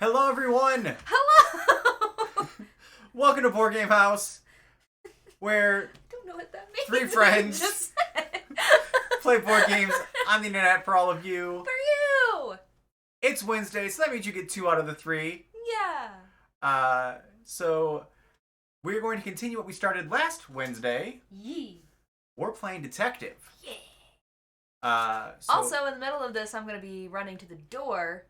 Hello, everyone! Hello! Welcome to Board Game House, where I don't know what that means. three friends Just play board games on the internet for all of you. for you! It's Wednesday, so that means you get 2 out of the 3. Yeah. So we're going to continue what we started last Wednesday. Yee. We're playing Detective. Yeah. So, Also, in the middle of this, I'm going to be running to the door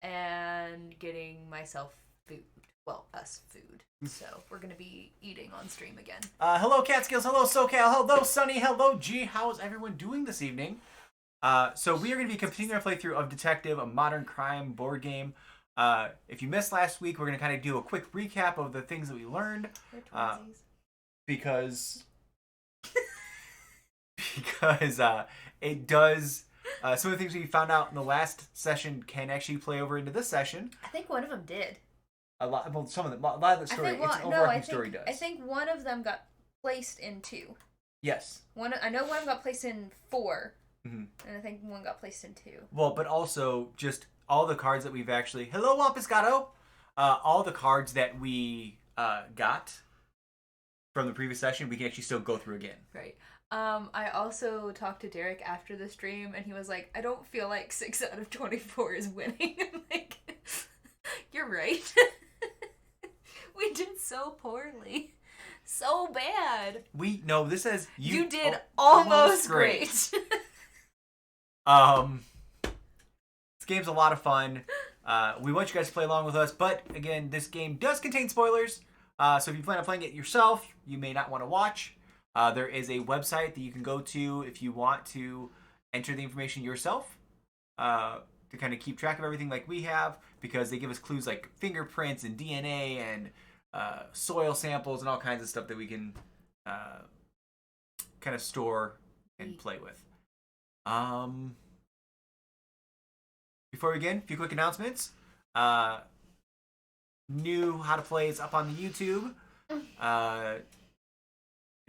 and getting myself food. Well, us food. So, we're going to be eating on stream again. hello Catskills, hello SoCal, hello Sunny, hello G. How's everyone doing this evening? So we are going to be continuing our playthrough of Detective, a modern crime board game. If you missed last week, we're going to kind of do a quick recap of the things that we learned. Because it does... some of the things we found out in the last session can actually play over into this session. I think one of them did. A lot of the story, overarching story does. I think one of them got placed in 2. Yes. I know one got placed in 4. Mm-hmm. And I think one got placed in 2. Well, but also just all the cards that we've actually... Hello, Wampiscato! All the cards that we got from the previous session, we can actually still go through again. Right. I also talked to Derek after the stream, and he was like, I don't feel like 6 out of 24 is winning. I'm like, you're right. We did so poorly. So bad. This says you did almost great. This game's a lot of fun. We want you guys to play along with us, but again, this game does contain spoilers. So if you plan on playing it yourself, you may not want to watch. There is a website that you can go to if you want to enter the information yourself to kind of keep track of everything like we have, because they give us clues like fingerprints and DNA and soil samples and all kinds of stuff that we can kind of store and play with. Before we begin, a few quick announcements. New How to Play is up on the YouTube.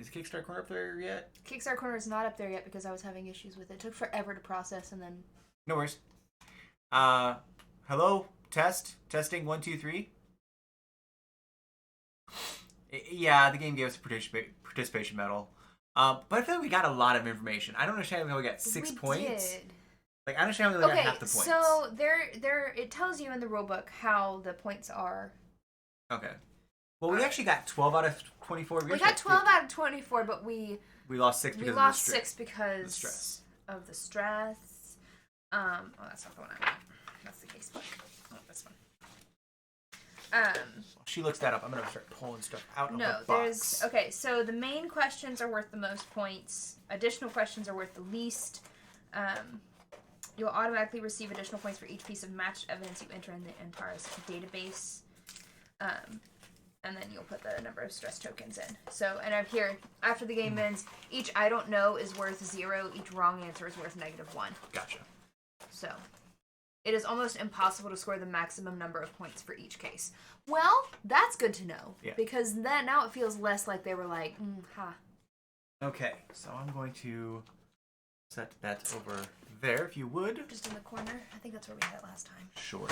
Is Kickstarter Corner up there yet? Kickstarter Corner is not up there yet because I was having issues with it. It took forever to process, and then... No worries. Hello? Testing, 1, 2, 3. Yeah, the game gave us a participation medal. But I feel like we got a lot of information. I don't understand how we got 6 points. Did. Like, I understand how we got half the points. So it tells you in the rulebook how the points are. Okay. Well, we actually got 12 out of 24. We got 12 out of 24, but we lost 6 because of the stress. Of the stress. Oh, that's not the one I want. That's the casebook. Oh, that's fine. She looks that up. I'm gonna start pulling stuff out of the box. There's... Okay, so the main questions are worth the most points. Additional questions are worth the least. You'll automatically receive additional points for each piece of matched evidence you enter in the Antares database. And then you'll put the number of stress tokens in. So, and up here, after the game ends, each I don't know is worth 0, each wrong answer is worth -1. Gotcha. So, it is almost impossible to score the maximum number of points for each case. Well, that's good to know. Yeah. Because then now it feels less like they were like, Okay, so I'm going to set that over there, if you would. Just in the corner. I think that's where we had it last time. Sure.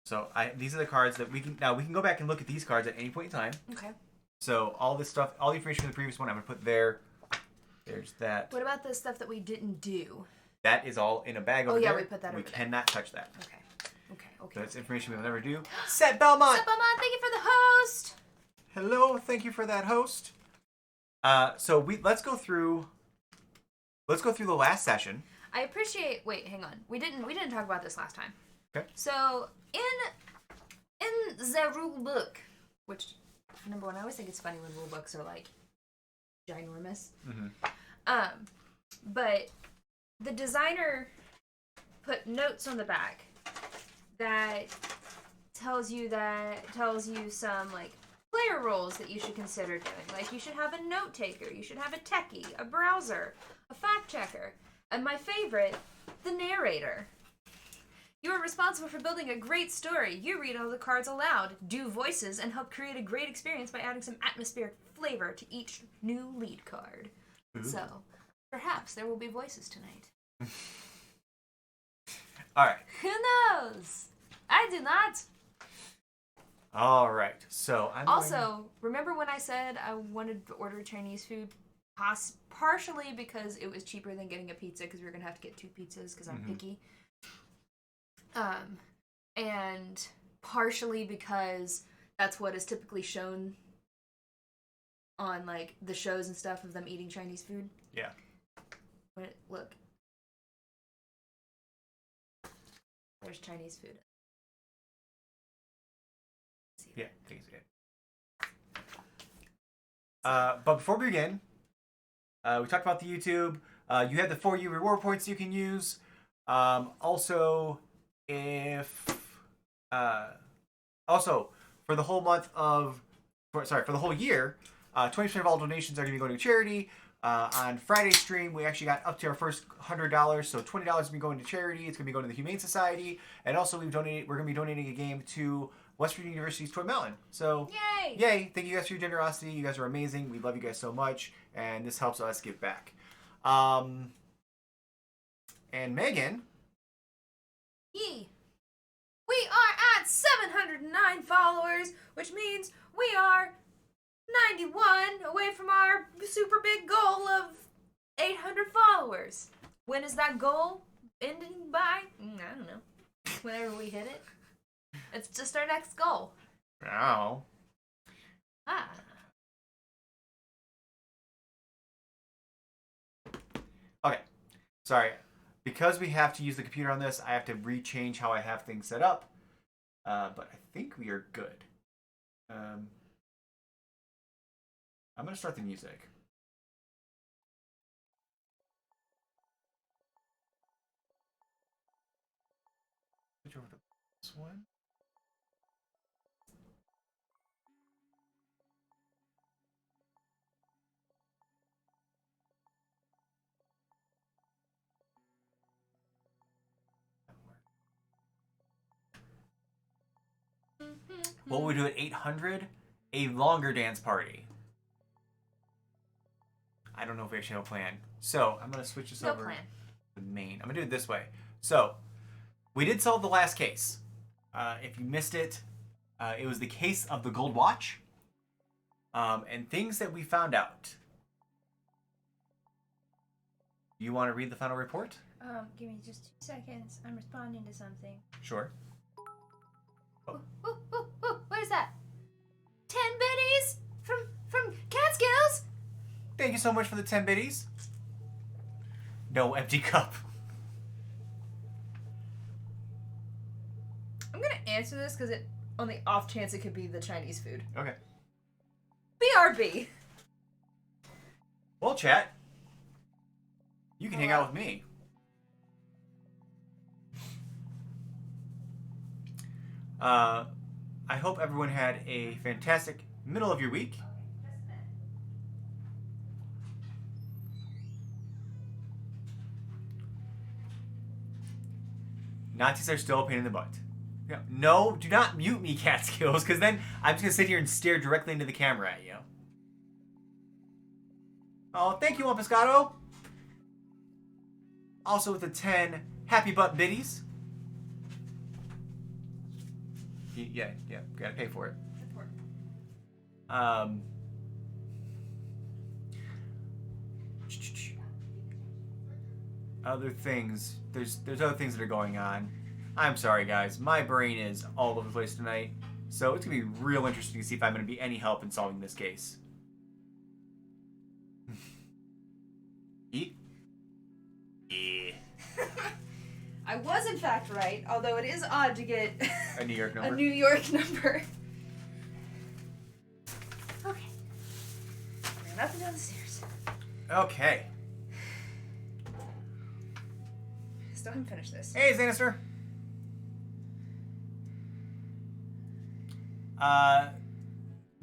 So these are the cards that we can go back and look at these cards at any point in time. Okay. So all this stuff, all the information from the previous one, I'm gonna put there. There's that. What about the stuff that we didn't do? That is all in a bag over there. Oh yeah, we put that over there. We cannot touch that. Okay. So that's information we will never do. Set Belmont! Set Belmont, thank you for the host! Hello, thank you for that host. So let's go through the last session. I appreciate... Wait, hang on. We didn't talk about this last time. Okay. So, in the rule book, which, number one, I always think it's funny when rule books are, like, ginormous. Mm-hmm. But the designer put notes on the back that tells you some, like, player roles that you should consider doing. Like, you should have a note taker, you should have a techie, a browser, a fact checker, and my favorite, the narrator. You are responsible for building a great story. You read all the cards aloud, do voices, and help create a great experience by adding some atmospheric flavor to each new lead card. Ooh. So, perhaps there will be voices tonight. All right. Who knows? I do not. All right. So I'm Also, remember when I said I wanted to order Chinese food? Partially because it was cheaper than getting a pizza because we were gonna have to get 2 pizzas because I'm picky. And partially because that's what is typically shown on like the shows and stuff of them eating Chinese food. Yeah. But look, there's Chinese food. Yeah, thanks again. But before we begin, we talked about the YouTube. You have the 4U reward points you can use. Also, also for the whole month of, for the whole year, 20% of all donations are going to be going to charity. On Friday's stream, we actually got up to our first $100, so $20 is going to be going to charity. It's going to be going to the Humane Society, and also we're going to be donating a game to West Virginia University's Toy Mountain. So, yay! Thank you guys for your generosity. You guys are amazing. We love you guys so much, and this helps us give back. And Megan. Yee. We are at 709 followers, which means we are 91 away from our super big goal of 800 followers. When is that goal ending by? I don't know. Whenever we hit it. It's just our next goal. Wow. Okay. Sorry. Because we have to use the computer on this, I have to rechange how I have things set up. But I think we are good. I'm going to start the music. Switch over to this one. What would we do at 800? A longer dance party. I don't know if we actually have a plan. So I'm going to switch this over to the main. I'm going to do it this way. So we did solve the last case. If you missed it, it was the case of the gold watch. And things that we found out. You want to read the final report? Give me just 2 seconds. I'm responding to something. Sure. Oh. Ooh, what is that? 10 biddies from Catskills. Thank you so much for the 10 biddies. No empty cup. I'm gonna answer this because on the off chance it could be the Chinese food. Okay. BRB. Well, chat. You can hang out with me. I hope everyone had a fantastic middle of your week. Nazis are still a pain in the butt. Yeah. No, do not mute me, Catskills, because then I'm just going to sit here and stare directly into the camera at you. Oh, thank you, Pescado. Also with the 10 happy butt biddies. Yeah, gotta pay for it. Other things. There's other things that are going on. I'm sorry, guys. My brain is all over the place tonight. So it's gonna be real interesting to see if I'm gonna be any help in solving this case. Eat? Yeah. I was in fact right, although it is odd to get a New York number. A New York number. Okay. Ran up and down the stairs. Okay. Still haven't finished this. Hey, Xanister.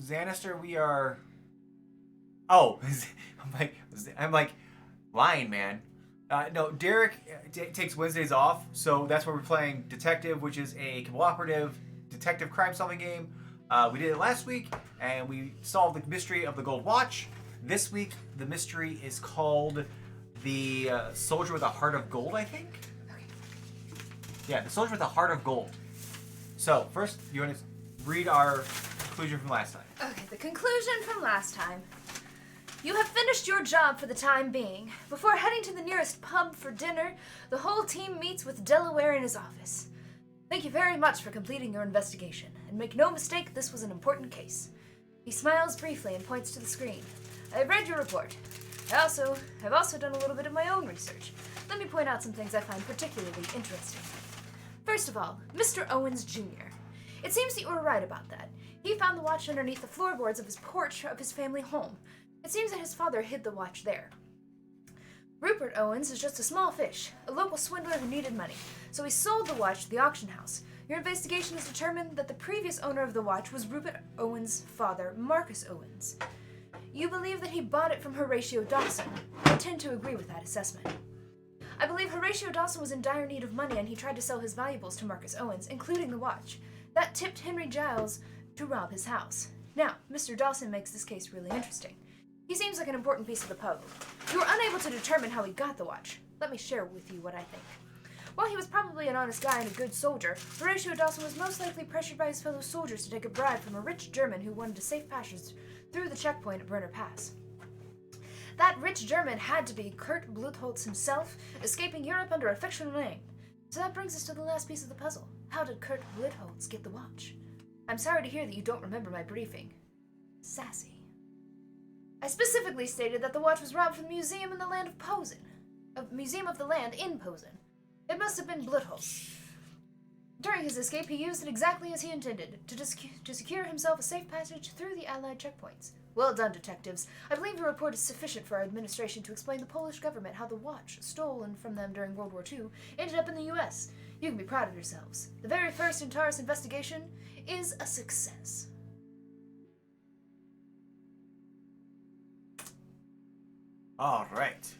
Xanister, we are. Oh, I'm like lying, man. No, Derek takes Wednesdays off, so that's where we're playing Detective, which is a cooperative detective crime-solving game. We did it last week, and we solved the mystery of the gold watch. This week, the mystery is called the Soldier with a Heart of Gold, I think. Yeah, the soldier with a heart of gold. So, first, you want to read our conclusion from last time. Okay, the conclusion from last time. You have finished your job for the time being. Before heading to the nearest pub for dinner, the whole team meets with Delaware in his office. Thank you very much for completing your investigation, and make no mistake, this was an important case. He smiles briefly and points to the screen. I have read your report. I've also done a little bit of my own research. Let me point out some things I find particularly interesting. First of all, Mr. Owens Jr. It seems that you were right about that. He found the watch underneath the floorboards of his porch of his family home. It seems that his father hid the watch there. Rupert Owens is just a small fish, a local swindler who needed money, so he sold the watch to the auction house. Your investigation has determined that the previous owner of the watch was Rupert Owens' father, Marcus Owens. You believe that he bought it from Horatio Dawson. I tend to agree with that assessment. I believe Horatio Dawson was in dire need of money and he tried to sell his valuables to Marcus Owens, including the watch. That tipped Henry Giles to rob his house. Now, Mr. Dawson makes this case really interesting. He seems like an important piece of the puzzle. You were unable to determine how he got the watch. Let me share with you what I think. While he was probably an honest guy and a good soldier, Horatio Dawson was most likely pressured by his fellow soldiers to take a bribe from a rich German who wanted a safe passage through the checkpoint at Brenner Pass. That rich German had to be Kurt Blutholz himself, escaping Europe under a fictional name. So that brings us to the last piece of the puzzle. How did Kurt Blutholz get the watch? I'm sorry to hear that you don't remember my briefing. Sassy. I specifically stated that the watch was robbed from the museum in the land of Posen. A museum of the land in Posen. It must have been Blutholz. During his escape, he used it exactly as he intended, to secure himself a safe passage through the Allied checkpoints. Well done, detectives. I believe your report is sufficient for our administration to explain the Polish government how the watch, stolen from them during World War II, ended up in the U.S. You can be proud of yourselves. The very first Antares investigation is a success. All right.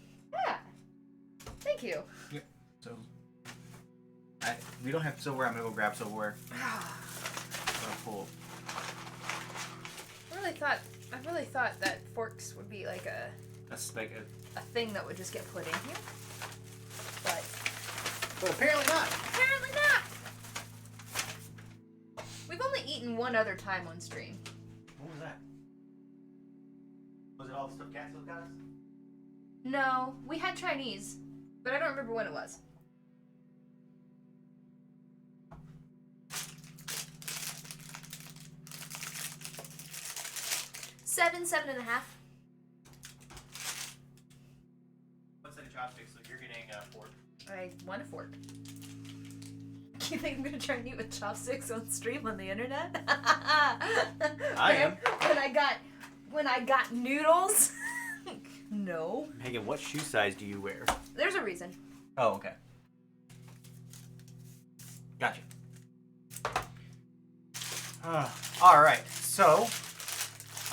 Yeah. Thank you. Yeah. So, we don't have silverware. I'm gonna go grab silverware. Pull. I really thought that forks would be like a thing that would just get put in here. But apparently not. Apparently not. We've only eaten one other time on stream. What was that? Was it all the stuffed cats those got us? No, we had Chinese, but I don't remember when it was. Seven and a half. What's that chopsticks? So you're getting a fork. I want a fork. You think I'm gonna try and eat with chopsticks on stream on the internet? I am. When I got noodles. No. Megan, what shoe size do you wear? There's a reason. Oh, okay. Gotcha. All right. So,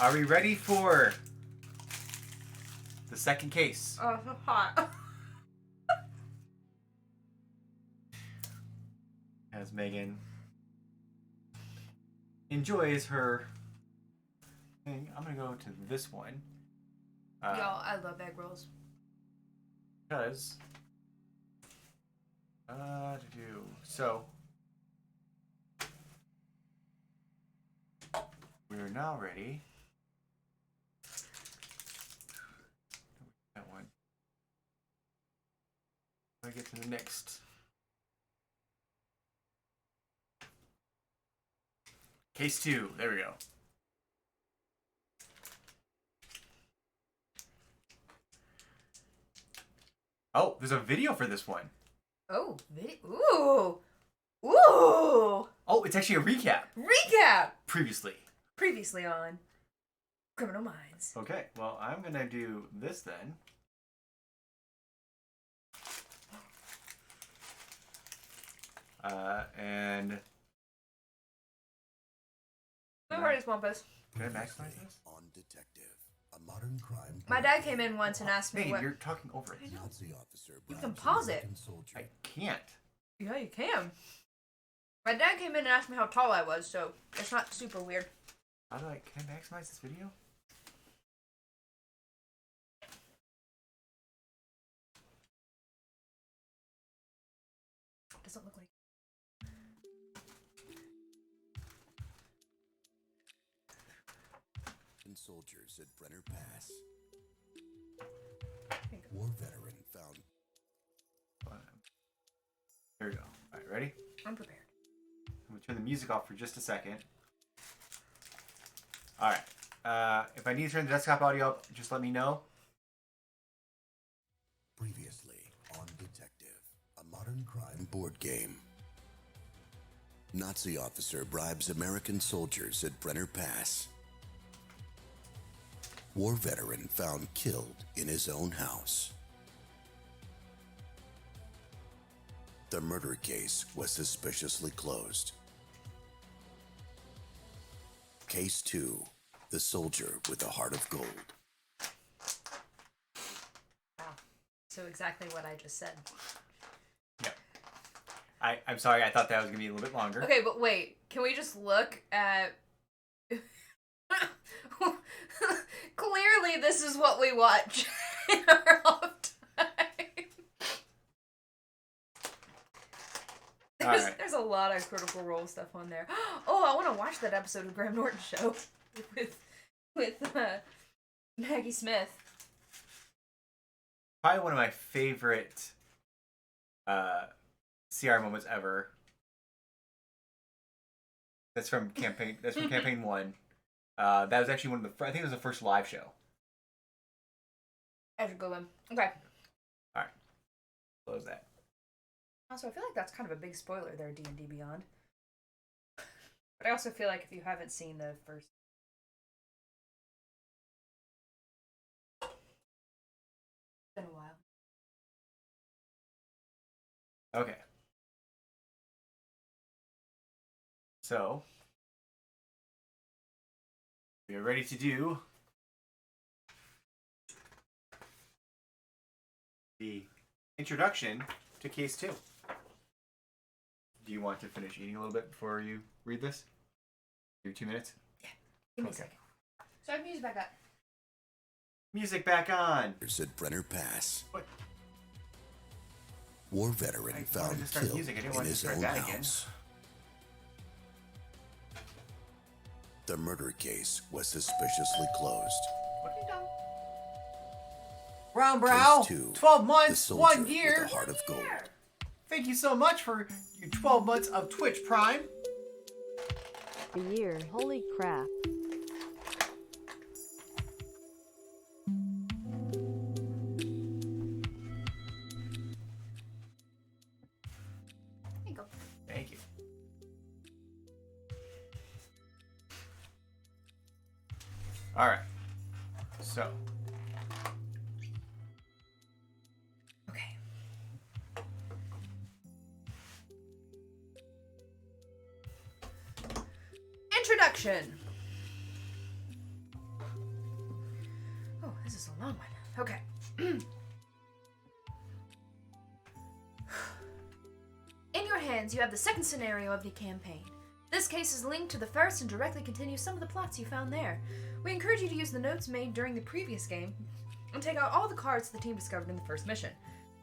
are we ready for the second case? Oh, hot. As Megan enjoys her thing, I'm gonna go to this one. Y'all, I love egg rolls. Because so we're now ready. That one. I get to the next. Case 2. There we go. Oh, there's a video for this one. Oh, video. Ooh. Ooh. Oh, it's actually a recap. Recap. Previously on Criminal Minds. Okay, well, I'm going to do this then. And... No worries, Wampus. Can I maximize this? On Detective, a modern crime. My dad came in once and asked me Megan, what... you're talking over it. Nazi officer You can pause it. I can't. Yeah, you can. My dad came in and asked me how tall I was, so it's not super weird. How do can I maximize this video? Doesn't look like soldiers at Brenner Pass. War veteran found. There we go. All right, ready? I'm prepared. I'm gonna turn the music off for just a second. All right. If I need to turn the desktop audio up, just let me know. Previously on Detective, a modern crime board game. Nazi officer bribes American soldiers at Brenner Pass. War veteran found killed in his own house. The murder case was suspiciously closed. Case 2, the soldier with a heart of gold. Wow. So exactly what I just said. Yep. I'm sorry, I thought that was going to be a little bit longer. Okay, but wait. Can we just look at... Clearly, this is what we watch in our off time. There's a lot of Critical Role stuff on there. Oh, I want to watch that episode of Graham Norton Show with Maggie Smith. Probably one of my favorite CR moments ever. That's from campaign 1. That was actually one of the. I think it was the first live show. I should go in. Okay. All right. Close that. Also, I feel like that's kind of a big spoiler there, D&D Beyond. But I also feel like if you haven't seen the first... It's been a while. Okay. So, we are ready to do the introduction to Case 2. Do you want to finish eating a little bit before you read this? Your 2 minutes? Yeah. Give me a second. So I have music back up. Music back on. At Brenner Pass. What? War veteran I found wanted to start killed music. I didn't in want to his start own that again. house. The murder case was suspiciously closed. What have you done? Brown Brow, Case 2, 12 the months, soldier 1 year. with a heart of gold. Thank you so much for your 12 months of Twitch Prime. A year. Holy crap. There you go. Thank you. All right. So, Okay. Introduction. Oh, this is a long one. Okay. In your hands, you have the second scenario of the campaign. This case is linked to the first and directly continues some of the plots you found there. We encourage you to use the notes made during the previous game and take out all the cards the team discovered in the first mission,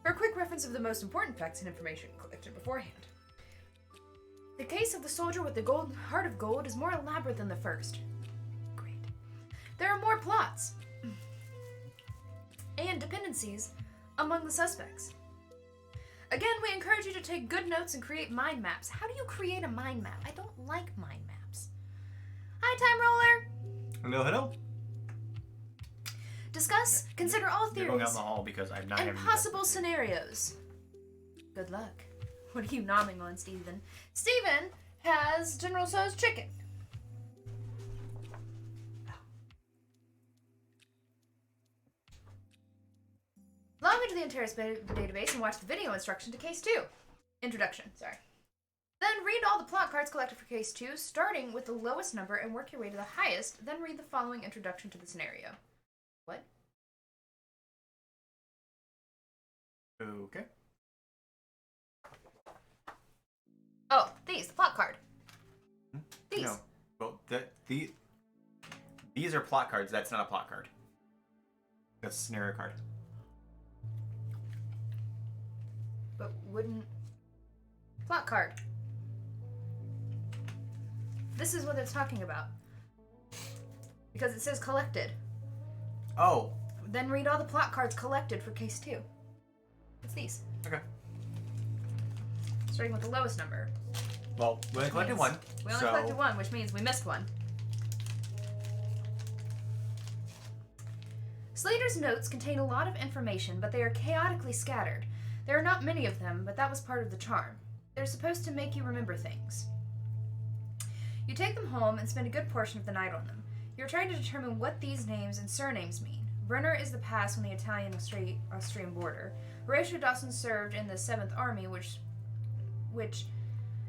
for a quick reference of the most important facts and information collected beforehand. The case of the soldier with the heart of gold is more elaborate than the first. Great. There are more plots and dependencies among the suspects. Again, we encourage you to take good notes and create mind maps. How do you create a mind map? I don't like mind maps. Hi, Time Roller! hello, hello. Discuss, consider all You're going out in theories the hall because I'm not and having possible scenarios. Good luck. What are you nomming on, Steven? Steven has General Tso's chicken. Log into the Interest database and watch the video instruction to Case 2. Introduction, sorry. Then read all the plot cards collected for Case 2, starting with the lowest number and work your way to the highest, then read the following introduction to the scenario. What? Okay. Oh, these, the plot card. These. No. Well, these are plot cards. That's not a plot card. That's a scenario card. But wouldn't... Plot card. This is what it's talking about. Because it says collected. Oh. Then read all the plot cards collected for case 2. It's these. Okay. Starting with the lowest number. Well, we only collected one. We only collected one, which means we missed one. Slater's notes contain a lot of information, but they are chaotically scattered. There are not many of them, but that was part of the charm. They're supposed to make you remember things. You take them home and spend a good portion of the night on them. You're trying to determine what these names and surnames mean. Brenner is the pass on the Italian-Austrian border. Horatio Dawson served in the 7th Army, which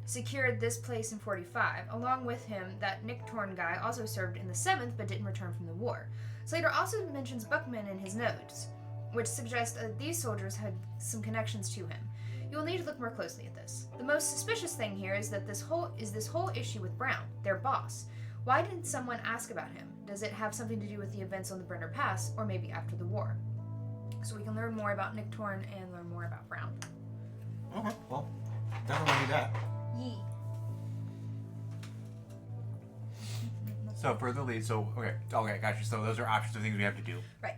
secured this place in 45. Along with him, that Nick Torn guy also served in the 7th but didn't return from the war. Slater also mentions Buckman in his notes, which suggests that these soldiers had some connections to him. You will need to look more closely at this. The most suspicious thing here is that this whole issue with Brown, their boss. Why didn't someone ask about him? Does it have something to do with the events on the Brenner Pass, or maybe after the war? So we can learn more about Nick Torn and learn more about Brown. Okay, well, definitely do that. Yee. So further lead. Okay, gotcha. So those are options of things we have to do. Right.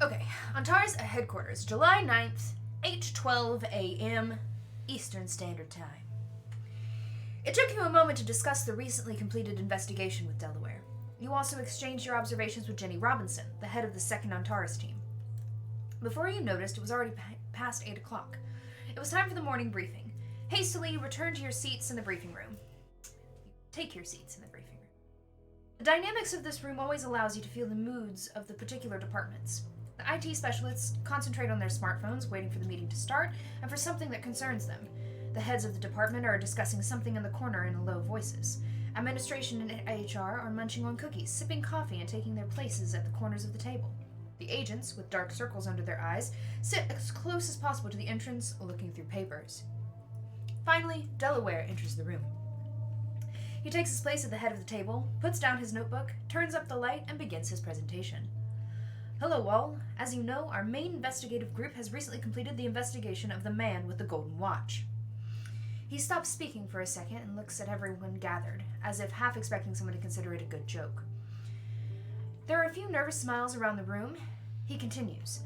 Okay, Antares headquarters, July 9th, 8:12 a.m. Eastern Standard Time. It took you a moment to discuss the recently completed investigation with Delaware. You also exchanged your observations with Jenny Robinson, the head of the 2nd Antares team. Before you noticed, it was already past 8 o'clock. It was time for the morning briefing. Hastily, you returned to your seats in the briefing room. Take your seats in the briefing room. The dynamics of this room always allows you to feel the moods of the particular departments. The IT specialists concentrate on their smartphones, waiting for the meeting to start, and for something that concerns them. The heads of the department are discussing something in the corner in low voices. Administration and HR are munching on cookies, sipping coffee, and taking their places at the corners of the table. The agents, with dark circles under their eyes, sit as close as possible to the entrance, looking through papers. Finally, Delaware enters the room. He takes his place at the head of the table, puts down his notebook, turns up the light, and begins his presentation. Hello all. As you know, our main investigative group has recently completed the investigation of the man with the golden watch. He stops speaking for a second and looks at everyone gathered, as if half expecting someone to consider it a good joke. There are a few nervous smiles around the room. He continues.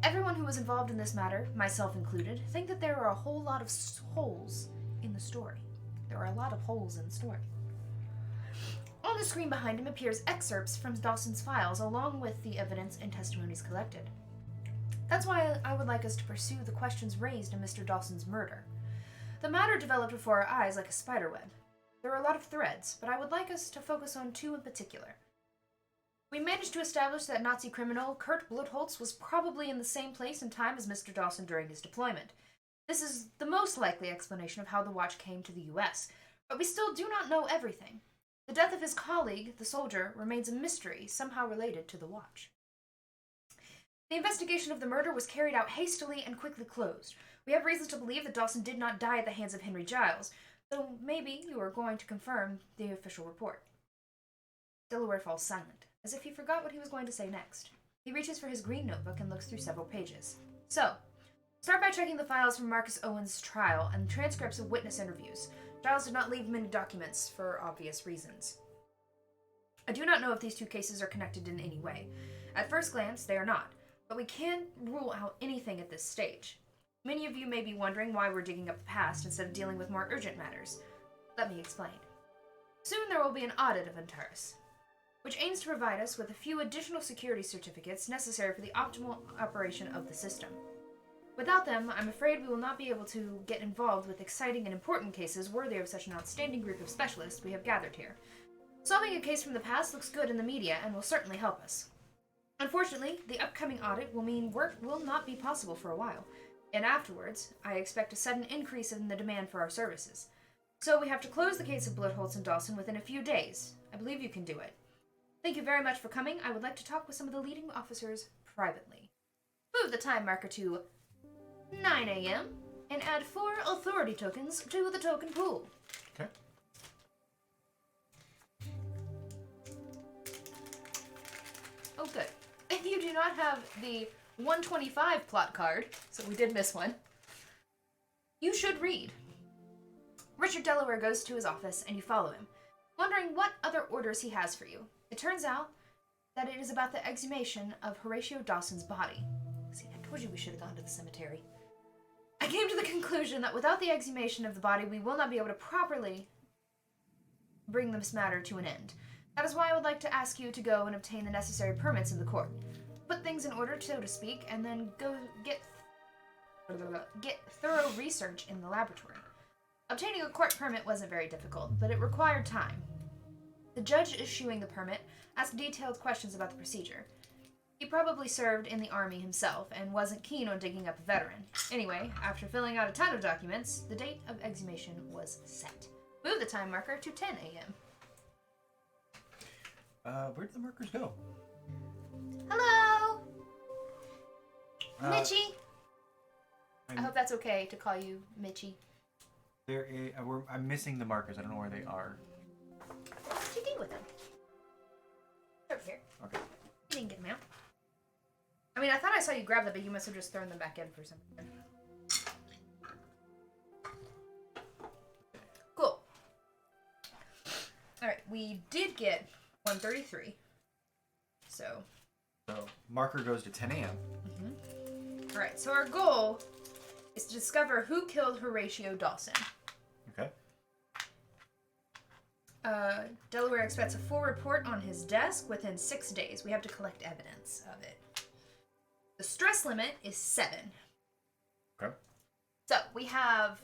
Everyone who was involved in this matter, myself included, think that there are a whole lot of holes in the story. There are a lot of holes in the story. On the screen behind him appears excerpts from Dawson's files along with the evidence and testimonies collected. That's why I would like us to pursue the questions raised in Mr. Dawson's murder. The matter developed before our eyes like a spiderweb. There are a lot of threads, but I would like us to focus on 2 in particular. We managed to establish that Nazi criminal Kurt Blutholz was probably in the same place and time as Mr. Dawson during his deployment. This is the most likely explanation of how the watch came to the U.S., but we still do not know everything. The death of his colleague, the soldier, remains a mystery, somehow related to the watch. The investigation of the murder was carried out hastily and quickly closed. We have reasons to believe that Dawson did not die at the hands of Henry Giles, though maybe you are going to confirm the official report. Delaware falls silent, as if he forgot what he was going to say next. He reaches for his green notebook and looks through several pages. So, start by checking the files from Marcus Owen's trial and transcripts of witness interviews. Giles did not leave many documents for obvious reasons. I do not know if these 2 cases are connected in any way. At first glance, they are not, but we can't rule out anything at this stage. Many of you may be wondering why we're digging up the past instead of dealing with more urgent matters. Let me explain. Soon there will be an audit of Antares, which aims to provide us with a few additional security certificates necessary for the optimal operation of the system. Without them, I'm afraid we will not be able to get involved with exciting and important cases worthy of such an outstanding group of specialists we have gathered here. Solving a case from the past looks good in the media and will certainly help us. Unfortunately, the upcoming audit will mean work will not be possible for a while, and afterwards, I expect a sudden increase in the demand for our services. So we have to close the case of Blutholz and Dawson within a few days. I believe you can do it. Thank you very much for coming. I would like to talk with some of the leading officers privately. Move the time marker to 9 a.m. and add 4 authority tokens to the token pool. Okay. Oh, good. If you do not have the 125 plot card, so we did miss one, you should read. Richard Delaware goes to his office and you follow him, wondering what other orders he has for you. It turns out that it is about the exhumation of Horatio Dawson's body. See, I told you we should have gone to the cemetery. I came to the conclusion that without the exhumation of the body, we will not be able to properly bring this matter to an end. That is why I would like to ask you to go and obtain the necessary permits in the court. Put things in order, so to speak, and then go get thorough research in the laboratory. Obtaining a court permit wasn't very difficult, but it required time. The judge issuing the permit asked detailed questions about the procedure. He probably served in the army himself and wasn't keen on digging up a veteran. Anyway, after filling out a ton of documents, the date of exhumation was set. Move the time marker to 10 a.m. Where did the markers go? Hello! Mitchie! I hope that's okay to call you Mitchie. I'm missing the markers. I don't know where they are. What did you do with them? Over here. Okay. You didn't get them out. I mean, I thought I saw you grab them, but you must have just thrown them back in for some reason. Cool. Alright, we did get 133. So marker goes to 10 a.m. Alright, so our goal is to discover who killed Horatio Dawson. Okay. Delaware expects a full report on his desk within 6 days. We have to collect evidence of it. The stress limit is 7. Okay. So we have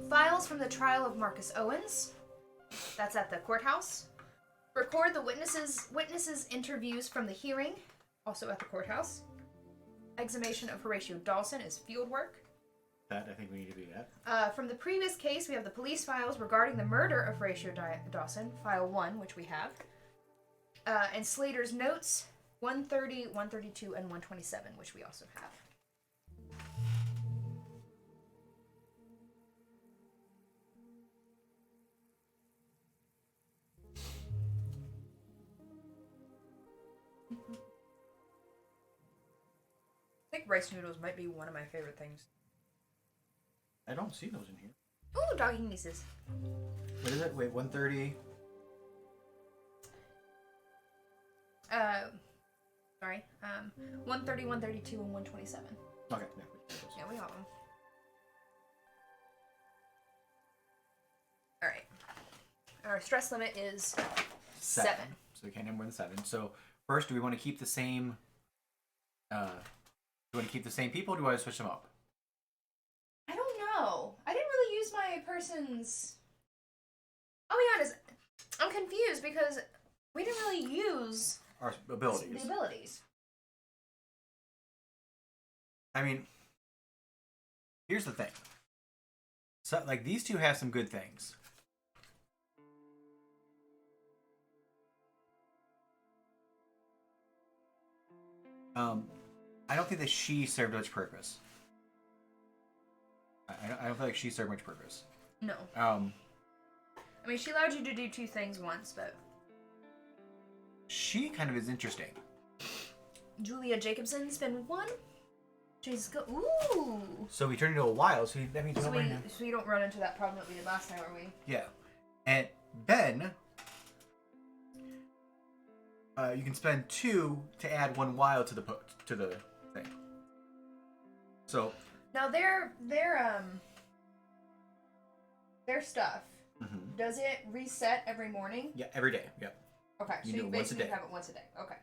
files from the trial of Marcus Owens. That's at the courthouse. Record the witnesses' interviews from the hearing, also at the courthouse. Exhumation of Horatio Dawson is field work. That I think we need to do that. From the previous case, we have the police files regarding the murder of Horatio Dawson, file 1, which we have. And Slater's notes, 130, 132, and 127, which we also have. I think rice noodles might be one of my favorite things. I don't see those in here. Ooh, doggy nieces. What is it? Wait, 130. Sorry. 130, 132, and 127. Okay. Yeah, we got them. Alright. Our stress limit is 7. So we can't have more than 7. So first, do we want to keep the same? Do you want to keep the same people? Or do I switch them up? I don't know. I didn't really use my person's. I'll be honest. I'm confused because we didn't really use Our abilities. the abilities. I mean, here's the thing. So, like, these two have some good things. I don't think that she served much purpose. I don't feel like she served much purpose. No. I mean, she allowed you to do 2 things once, but She kind of is interesting. Julia Jacobson's been 1. Jesus, go. Ooh. So we turned into a wild, so that means So we don't run into that problem that we did last time, are we? Yeah. And Ben, you can spend 2 to add 1 wild to the thing. So Now their stuff. Does it reset every morning? yeah, every day. Yep. Okay, You so do you it once a basically day. have it once a day. Okay.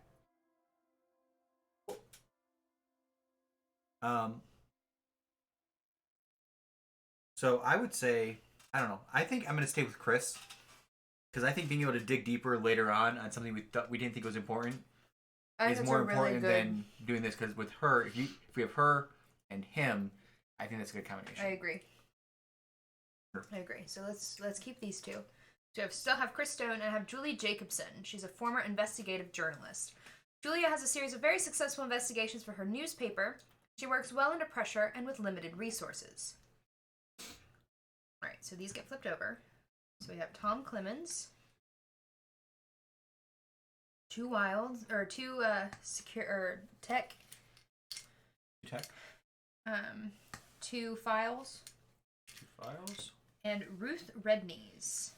So I would say, I don't know. I think I'm going to stay with Chris because I think being able to dig deeper later on something we didn't think was important I think is that's more a really important good. than doing this. Because with her, if we have her and him, I think that's a good combination. I agree. Sure. I agree. So let's keep these 2. So still have Chris Stone and I have Julie Jacobson. She's a former investigative journalist. Julia has a series of very successful investigations for her newspaper. She works well under pressure and with limited resources. Alright, so these get flipped over. So we have Tom Clemens. 2 wilds, or 2 secure, or tech. Tech. 2 files. 2 files. And Ruth Redknees.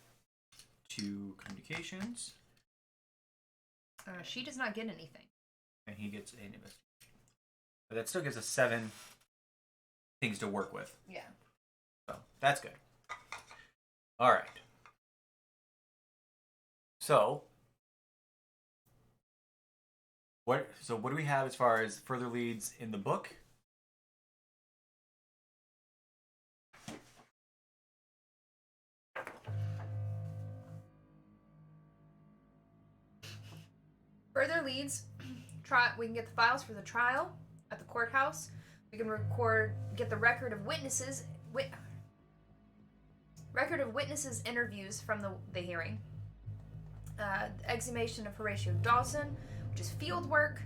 2 communications. She does not get anything. And he gets an investigation. But that still gives us 7 things to work with. Yeah. So that's good. All right. So what do we have as far as further leads in the book? Further leads, we can get the files for the trial at the courthouse. We can get the record of witnesses interviews from the hearing. The exhumation of Horatio Dawson, which is field work,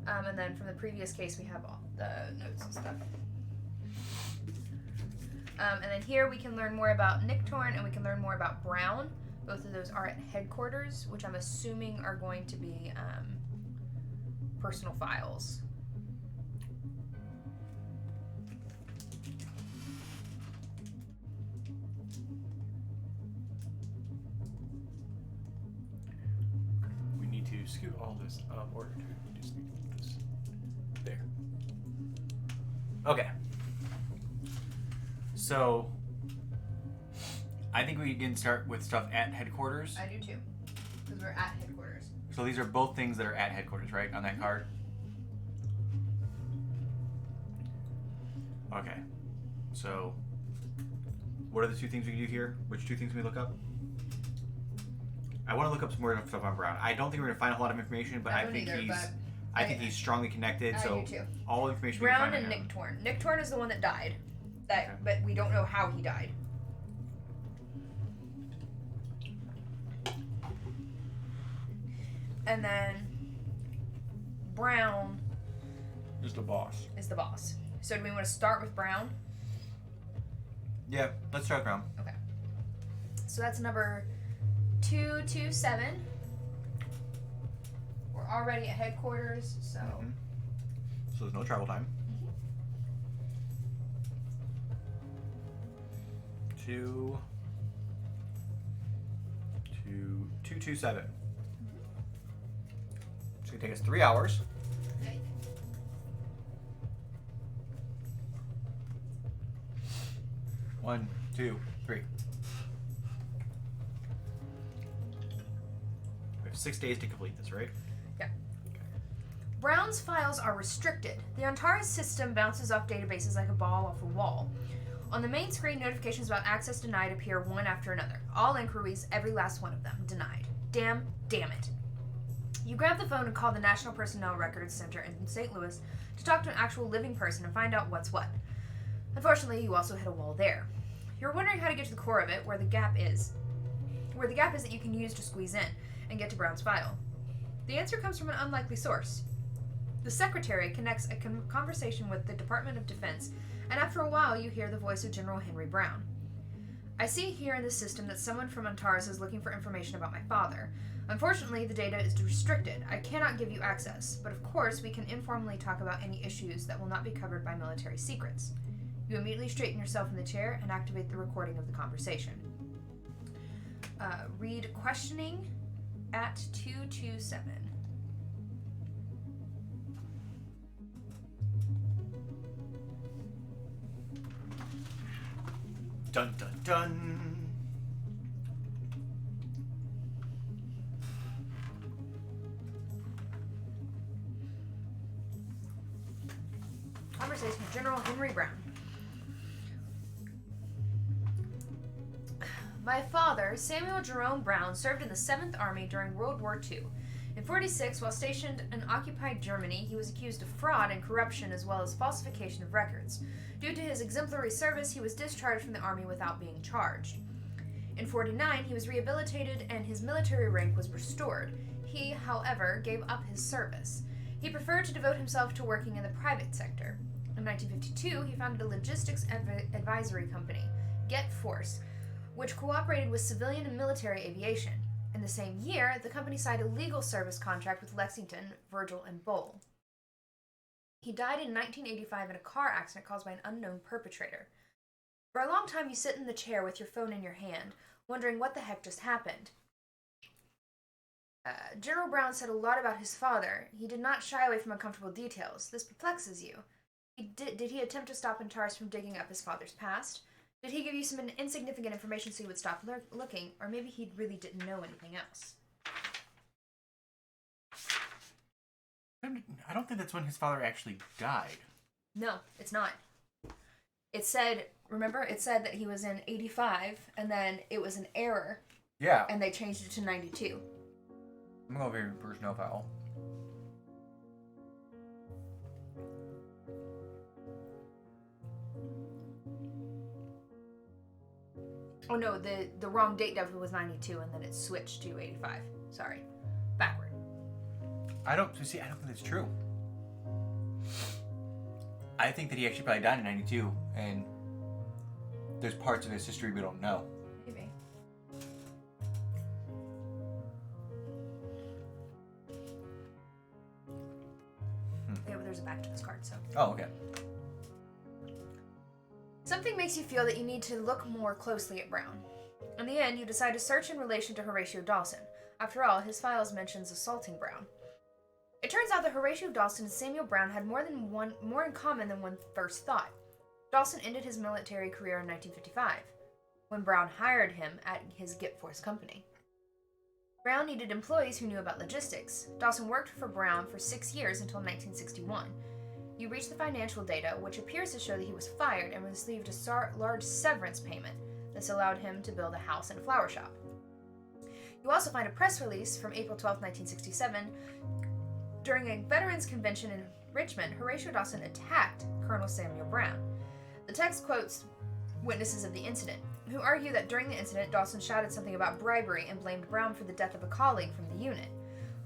and then from the previous case we have all the notes and stuff. And then here we can learn more about Nick Torn and we can learn more about Brown. Both of those are at headquarters, which I'm assuming are going to be personal files. We need to scoot all this up, or we just need to move this there. Okay. So I think we can start with stuff at headquarters. I do too, because we're at headquarters. So these are both things that are at headquarters, right? On that card? Okay. So, what are the 2 things we can do here? Which 2 things can we look up? I want to look up some more stuff on Brown. I don't think we're going to find a whole lot of information, but I think he's strongly connected. I so do too. all the information Brown we can and find on Nick him. Torn. Nick Torn is the one that died. Okay. But we don't know how he died. And then Brown Just the boss. is the boss. So do we want to start with Brown? Yeah, let's start with Brown. Okay. So that's number 227. We're already at headquarters, so Mhm. So there's no travel time. 227. It's gonna take us 3 hours. okay. 1, 2, 3. We have 6 days to complete this, right? Brown's files are restricted. The Antares system bounces off databases like a ball off a wall. On the main screen, notifications about access denied appear one after another. All inquiries, every last one of them, denied. Damn it. You grab the phone and call the National Personnel Records Center in St. Louis to talk to an actual living person and find out what's what. Unfortunately, you also hit a wall there. You're wondering how to get to the core of it, where the gap is that you can use to squeeze in and get to Brown's file. The answer comes from an unlikely source. The secretary connects a conversation with the Department of Defense, and after a while you hear the voice of General Henry Brown. I see here in the system that someone from Antares is looking for information about my father. Unfortunately, the data is restricted. I cannot give you access, but of course we can informally talk about any issues that will not be covered by military secrets. You immediately straighten yourself in the chair and activate the recording of the conversation. Read questioning at 227. Dun dun dun. Conversation with General Henry Brown. My father, Samuel Jerome Brown, served in the 7th Army during World War II. In 1946, while stationed in occupied Germany, he was accused of fraud and corruption as well as falsification of records. Due to his exemplary service, he was discharged from the Army without being charged. In 1949, he was rehabilitated and his military rank was restored. He, however, gave up his service. He preferred to devote himself to working in the private sector. In 1952, he founded a logistics advisory company, Get Force, which cooperated with civilian and military aviation. In the same year, the company signed a legal service contract with Lexington, Virgil, and Bowl. He died in 1985 in a car accident caused by an unknown perpetrator. For a long time, you sit in the chair with your phone in your hand, wondering what the heck just happened. General Brown said a lot about his father. He did not shy away from uncomfortable details. This perplexes you. Did he attempt to stop Antares from digging up his father's past? Did he give you some insignificant information so you would stop looking? Or maybe he really didn't know anything else? I don't think that's when his father actually died. No, it's not. It said, remember, it said that he was in 85, and then it was an error, Yeah. and they changed it to 92. I'm going to go over here in personnel file. Oh no, the wrong date definitely was 92, and then it switched to 85. Sorry. Backward. I don't think that's true. I think that he actually probably died in 92, and there's parts of his history we don't know. Maybe. Yeah, but there's a back to this card, so. Oh, okay. Something makes you feel that you need to look more closely at Brown. In the end, you decide to search in relation to Horatio Dawson. After all, his files mentions assaulting Brown. It turns out that Horatio Dawson and Samuel Brown had more in common than one first thought. Dawson ended his military career in 1955, when Brown hired him at his Gip Force company. Brown needed employees who knew about logistics. Dawson worked for Brown for 6 years until 1961. You reach the financial data, which appears to show that he was fired and received a large severance payment. This allowed him to build a house and a flower shop. You also find a press release from April 12, 1967. During a veterans convention in Richmond, Horatio Dawson attacked Colonel Samuel Brown. The text quotes witnesses of the incident, who argue that during the incident, Dawson shouted something about bribery and blamed Brown for the death of a colleague from the unit.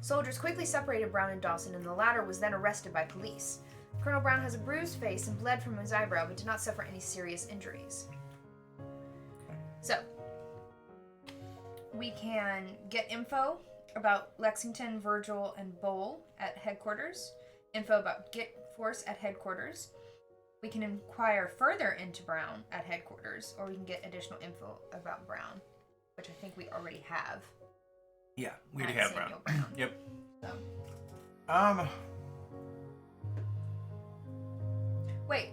Soldiers quickly separated Brown and Dawson, and the latter was then arrested by police. Colonel Brown has a bruised face and bled from his eyebrow, but did not suffer any serious injuries. So, we can get info about Lexington, Virgil, and Bowl at headquarters, info about Git Force at headquarters. We can inquire further into Brown at headquarters, or we can get additional info about Brown, which I think we already have. Yeah, we already have Samuel Brown. Yep. So. Wait.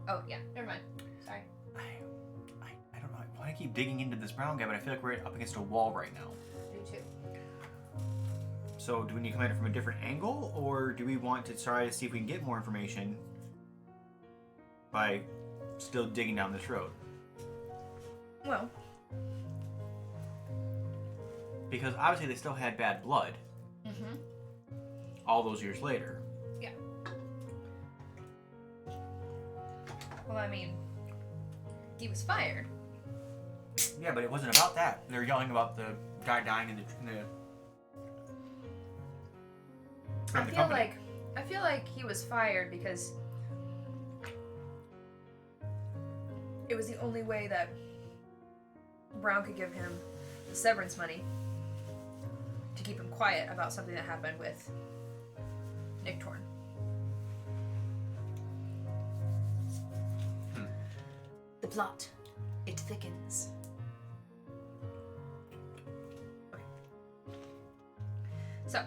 Oh, yeah, never mind. Sorry. I don't know. Why do I keep digging into this Brown guy, but I feel like we're up against a wall right now. Do too. So do we need to come at it from a different angle, or do we want to try to see if we can get more information by still digging down this road? Well. Because obviously they still had bad blood. Mm-hmm. All those years later. Yeah. Well, I mean, he was fired. Yeah, but it wasn't about that. They're yelling about the guy dying in the I feel like he was fired because it was the only way that Brown could give him the severance money to keep him quiet about something that happened with Nick Torn. The plot, it thickens. Okay. So,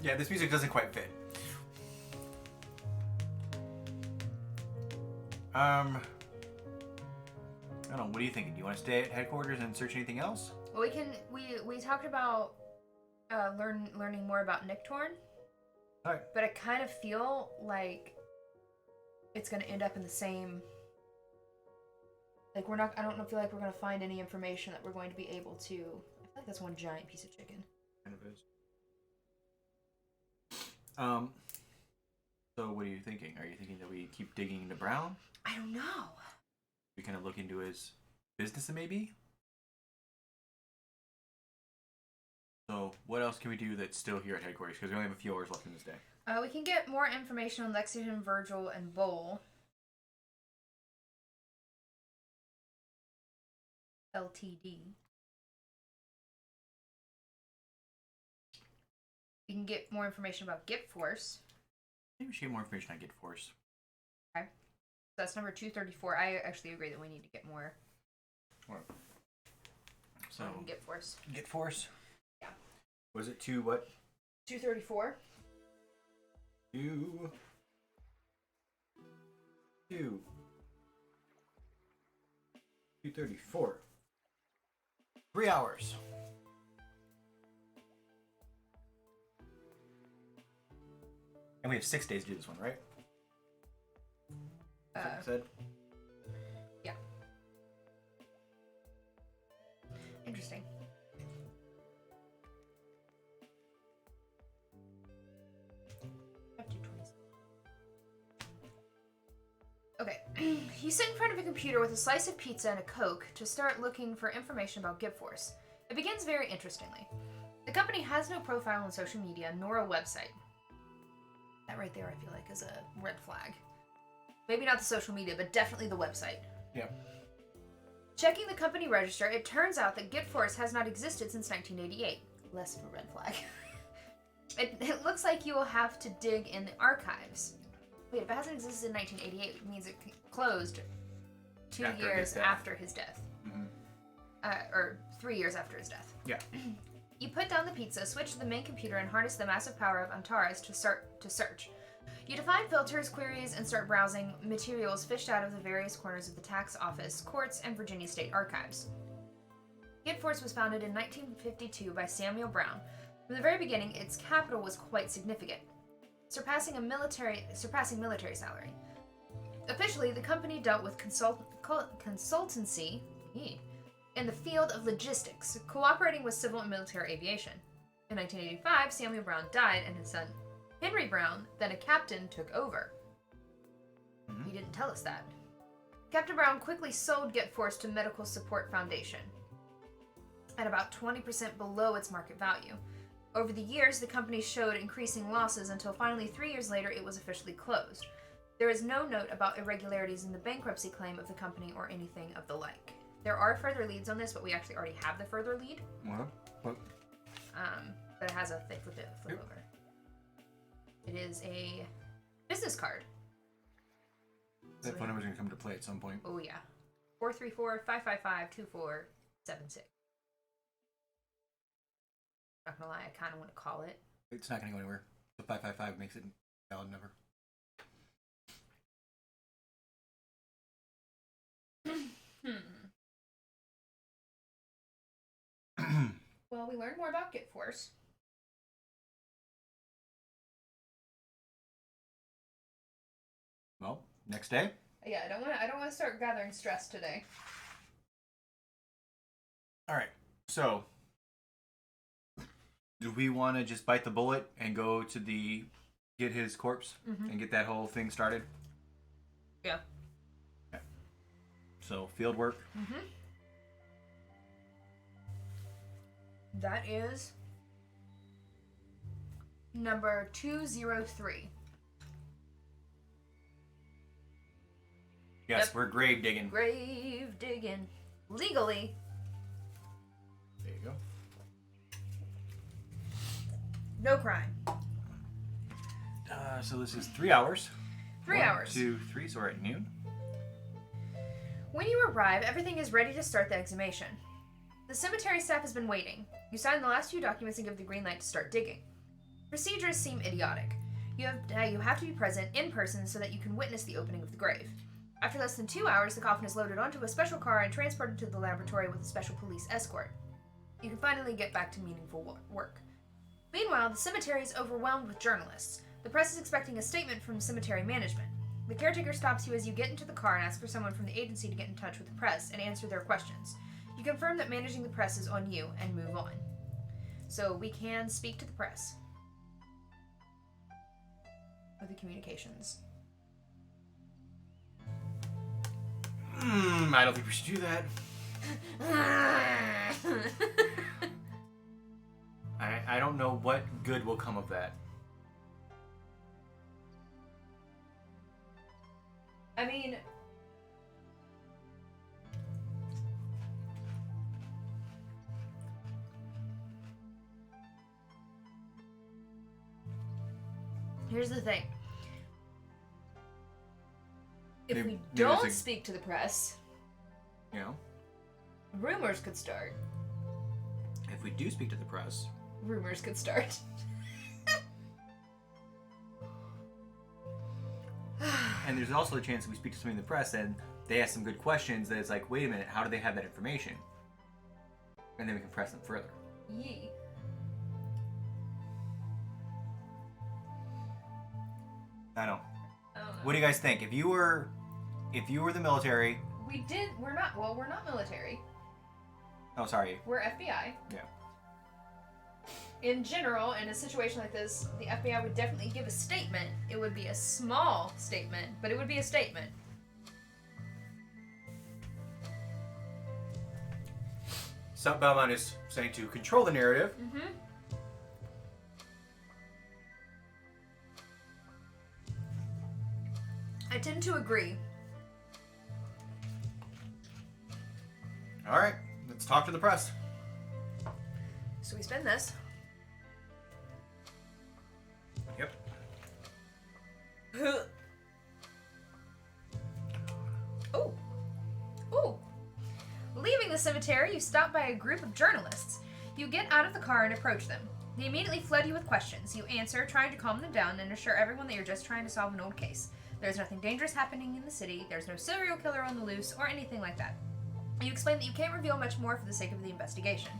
Yeah, this music doesn't quite fit. I don't know. What are you thinking? Do you want to stay at headquarters and search anything else? well, we talked about learning more about Nick Torn, All right. but I kind of feel like it's going to end up in the same. Like I don't feel like we're going to find any information that we're going to be able to. I feel like that's one giant piece of chicken. Kind of is. So what are you thinking? Are you thinking that we keep digging into Brown? I don't know. We kind of look into his business maybe? So what else can we do that's still here at headquarters? Because we only have a few hours left in this day. We can get more information on Lexington, Virgil, and Bowl. LTD. We can get more information about Gip Force. Maybe we should get more information on Git Force. Okay. That's number 234. I actually agree that we need to get more So on Gip Force. Git Force. Was it 2 what? 234. 2. 2:34. 3 hours. And we have 6 days to do this one, right? Is that what it said? Yeah. Interesting. Okay. You sit in front of a computer with a slice of pizza and a Coke to start looking for information about Gibforce. It begins very interestingly. The company has no profile on social media nor a website. That right there, I feel like, is a red flag. Maybe not the social media, but definitely the website. Yeah. Checking the company register, it turns out that Gibforce has not existed since 1988. Less of a red flag. It looks like you will have to dig in the archives. Wait, if it hasn't existed in 1988, it means it closed 2 years after his death. Mm-hmm. Or 3 years after his death. Yeah. You put down the pizza, switch to the main computer, and harness the massive power of Antares to search. You define filters, queries, and start browsing materials fished out of the various corners of the tax office, courts, and Virginia State Archives. Gibforce was founded in 1952 by Samuel Brown. From the very beginning, its capital was quite significant, surpassing military salary. Officially, the company dealt with consultancy in the field of logistics, cooperating with civil and military aviation. In 1985, Samuel Brown died, and his son, Henry Brown, then a captain, took over. Mm-hmm. He didn't tell us that. Captain Brown quickly sold Gibforce to Medical Support Foundation at about 20% below its market value. Over the years, the company showed increasing losses until finally 3 years later it was officially closed. There is no note about irregularities in the bankruptcy claim of the company or anything of the like. There are further leads on this, but we actually already have the further lead. What? But it has a thing flip over. It is a business card. That phone number's gonna come to play at some point. Oh yeah. 434-555-2476. Not gonna lie, I kinda wanna call it. It's not gonna go anywhere. The 555 makes it a valid number. Well, we learned more about Gibforce. Well, next day. Yeah, I don't want to start gathering stress today. All right. So, do we want to just bite the bullet and go to get his corpse and get that whole thing started? Yeah. Okay. So, field work. Mm-hmm. That is number 203. Yes, Yep. we're grave digging. Grave digging. Legally. There you go. No crime. So this is 3 hours. 3 hours. 1, 2, 3. So we're at noon. When you arrive, everything is ready to start the exhumation. The cemetery staff has been waiting. You sign the last few documents and give the green light to start digging. Procedures seem idiotic. You have to be present in person so that you can witness the opening of the grave. After less than 2 hours, the coffin is loaded onto a special car and transported to the laboratory with a special police escort. You can finally get back to meaningful work. Meanwhile, the cemetery is overwhelmed with journalists. The press is expecting a statement from cemetery management. The caretaker stops you as you get into the car and asks for someone from the agency to get in touch with the press and answer their questions. You confirm that managing the press is on you and move on. So we can speak to the press. With the communications. I don't think we should do that. I don't know what good will come of that. I mean, here's the thing. If Maybe- we maybe don't that's a- speak to the press, You know, rumors could start. if we do speak to the press, rumors could start. And there's also a chance that we speak to somebody in the press and they ask some good questions that it's like, wait a minute, how do they have that information? And then we can press them further. Yee. I know. I don't know. What do you guys think? If you were the military... We're not military. Oh, sorry. We're FBI. Yeah. In general, in a situation like this, the FBI would definitely give a statement. It would be a small statement, but it would be a statement. Belmont is saying to control the narrative. Mm-hmm. I tend to agree. All right, let's talk to the press. So we spin this. Yep. Oh. Oh. Leaving the cemetery, you stop by a group of journalists. You get out of the car and approach them. They immediately flood you with questions. You answer, trying to calm them down and assure everyone that you're just trying to solve an old case. There's nothing dangerous happening in the city, there's no serial killer on the loose, or anything like that. You explain that you can't reveal much more for the sake of the investigation.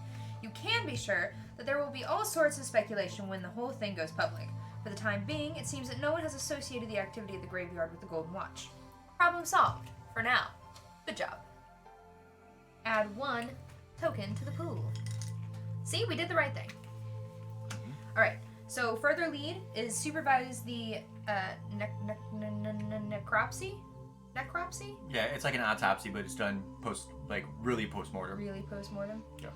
You can be sure that there will be all sorts of speculation when the whole thing goes public. For the time being, it seems that no one has associated the activity at the graveyard with the Golden Watch. Problem solved. For now. Good job. Add 1 token to the pool. See, we did the right thing. Alright, so further lead is supervise the necropsy? Necropsy? Yeah, it's like an autopsy, but it's done really post-mortem. Really post-mortem? Yeah.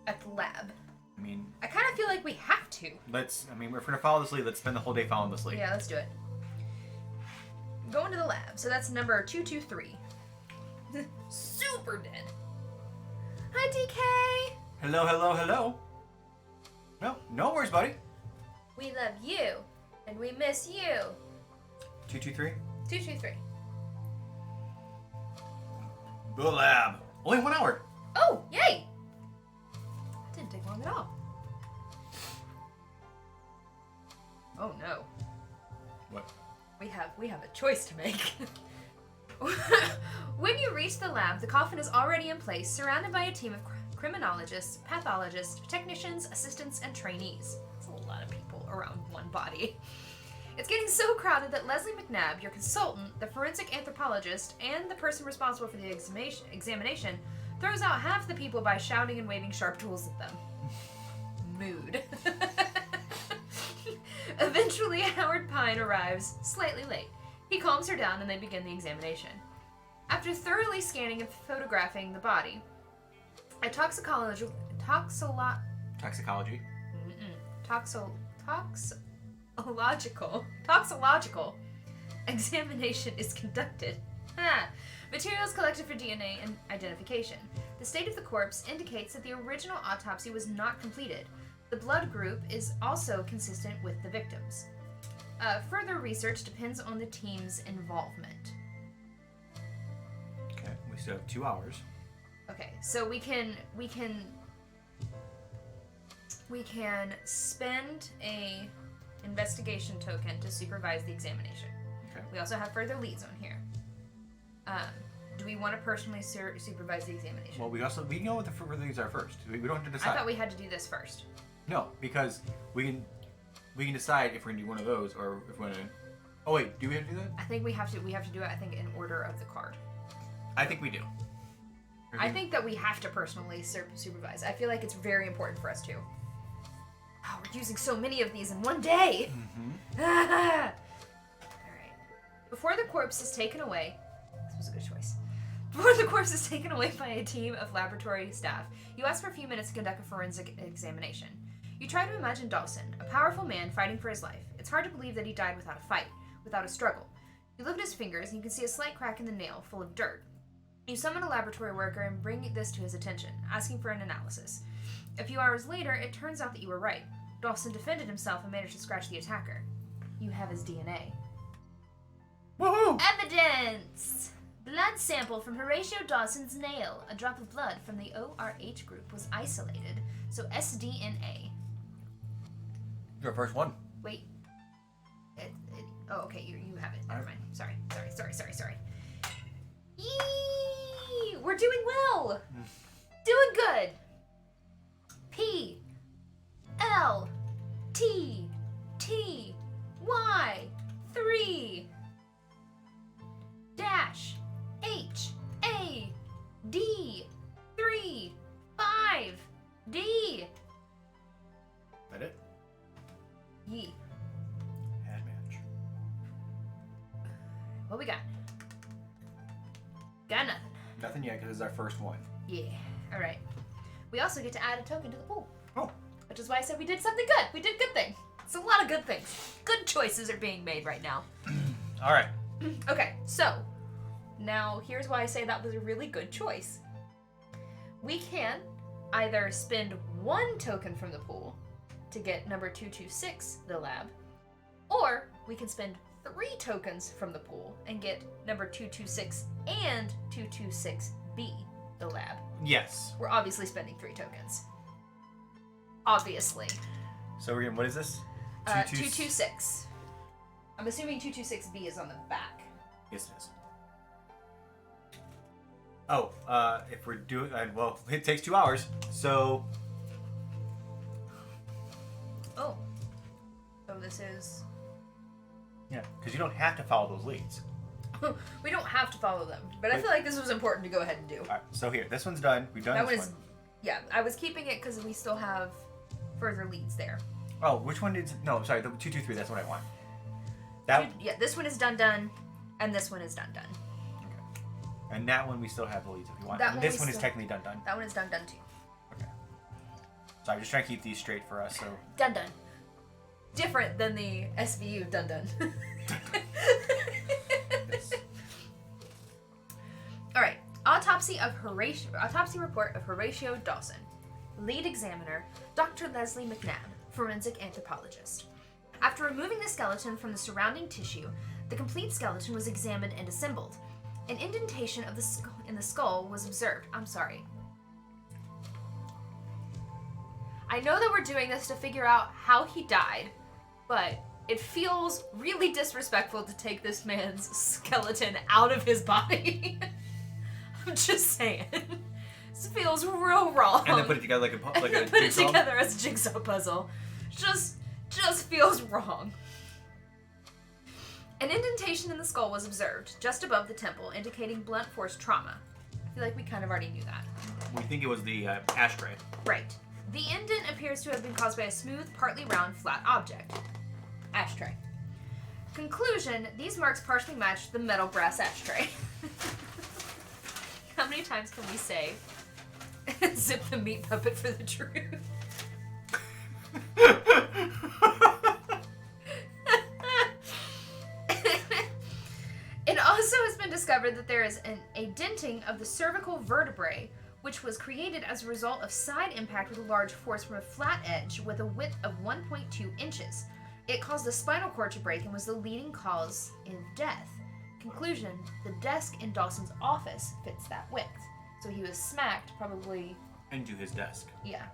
At the lab. I mean... I kind of feel like we have to. if we're going to follow this lead, let's spend the whole day following this lead. Yeah, let's do it. Going to the lab. So that's number 223. Super dead. Hi, DK. Hello, hello, hello. No worries, buddy. We love you, and we miss you. 223. 223. The lab. Only 1 hour. Oh, yay! Didn't take long at all. Oh no. What? We have a choice to make. When you reach the lab, the coffin is already in place, surrounded by a team of criminologists, pathologists, technicians, assistants, and trainees. That's a lot of people around one body. It's getting so crowded that Leslie McNabb, your consultant, the forensic anthropologist, and the person responsible for the examination, throws out half the people by shouting and waving sharp tools at them. Mood. Eventually, Howard Pine arrives, slightly late. He calms her down and they begin the examination. After thoroughly scanning and photographing the body, a toxicological examination is conducted. Materials collected for DNA and identification. The state of the corpse indicates that the original autopsy was not completed. The blood group is also consistent with the victims. Further research depends on the team's involvement. Okay, we still have 2 hours. Okay, so we can spend a investigation token to supervise the examination. Okay. We also have further leads on here. Do we want to personally supervise the examination? Well, we know what the further leads are first. We don't have to decide. I thought we had to do this first. No, because we can decide if we're gonna do one of those or if we're gonna. Oh wait, do we have to do that? I think we have to do it. I think in order of the card. I think we do. I think that we have to personally supervise. I feel like it's very important for us to. Oh, we're using so many of these in one day. Mm-hmm. All right. Before the corpse is taken away, this was a good choice. Before the corpse is taken away by a team of laboratory staff, you ask for a few minutes to conduct a forensic examination. You try to imagine Dawson, a powerful man fighting for his life. It's hard to believe that he died without a fight, without a struggle. You look at his fingers and you can see a slight crack in the nail full of dirt. You summon a laboratory worker and bring this to his attention, asking for an analysis. A few hours later, it turns out that you were right. Dawson defended himself and managed to scratch the attacker. You have his DNA. Woohoo! Evidence! Blood sample from Horatio Dawson's nail. A drop of blood from the ORH group was isolated. So SDNA. Your first one. Wait. Oh, okay. You have it. Never mind. Sorry. Yee! We're doing well. Doing good. P L T T Y 3 dash H A D 3 5 D. That it? Yee. Add match. What we got? Got nothing. Nothing yet because it's our first one. Yeah. All right. We also get to add a token to the pool. Oh. Which is why I said we did something good. We did good thing. It's a lot of good things. Good choices are being made right now. All right. Okay, so now here's why I say that was a really good choice. We can either spend 1 token from the pool to get number 226, the lab, or we can spend 3 tokens from the pool and get number 226 and 226B, the lab. Yes. We're obviously spending 3 tokens. Obviously. So we're getting, what is this? 226. I'm assuming 226B is on the back. Yes, it is. Oh, if we're doing, well, it takes 2 hours, so. Oh. So this is... Yeah, because you don't have to follow those leads. We don't have to follow them, but I feel like this was important to go ahead and do. All right, so here, this one's done. We've done That this one is... one. Yeah, I was keeping it because we still have further leads there. Oh, which one did? No, sorry, the 223. That's what I want. Yeah, this one is done, and this one is done. Okay. And that one we still have the leads if you want. That And one this we one is still- technically done. That one is done too. Okay. So I'm just trying to keep these straight for us. So. Done. Different than the SVU done. Yes. All right. Autopsy report of Horatio Dawson. Lead examiner, Dr. Leslie McNabb, forensic anthropologist. After removing the skeleton from the surrounding tissue, the complete skeleton was examined and assembled. An indentation of in the skull was observed. I'm sorry. I know that we're doing this to figure out how he died, but it feels really disrespectful to take this man's skeleton out of his body. I'm just saying. This feels real wrong. And then put it together like a Put it jigsaw? together as a jigsaw puzzle. Just feels wrong. An indentation in the skull was observed just above the temple, indicating blunt force trauma. I feel like we kind of already knew that. We think it was the ashtray. Right. The indent appears to have been caused by a smooth, partly round, flat object. Ashtray. Conclusion, these marks partially match the metal brass ashtray. How many times can we say, zip the meat puppet for the truth? It also has been discovered that there is a denting of the cervical vertebrae, which was created as a result of side impact with a large force from a flat edge with a width of 1.2 inches. It caused the spinal cord to break and was the leading cause of death. Conclusion, the desk in Dawson's office fits that width. So he was smacked, probably... Into his desk. Yeah.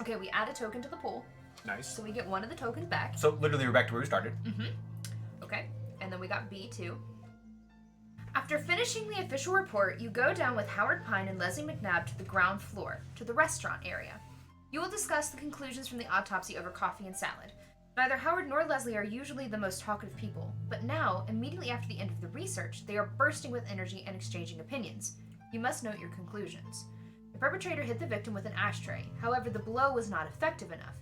Okay, we add a token to the pool, Nice. so we get one of the tokens back. So literally we're back to where we started. Okay, and then we got B2. After finishing the official report, you go down with Howard Pine and Leslie McNabb to the ground floor, to the restaurant area. You will discuss the conclusions from the autopsy over coffee and salad. Neither Howard nor Leslie are usually the most talkative people, but now, immediately after the end of the research, they are bursting with energy and exchanging opinions. You must note your conclusions. The perpetrator hit the victim with an ashtray, however, the blow was not effective enough.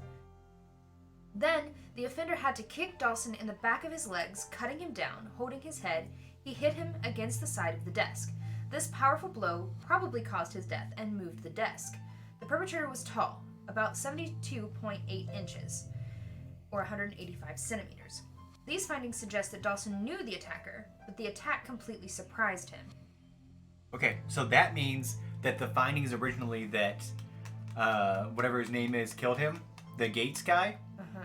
Then, the offender had to kick Dawson in the back of his legs, cutting him down, holding his head. He hit him against the side of the desk. This powerful blow probably caused his death and moved the desk. The perpetrator was tall, about 72.8 inches, or 185 centimeters. These findings suggest that Dawson knew the attacker, but the attack completely surprised him. Okay, so that means that the findings originally that whatever his name is killed him, the Gates guy.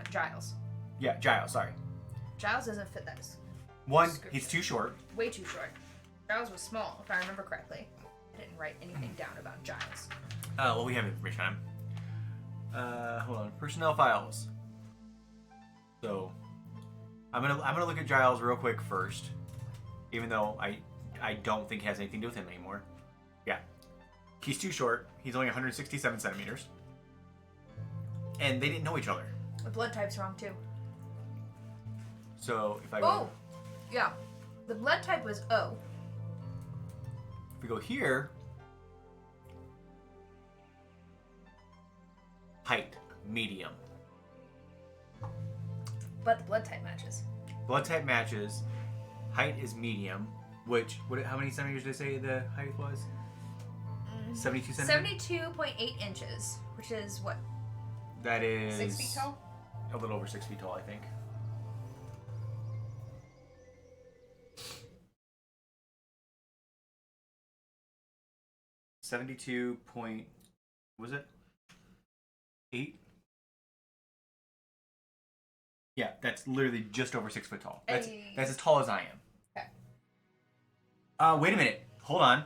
Giles. Yeah, Giles. Sorry. Giles doesn't fit that. One, Description. he's too short. Way too short. Giles was small, if I remember correctly. I didn't write anything down about Giles. Well, we have information on him. Hold on. Personnel files. So, I'm gonna look at Giles real quick first, even though I don't think it has anything to do with him anymore. Yeah, he's too short. He's only 167 centimeters, and they didn't know each other. The blood type's wrong too. So if I go, Oh, yeah, the blood type was O. if we go here, height medium. But the blood type matches. Blood type matches. Height is medium. Which how many centimeters did I say the height was? 72 centimeters. 72.8 inches, which is what? That is 6 feet tall. A little over 6 feet tall, I think. Was it 8? Yeah, that's literally just over 6 foot tall. That's as tall as I am. Okay. Wait a minute. Hold on.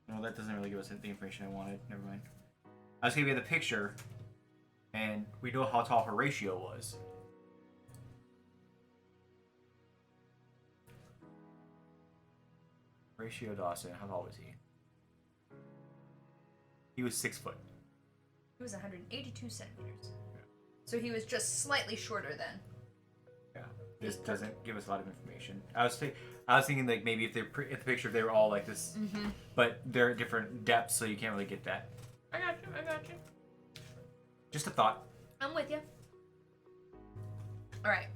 No, that doesn't really give us the information I wanted. Never mind. I was gonna give you the picture, and we know how tall her ratio was. Ratio Dawson, how tall was he? He was 6 foot. He was 182 centimeters. So he was just slightly shorter then. Yeah, this doesn't give us a lot of information. I was thinking like maybe if the picture if they were all like this, but they're at different depths, so you can't really get that. I got you. Just a thought. I'm with you. All right.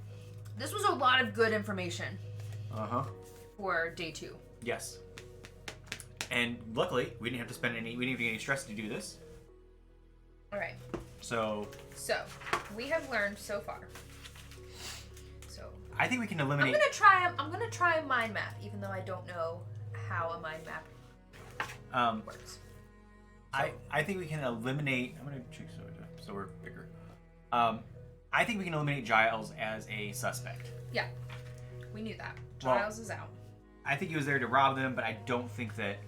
This was a lot of good information for day 2. Yes. And luckily, we didn't have to spend we didn't even get any stress to do this. All right. So We have learned so far. So I think we can eliminate. I'm gonna try a mind map, even though I don't know how a mind map works. I think we can eliminate. I'm gonna choose so we're bigger. I think we can eliminate Giles as a suspect. Yeah, we knew that. Well, Giles is out. I think he was there to rob them, but I don't think that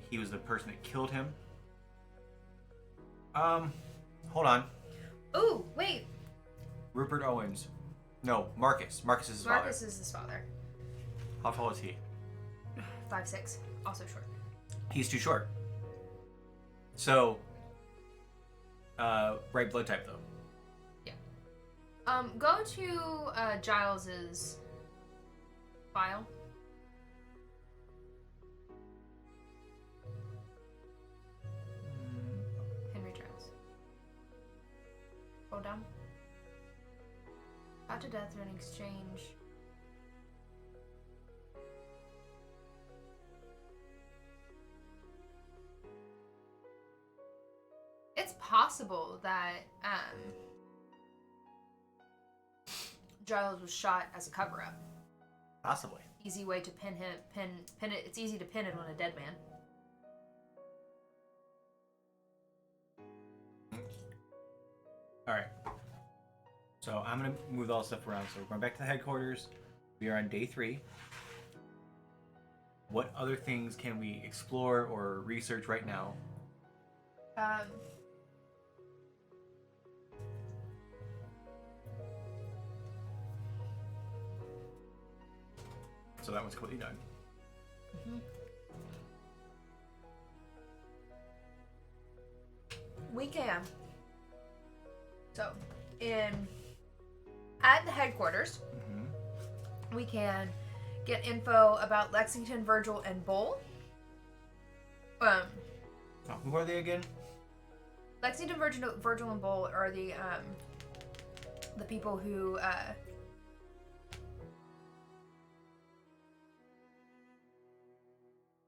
he was the person that killed him. Hold on. Oh, wait. Rupert Owens. No, Marcus. Marcus is his father. Marcus is his father. How tall is he? 5'6", also short. He's too short. So, right blood type though. Yeah. Go to Giles's file. Henry Giles. Go down. Brought to death or an exchange. It's possible that Giles was shot as a cover-up. Possibly. Easy way to pin it. It's easy to pin it on a dead man. All right. So I'm gonna move all the stuff around. So we're going back to the headquarters. We are on day 3. What other things can we explore or research right now? So that one's completely done. We can. So, at the headquarters, we can get info about Lexington, Virgil, and Bull. Who are they again? Lexington, Virgil, and Bull are the people who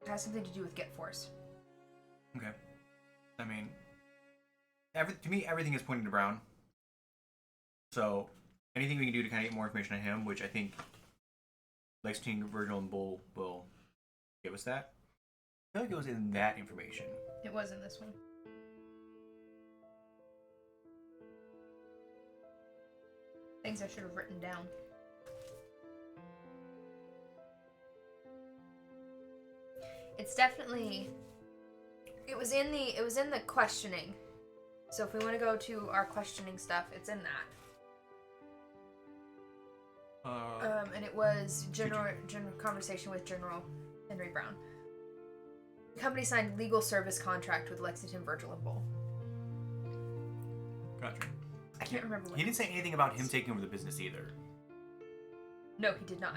has something to do with Get Force. Okay. I mean, to me, everything is pointing to Brown. So, anything we can do to kind of get more information on him, which I think Lexington, Virgil, and Bull will give us that. I feel like it was in that information. It was in this one. Things I should have written down. It's definitely. It was in the questioning. So if we want to go to our questioning stuff, it's in that. And it was general conversation with General Henry Brown. The company signed legal service contract with Lexington, Virgil, and Bull. Gotcha. I can't remember. He didn't say anything about him taking over the business either. No, he did not.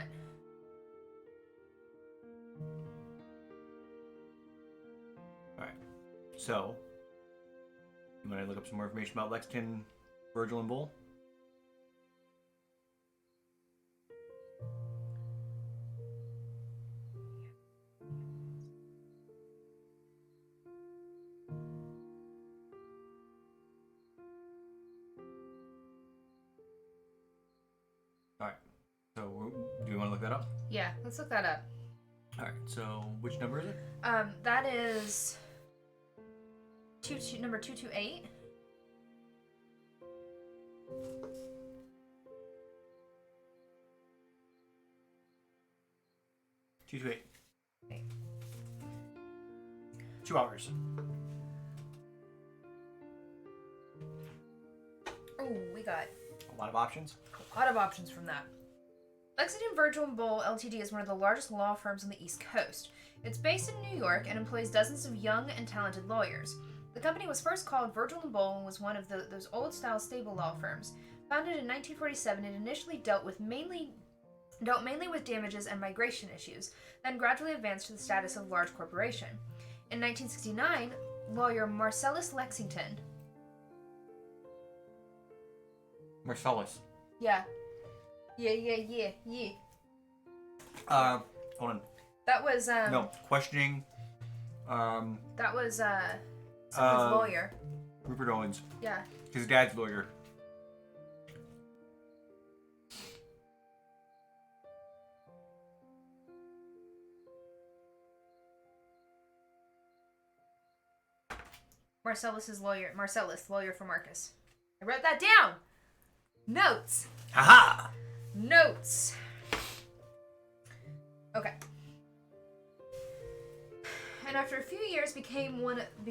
Alright. So, you want to look up some more information about Lexington, Virgil, and Bull? Alright. So, do you want to look that up? Yeah, let's look that up. Alright, so which number is it? That is number 228. Two to 8. 2 hours. Oh, we got A lot of options. a lot of options from that. Lexington Virgil & Bull Ltd. is one of the largest law firms on the East Coast. It's based in New York and employs dozens of young and talented lawyers. The company was first called Virgil & Bull and was one of those old-style stable law firms. Founded in 1947, it initially dealt mainly with damages and migration issues, then gradually advanced to the status of large corporation. In 1969, lawyer Marcellus Lexington. Marcellus. Yeah. Hold on. That was No, questioning. That was someone's lawyer. Rupert Owens. Yeah. His dad's lawyer. Marcellus, lawyer for Marcus. I wrote that down. Notes. Haha! Notes. Okay. And after a few years became one of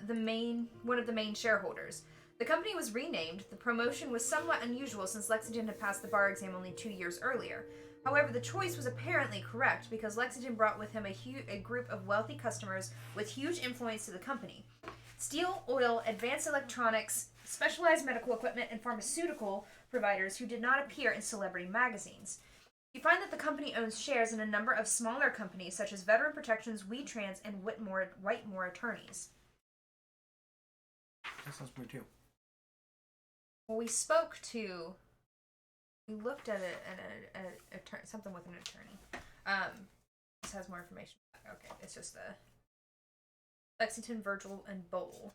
the main shareholders. The company was renamed. The promotion was somewhat unusual since Lexington had passed the bar exam only 2 years earlier. However, the choice was apparently correct because Lexington brought with him a group of wealthy customers with huge influence to the company. Steel, oil, advanced electronics, specialized medical equipment, and pharmaceutical providers who did not appear in celebrity magazines. You find that the company owns shares in a number of smaller companies such as Veteran Protections, WeTrans, and Whitemore Attorneys. That sounds weird too. Well, we looked at it, something with an attorney. This has more information. Okay, it's just the Lexington, Virgil, and Bull.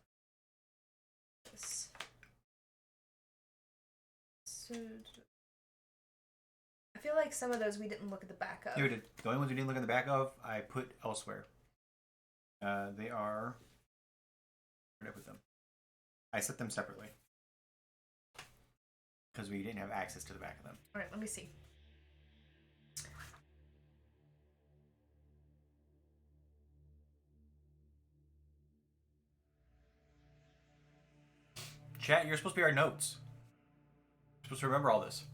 So, I feel like some of those we didn't look at the back of. Yeah, we did. The only ones we didn't look at the back of, I put elsewhere. They are. Where did I put them? I set them separately because we didn't have access to the back of them. All right, let me see. Chat, you're supposed to be our notes. You're supposed to remember all this.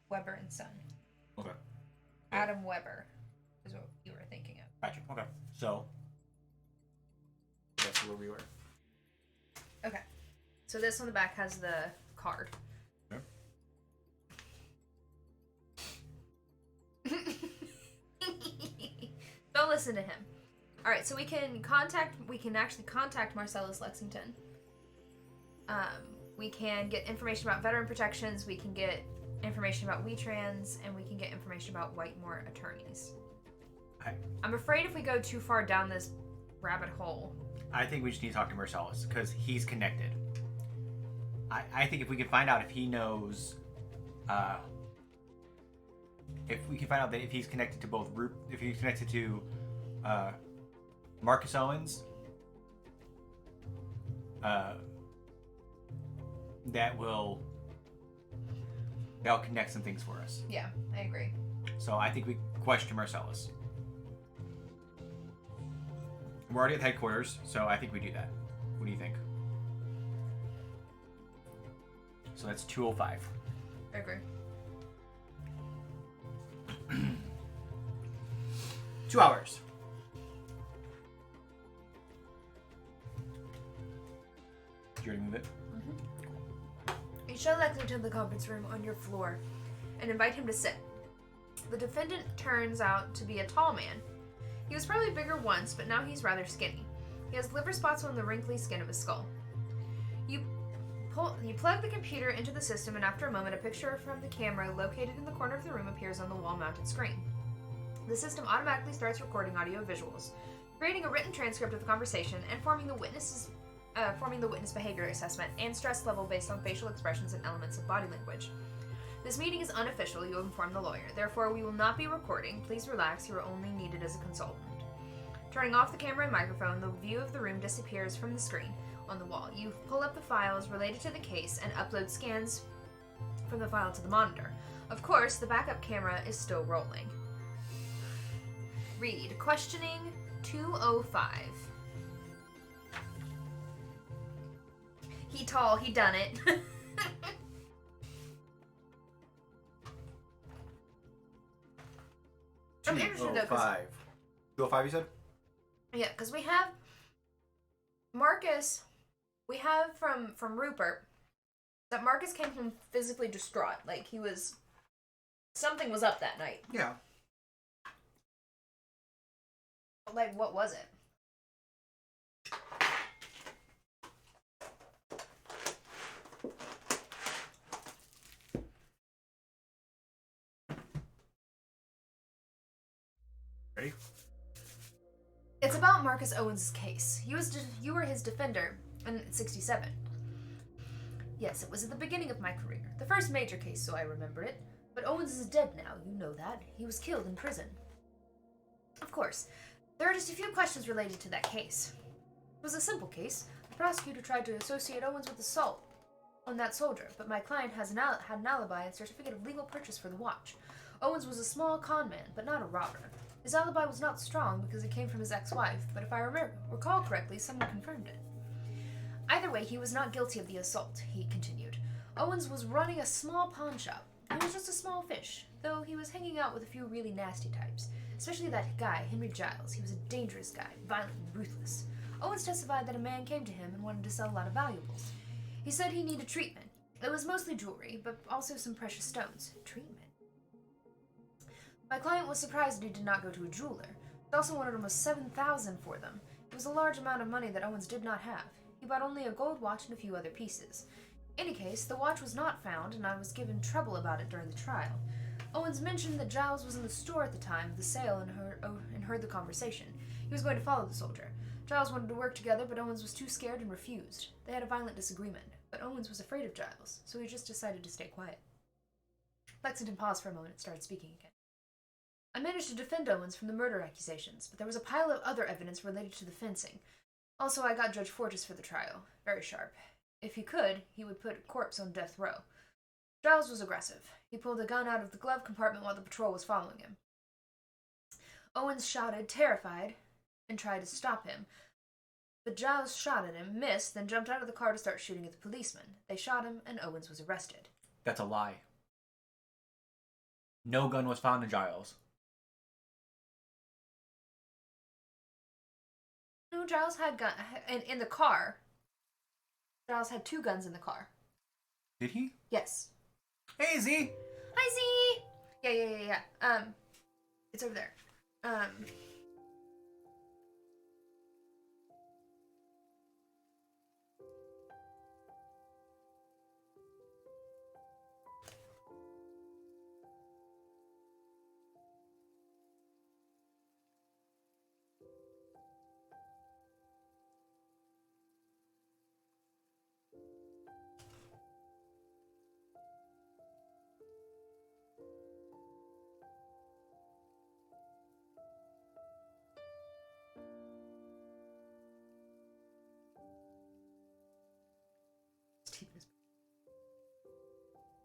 Weber and Son. Okay. Adam Weber is what you were thinking of. Gotcha. Okay. So that's where we were. Okay. So this on the back has the card. Okay. Don't listen to him. All right, so we can actually contact Marcellus Lexington. We can get information about Veteran Protections, we can get information about WeTrans, and we can get information about Whitemore Attorneys. I'm afraid if we go too far down this rabbit hole. I think we just need to talk to Marcellus because he's connected. I think if we could find out if he knows if we can find out that if he's connected to both if he's connected to Marcus Owens, that'll connect some things for us. Yeah, I agree. So I think we question Marcellus. We're already at headquarters, so I think we do that. What do you think? So that's 2:05. I agree. 2 hours. Did you already move it? You show Lexington to the conference room on your floor and invite him to sit. The defendant turns out to be a tall man. He was probably bigger once, but now he's rather skinny. He has liver spots on the wrinkly skin of his skull. You plug the computer into the system, and after a moment, a picture from the camera located in the corner of the room appears on the wall-mounted screen. The system automatically starts recording audio visuals, creating a written transcript of the conversation, and forming the witness behavior assessment and stress level based on facial expressions and elements of body language. This meeting is unofficial, you inform the lawyer. Therefore, we will not be recording. Please relax, you are only needed as a consultant. Turning off the camera and microphone, the view of the room disappears from the screen on the wall. You pull up the files related to the case and upload scans from the file to the monitor. Of course, the backup camera is still rolling. Read. Questioning 205. He tall, he done it. I'm interested though, 'cause 2:05 you said? yeah, because we have Marcus. We have from Rupert that Marcus came home physically distraught. Like something was up that night. Yeah. Like, what was it? Ready? It's about Marcus Owens' case. You were his defender in '67. Yes, it was at the beginning of my career. The first major case, so I remember it. But Owens is dead now, you know that. He was killed in prison. Of course, there are just a few questions related to that case. It was a simple case. The prosecutor tried to associate Owens with assault on that soldier, but my client had an alibi and certificate of legal purchase for the watch. Owens was a small con man, but not a robber. His alibi was not strong because it came from his ex-wife, but if I recall correctly, someone confirmed it. Either way, he was not guilty of the assault, he continued. Owens was running a small pawn shop. He was just a small fish, though he was hanging out with a few really nasty types, especially that guy, Henry Giles. He was a dangerous guy, violent and ruthless. Owens testified that a man came to him and wanted to sell a lot of valuables. He said he needed treatment. It was mostly jewelry, but also some precious stones. Treatment? My client was surprised that he did not go to a jeweler. He also wanted almost $7,000 for them. It was a large amount of money that Owens did not have. He bought only a gold watch and a few other pieces. In any case, the watch was not found, and I was given trouble about it during the trial. Owens mentioned that Giles was in the store at the time of the sale and heard the conversation. He was going to follow the soldier. Giles wanted to work together, but Owens was too scared and refused. They had a violent disagreement, but Owens was afraid of Giles, so he just decided to stay quiet. Lexington paused for a moment and started speaking again. I managed to defend Owens from the murder accusations, but there was a pile of other evidence related to the fencing. Also, I got Judge Fortis for the trial. Very sharp. If he could, he would put a corpse on death row. Giles was aggressive. He pulled a gun out of the glove compartment while the patrol was following him. Owens shouted, terrified, and tried to stop him. But Giles shot at him, missed, then jumped out of the car to start shooting at the policeman. They shot him, and Owens was arrested. That's a lie. No gun was found in Giles. No, Giles had gun in the car. Giles had 2 guns in the car. Did he? Yes. Hey, Z! Hi, Z! Yeah. It's over there.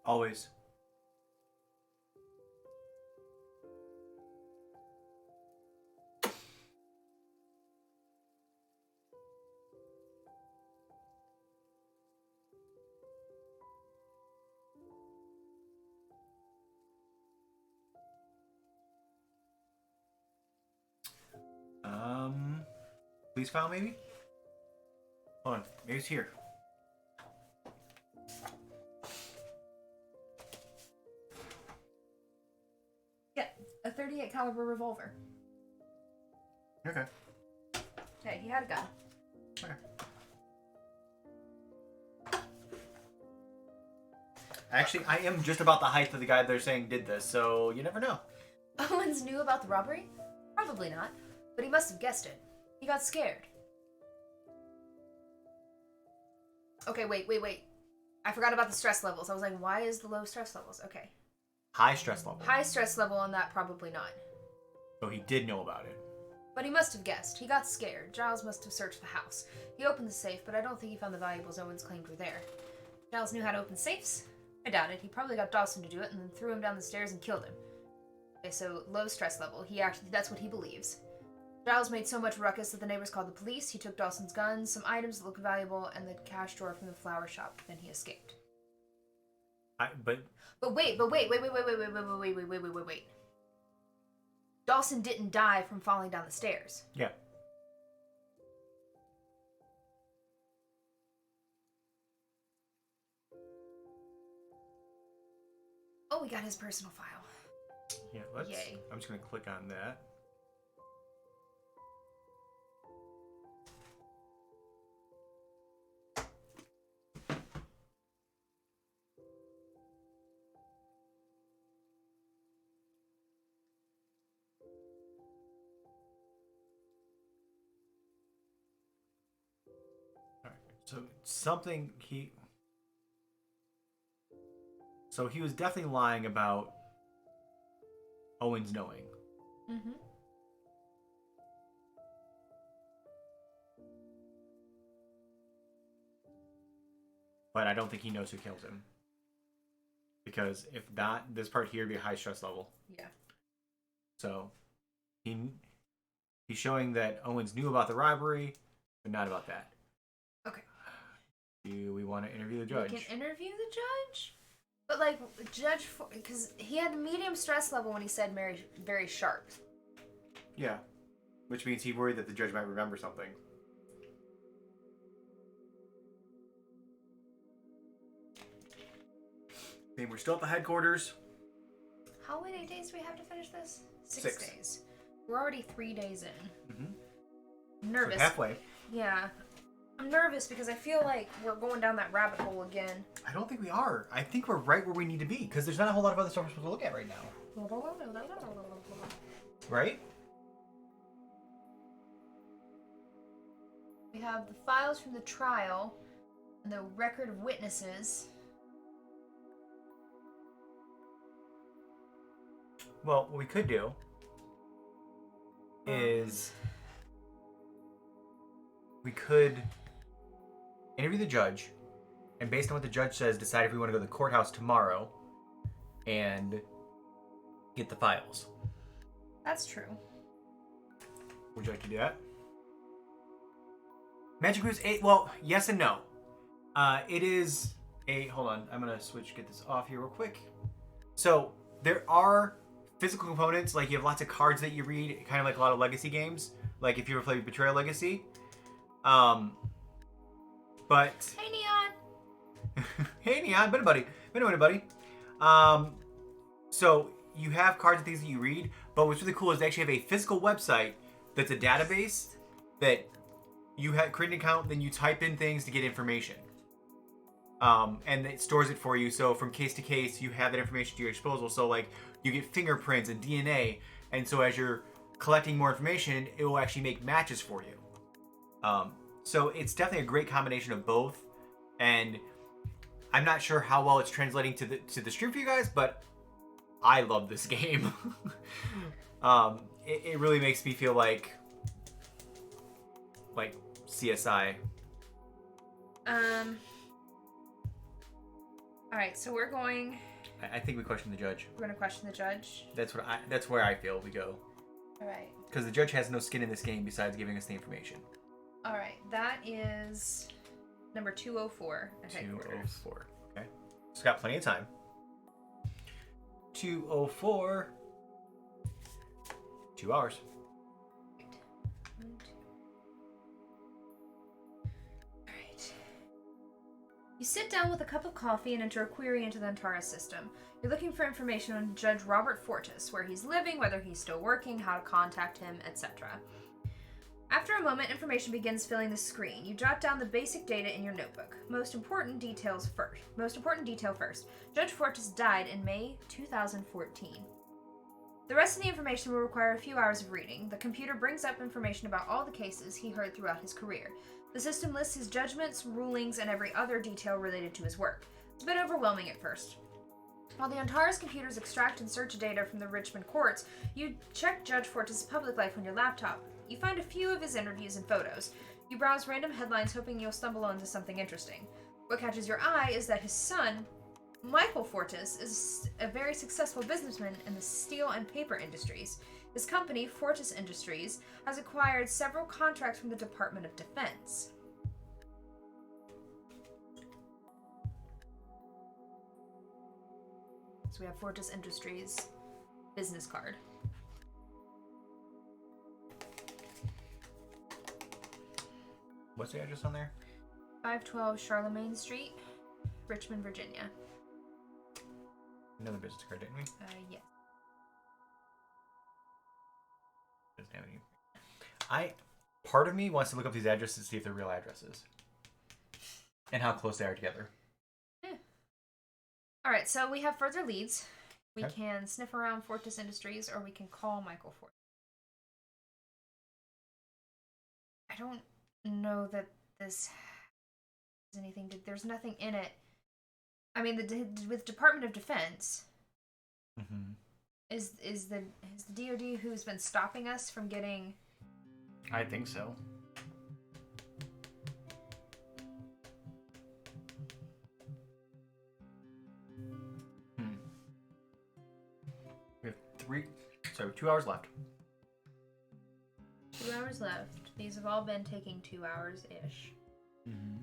Always. Police file maybe? Hold on, maybe it's here. Yeah, a 38 caliber revolver. Okay. Okay, he had a gun. Okay. Actually, I am just about the height of the guy they're saying did this, so you never know. Owens knew about the robbery? Probably not, but he must have guessed it. He got scared. Okay, wait. I forgot about the stress levels. I was like, why is the low stress levels? Okay. High stress level. High stress level on that, probably not. So he did know about it. But he must have guessed. He got scared. Giles must have searched the house. He opened the safe, but I don't think he found the valuables Owens claimed were there. Giles knew how to open safes? I doubt it. He probably got Dawson to do it and then threw him down the stairs and killed him. Okay, so low stress level. That's what he believes. Giles made so much ruckus that the neighbors called the police. He took Dawson's guns, some items that looked valuable, and the cash drawer from the flower shop. Then he escaped. But wait. Dawson didn't die from falling down the stairs. Yeah. Oh, we got his personal file. Yeah, Yay. I'm just going to click on that. So he was definitely lying about Owens knowing. Mm-hmm. But I don't think he knows who killed him. Because if not, this part here would be a high stress level. Yeah. So he's showing that Owens knew about the robbery, but not about that. Okay. Do we want to interview the judge? We can interview the judge? But, like, judge, because he had medium stress level when he said very, very sharp. Yeah. Which means he worried that the judge might remember something. I mean, we're still at the headquarters. How many days do we have to finish this? 6 days. We're already 3 days in. Mm-hmm. Nervous. So halfway. Yeah. I'm nervous because I feel like we're going down that rabbit hole again. I don't think we are. I think we're right where we need to be because there's not a whole lot of other stuff we're supposed to look at right now. Right? We have the files from the trial and the record of witnesses. Well, what we could do is we could interview the judge, and based on what the judge says, decide if we want to go to the courthouse tomorrow and get the files. That's true. Would you like to do that? Magic Moves 8, well, yes and no. It is a, hold on, I'm going to get this off here real quick. So, there are physical components, like you have lots of cards that you read, kind of like a lot of Legacy games, like if you ever played Betrayal Legacy. But Hey, Neon! hey, Neon, been a buddy. So you have cards and things that you read, but what's really cool is they actually have a physical website that's a database that you create an account, then you type in things to get information. And it stores it for you. So from case to case, you have that information to your disposal. So like you get fingerprints and DNA, and so as you're collecting more information, it will actually make matches for you. So it's definitely a great combination of both, and I'm not sure how well it's translating to the stream for you guys, but I love this game. It really makes me feel like CSI. Alright, so we're going... I think we question the judge. We're going to question the judge. That's where I feel we go. Alright. Because the judge has no skin in this game besides giving us the information. Alright, that is number 204 at headquarters. 204. Okay. It's got plenty of time. 204. 2 hours. Alright. You sit down with a cup of coffee and enter a query into the Antares system. You're looking for information on Judge Robert Fortis, where he's living, whether he's still working, how to contact him, etc. After a moment, information begins filling the screen. You jot down the basic data in your notebook. Most important detail first. Judge Fortis died in May 2014. The rest of the information will require a few hours of reading. The computer brings up information about all the cases he heard throughout his career. The system lists his judgments, rulings, and every other detail related to his work. It's a bit overwhelming at first. While the Antares computers extract and search data from the Richmond courts, you check Judge Fortis' public life on your laptop. You find a few of his interviews and photos. You browse random headlines hoping you'll stumble onto something interesting. What catches your eye is that his son, Michael Fortis, is a very successful businessman in the steel and paper industries. His company, Fortis Industries, has acquired several contracts from the Department of Defense. So we have Fortis Industries business card. What's the address on there? 512 Charlemagne Street, Richmond, Virginia. Another business card, didn't we? Yes. Doesn't have any. Part of me wants to look up these addresses to see if they're real addresses. And how close they are together. Alright, so we have further leads. We Okay. can sniff around Fortis Industries, or we can call Michael Fortis. I don't know that this has anything to... There's nothing in it. I mean, with Department of Defense, Mm-hmm. is the DoD who's been stopping us from getting... I think so. We have 2 hours left. 2 hours left. These have all been taking 2 hours-ish. Mm-hmm.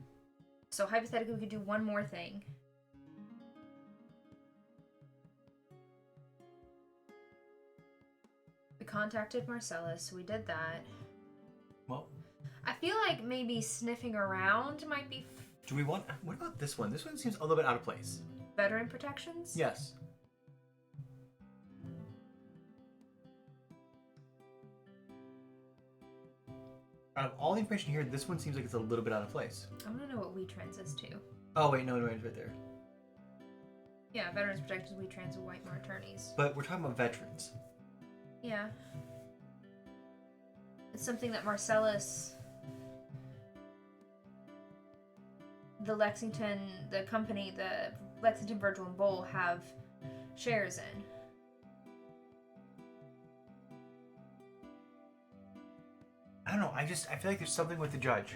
So hypothetically, we could do one more thing. We contacted Marcellus, so we did that. Well, I feel like maybe sniffing around might be do we want... What about this one? This one seems a little bit out of place. veteran protections. Yes. Out of all the information here, this one seems like it's a little bit out of place. I want to know what WeTrans is too. Oh, wait, no, it's right there. Yeah, veterans protections, WeTrans, and Whitemore attorneys. But we're talking about veterans. Yeah. It's something that Marcellus, the company, the Lexington, Virgil, and Bowl have shares in. I don't know, I feel like there's something with the judge.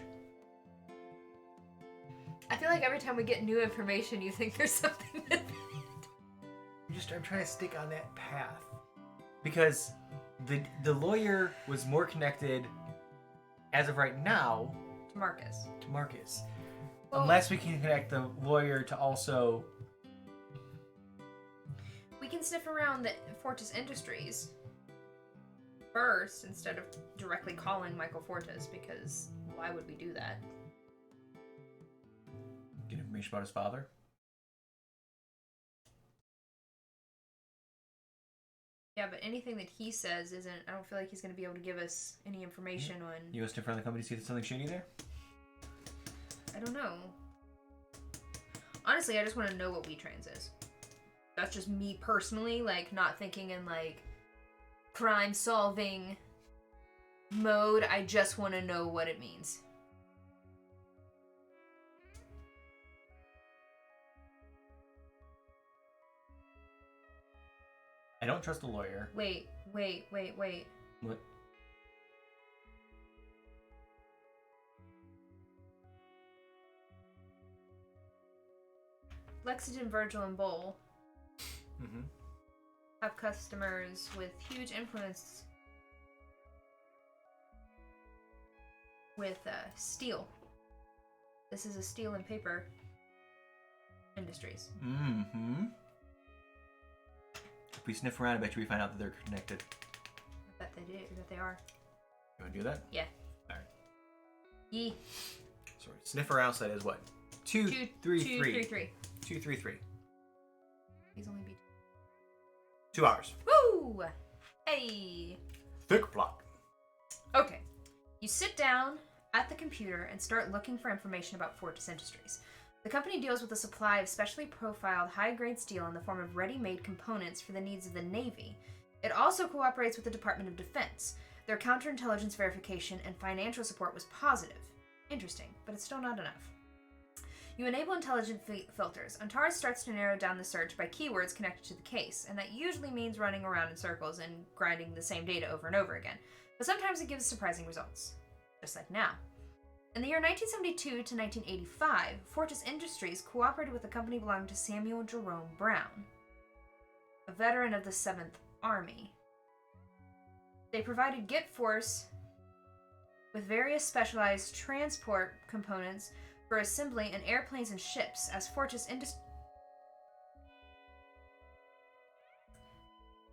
I feel like every time we get new information, you think there's something with it. I'm trying to stick on that path. Because the lawyer was more connected, as of right now, To Marcus. to Marcus. Well, Unless we can connect the lawyer to also... we can sniff around the Fortis Industries first instead of directly calling Michael Fortis, because why would we do that? Get information about his father. Yeah, but anything that he says isn't... I don't feel like he's going to be able to give us any information on... You go sniff around the company to see if there's something shady there? I don't know. Honestly, I just want to know what WeTrans is. That's just me personally, like, not thinking in, like, crime-solving mode. I just want to know what it means. I don't trust the lawyer. Wait. What? Lexington, Virgil, and Bowl Mm-hmm. have customers with huge influence with steel. This is a steel and paper industries. Mm-hmm. If we sniff around, I bet you we find out that they're connected. I bet they do. That they are. You want to do that? Yeah. All right. Yee. Sorry. Sniff around side is what? 2, 3, 3. 2, 3, 3. He's only beat. 2 hours. Woo! Hey. Thick block. Okay. You sit down at the computer and start looking for information about Fortis Industries. The company deals with the supply of specially profiled high-grade steel in the form of ready-made components for the needs of the Navy. It also cooperates with the Department of Defense. Their counterintelligence verification and financial support was positive. Interesting, but it's still not enough. You enable intelligent filters. Antares starts to narrow down the search by keywords connected to the case, and that usually means running around in circles and grinding the same data over and over again. But sometimes it gives surprising results. Just like now. In the year 1972 to 1985, Fortis Industries cooperated with a company belonging to Samuel Jerome Brown, a veteran of the 7th Army. They provided Git Force with various specialized transport components for assembly in airplanes and ships as Fortis Industries.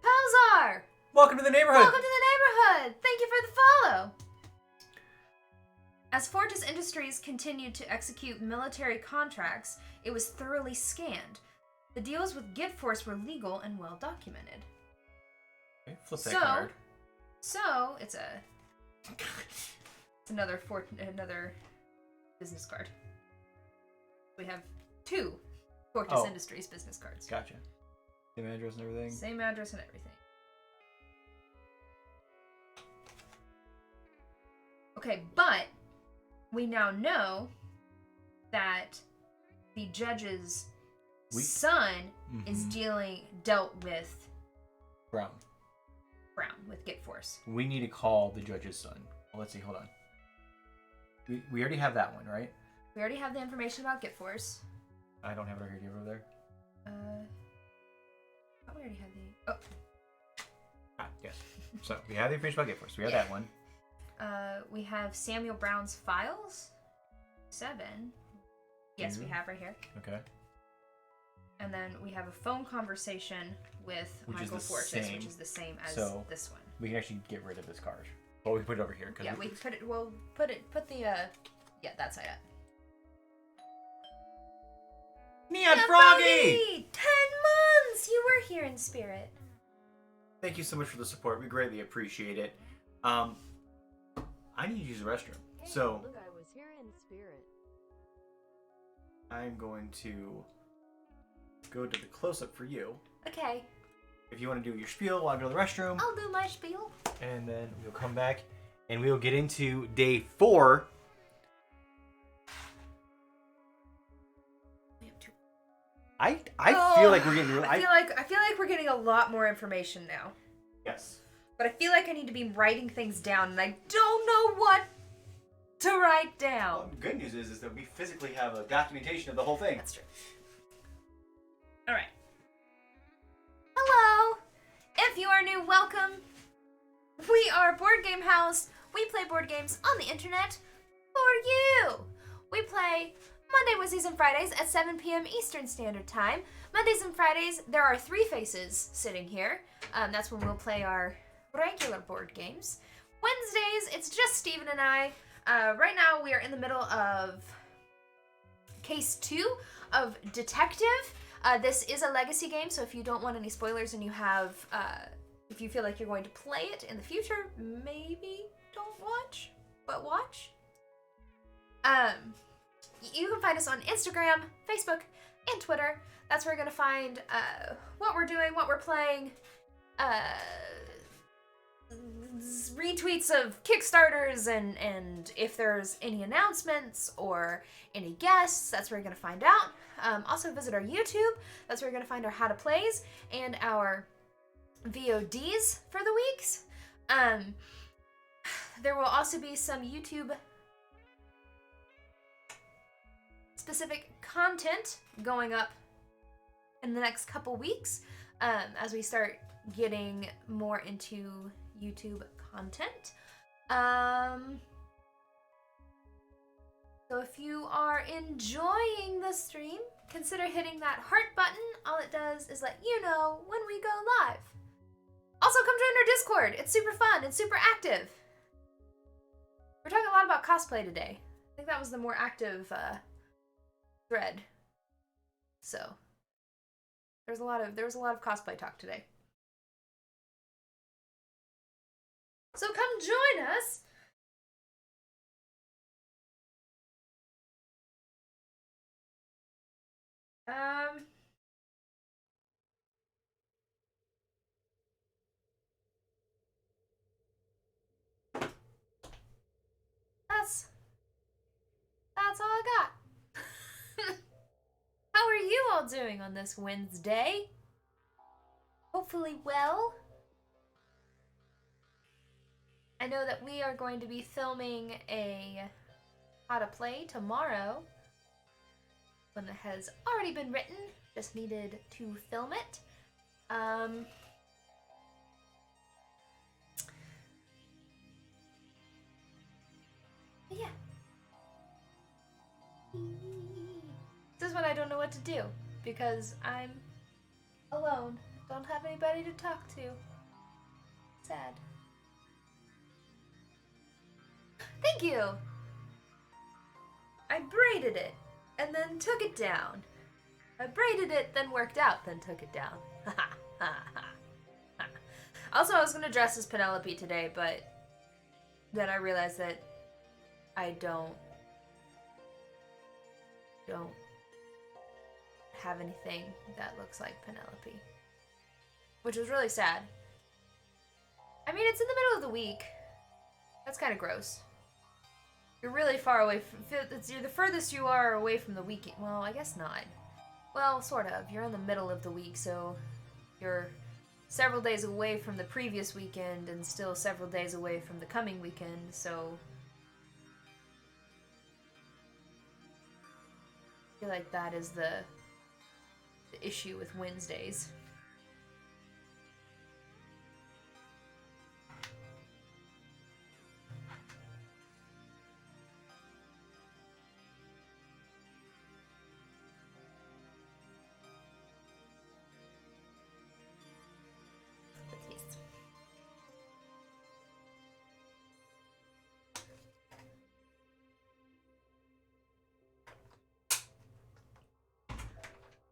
Pelzar! Welcome to the neighborhood. Welcome to the neighborhood! Thank you for the follow! As Fortis Industries continued to execute military contracts, it was thoroughly scanned. The deals with Git Force were legal and well documented. Okay, flip that card. So it's another business card. We have 2 Fortis Industries business cards. Gotcha. Same address and everything? Same address and everything. Okay, but we now know that the judge's son is dealt with Brown with Git Force. We need to call the judge's son. Well, let's see. Hold on. We already have that one, right? We already have the information about Git Force. I don't have it over here. Do you have it over there? I thought we already had the... Oh. Yes. So we have the information about Git Force. We have that one. We have Samuel Brown's files. 7. Yes, we have right here. Okay. And then we have a phone conversation with Michael Fortis, which is the same as this one. We can actually get rid of this card. Well, we can put it over here. Yeah, we can put it. We'll put the. Yeah, that side up. Neon Froggy! 10 months! You were here in spirit. Thank you so much for the support. We greatly appreciate it. I need to use the restroom. Hey, so look, I was here in spirit. I'm going to go to the close-up for you. Okay. If you want to do your spiel while I go to the restroom. I'll do my spiel. And then we'll come back and we'll get into day 4. We have 2. I feel like we're getting really... I feel like we're getting a lot more information now. Yes. But I feel like I need to be writing things down, and I don't know what to write down. Well, the good news is that we physically have a documentation of the whole thing. That's true. All right. Hello. If you are new, welcome. We are Board Game House. We play board games on the internet for you. We play Monday, Wednesdays, and Fridays at 7 p.m. Eastern Standard Time. Mondays and Fridays, there are 3 faces sitting here. That's when we'll play our regular board games. Wednesdays, it's just Steven and I. Right now, we are in the middle of Case 2 of Detective. This is a legacy game, so if you don't want any spoilers and you have, if you feel like you're going to play it in the future, maybe don't watch, but watch. You can find us on Instagram, Facebook, and Twitter. That's where you're going to find what we're doing, what we're playing, retweets of Kickstarters, and if there's any announcements or any guests, that's where you're going to find out. Also visit our YouTube. That's where you're going to find our How to Plays and our VODs for the weeks. There will also be some YouTube specific content going up in the next couple weeks as we start getting more into YouTube content. So if you are enjoying the stream, consider hitting that heart button. All it does is let you know when we go live. Also, come join our Discord. It's super fun and super active. We're talking a lot about cosplay today. I think that was the more active thread. So there was a lot of cosplay talk today. So come join us. That's all I got. How are you all doing on this Wednesday? Hopefully well. I know that we are going to be filming a how to play tomorrow. One that has already been written, just needed to film it. But yeah. This is when I don't know what to do because I'm alone. Don't have anybody to talk to. Sad. Thank you. I braided it and then took it down. I braided it, then worked out, then took it down. Also, I was gonna dress as Penelope today, but then I realized that I don't have anything that looks like Penelope, which was really sad. I mean, it's in the middle of the week. That's kind of gross. You're really far away from, you're the furthest you are away from the weekend. Well, I guess not. Well, sort of. You're in the middle of the week, so you're several days away from the previous weekend and still several days away from the coming weekend, so I feel like that is the issue with Wednesdays.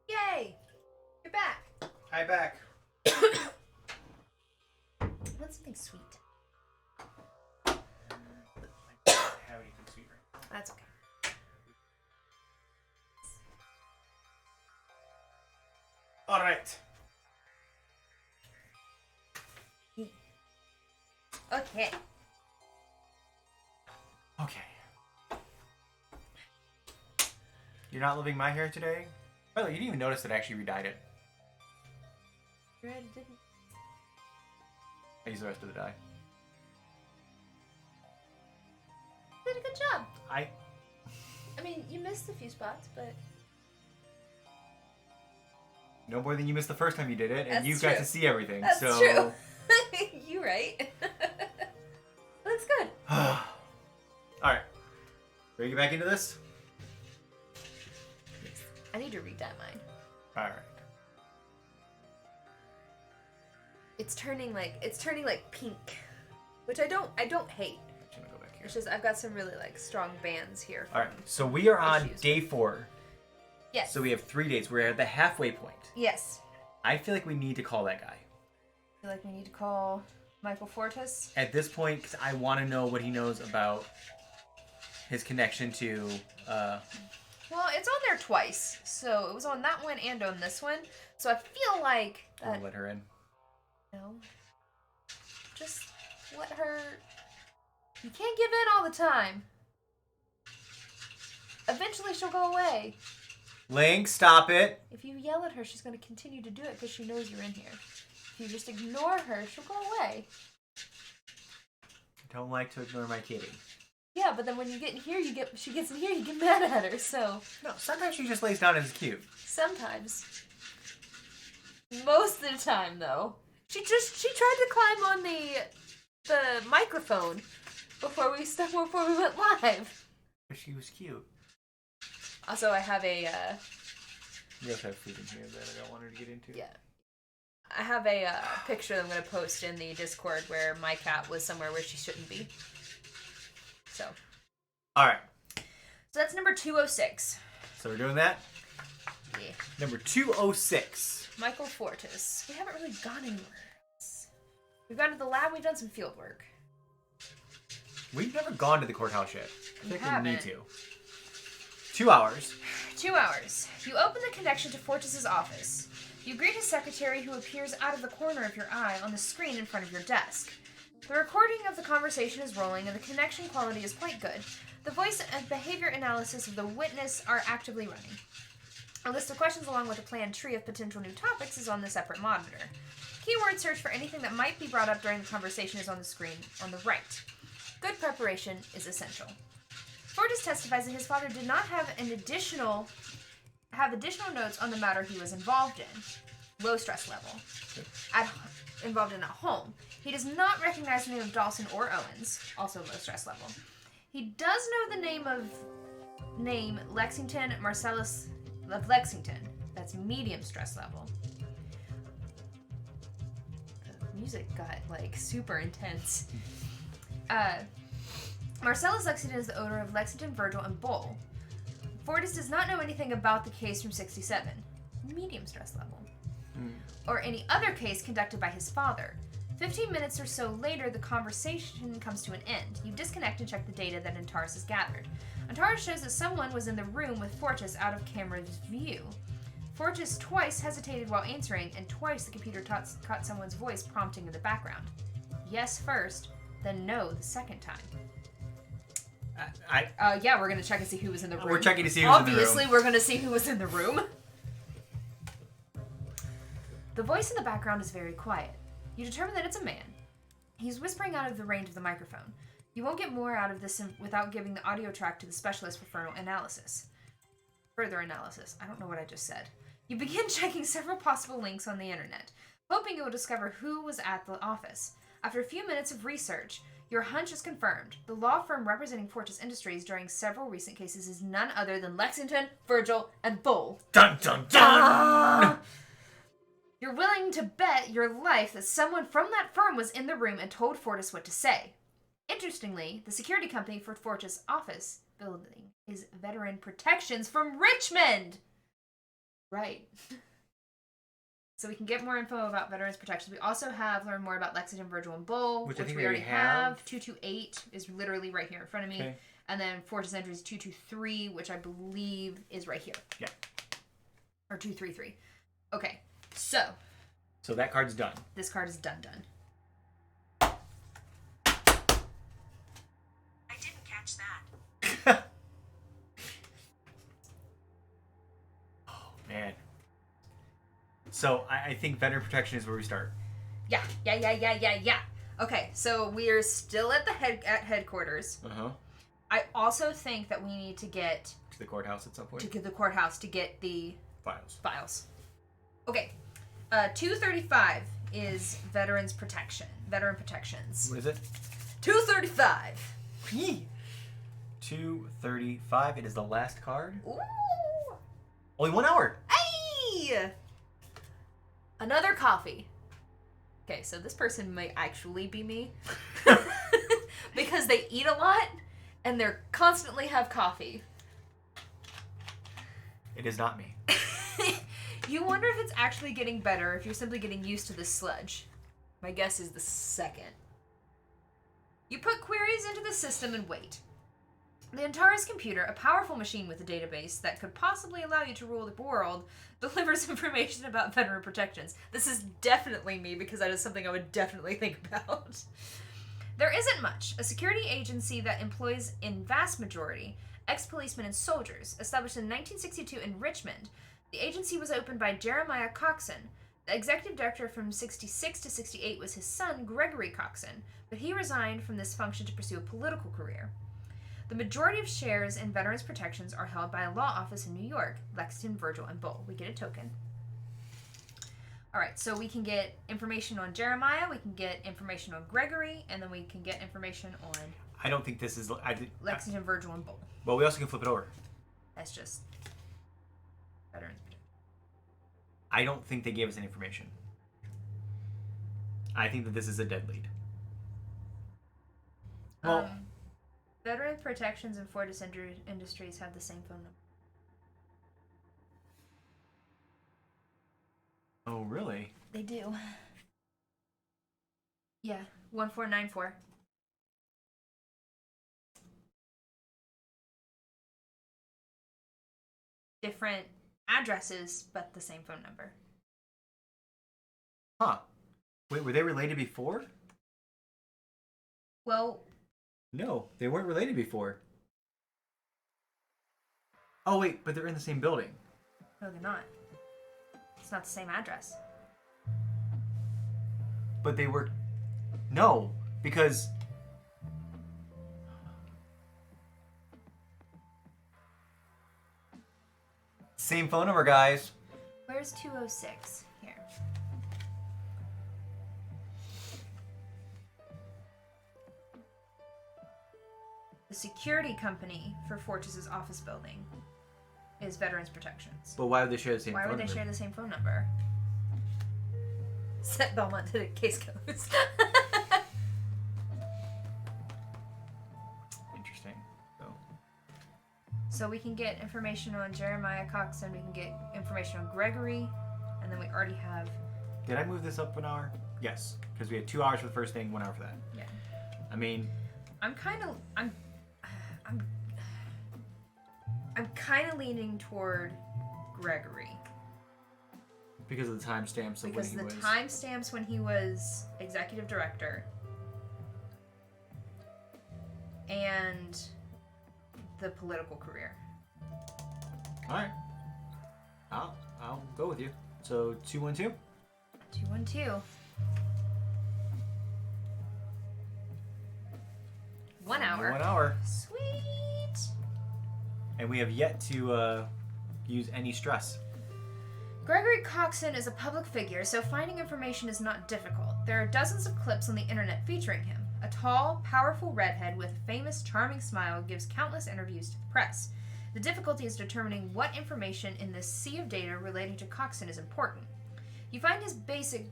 Yay! You're back. Hi, back. Want something sweet? I don't have anything sweet right now. That's okay. All right. Okay. Okay. You're not living my hair today? By the way, you didn't even notice that I actually redyed it. Red didn't. I used the rest of the dye. You did a good job. I mean, you missed a few spots, but no more than you missed the first time you did it, and That's you got true. to see everything. That's so... true. You right. Looks good. All right. Ready to get back into this? I need to redye mine. All right. It's turning like pink, which I don't hate. I'm gonna go back here. It's just I've got some really like strong bands here. All right. So we are on Issues. day 4. Yes. So we have 3 days. We're at the halfway point. Yes. I feel like we need to call that guy. I feel like we need to call Michael Fortis. At this point, 'cause I want to know what he knows about his connection to... Well, it's on there twice, so it was on that one and on this one. So I feel like I'll that. let her in. No. Just let her. You can't give in all the time. Eventually, she'll go away. Link, stop it. If you yell at her, she's going to continue to do it because she knows you're in here. If you just ignore her, she'll go away. I don't like to ignore my kitty. Yeah, but then when you get in here, she gets in here, you get mad at her. So No, sometimes she just lays down and is cute. sometimes. Most of the time, though. She tried to climb on the microphone before we went live. She was cute. Also, I have a We also have food in here that I don't want her to get into. yeah. I have a picture that I'm going to post in the Discord where my cat was somewhere where she shouldn't be. So. Alright. So that's number 206. So we're doing that? Yeah. Number 206. Michael Fortis. We haven't really gone anywhere else. We've gone to the lab, we've done some field work. We've never gone to the courthouse yet. I We think we need haven't. to. 2 hours. 2 hours. You open the connection to Fortis's office. You greet his secretary, who appears out of the corner of your eye on the screen in front of your desk. The recording of the conversation is rolling, and the connection quality is quite good. The voice and behavior analysis of the witness are actively running. A list of questions along with a planned tree of potential new topics is on the separate monitor. Keyword search for anything that might be brought up during the conversation is on the screen on the right. Good preparation is essential. Fortis testifies that his father did not have additional notes on the matter he was involved in. Low stress level. Involved in at home. He does not recognize the name of Dawson or Owens. Also low stress level. He does know the name Lexington Marcellus of Lexington. That's medium stress level. The music got like super intense. Marcellus Lexington is the owner of Lexington, Virgil, and Bull. Fortis does not know anything about the case from 67, medium stress level, or any other case conducted by his father. 15 minutes or so later, the conversation comes to an end. You disconnect and check the data that Antares has gathered. Antares shows that someone was in the room with Fortis out of camera's view. Fortis twice hesitated while answering, and twice the computer caught someone's voice prompting in the background. Yes first, then no the second time. Yeah, we're gonna check and see who was in the room. We're checking to see who's in the room. Obviously, we're gonna see who was in the room. The voice in the background is very quiet. You determine that it's a man. He's whispering out of the range of the microphone. You won't get more out of this without giving the audio track to the specialist for further analysis. I don't know what I just said. You begin checking several possible links on the internet, hoping you will discover who was at the office. After a few minutes of research, your hunch is confirmed. The law firm representing Fortis Industries during several recent cases is none other than Lexington, Virgil, and Bull. Dun dun dun! You're willing to bet your life that someone from that firm was in the room and told Fortis what to say. Interestingly, the security company for Fortis' office building is Veteran Protections from Richmond! Right. So we can get more info about Veterans Protections. We also learn more about Lexington, Virgil, and Bull, which I think we already have. 228 is literally right here in front of me. Okay. And then Fortis Entries 223, which I believe is right here. Yeah. Or 233. Okay. So that card's done. This card is done. I didn't catch that. Oh, man. So I think veteran protection is where we start. Yeah. Okay, so we're still at headquarters. Uh-huh. I also think that we need to get to the courthouse at some point. To get the courthouse to get the files. Okay. 235 is Veteran Protections. What is it? 235. 235. It is the last card. Ooh. Only 1 hour. Hey! Another coffee. Okay, so this person might actually be me. Because they eat a lot and they constantly have coffee. It is not me. You wonder if it's actually getting better, if you're simply getting used to this sludge. My guess is the second. You put queries into the system and wait. The Antares computer, a powerful machine with a database that could possibly allow you to rule the world, delivers information about veteran protections. This is definitely me because that is something I would definitely think about. There isn't much. A security agency that employs, in vast majority, ex-policemen and soldiers, established in 1962 in Richmond. The agency was opened by Jeremiah Coxon. The executive director from 66 to 68 was his son, Gregory Coxon, but he resigned from this function to pursue a political career. The majority of shares in Veterans Protections are held by a law office in New York, Lexington, Virgil, and Bull. We get a token. All right, so we can get information on Jeremiah, we can get information on Gregory, and then we can get information on I don't think this is. Lexington, Virgil, and Bull. Well, we also can flip it over. That's just veterans. I don't think they gave us any information. I think that this is a dead lead. Well, Veteran Protections and Fortis Industries have the same phone number. oh really? They do. Yeah, 1494. Different addresses, but the same phone number. Huh? Wait, were they related before? Well, No, they weren't related before. Oh wait, but they're in the same building. no, they're not. It's not the same address. But they were. No, because. Same phone number, guys. Where's 206? Here. The security company for Fortis's office building is Veterans Protections. But why would they share the same Why phone would they number? share the same phone number? Set Belmont to the case goes. Interesting. So. So we can get information on Jeremiah Coxon, we can get information on Gregory, and then we already have. Did I move this up an hour? Yes, because we had 2 hours for the first thing, 1 hour for that. Yeah. I mean, I'm kind of leaning toward Gregory because of the timestamps of when because he the was. timestamps when he was executive director and the political career. All right. I'll go with you. So 212. 212. 1 hour. 1 hour. Sweet. And we have yet to use any stress. Gregory Coxon is a public figure, so finding information is not difficult. There are dozens of clips on the internet featuring him. A tall, powerful redhead with a famous, charming smile gives countless interviews to the press. The difficulty is determining what information in this sea of data relating to Coxon is important. You find his basics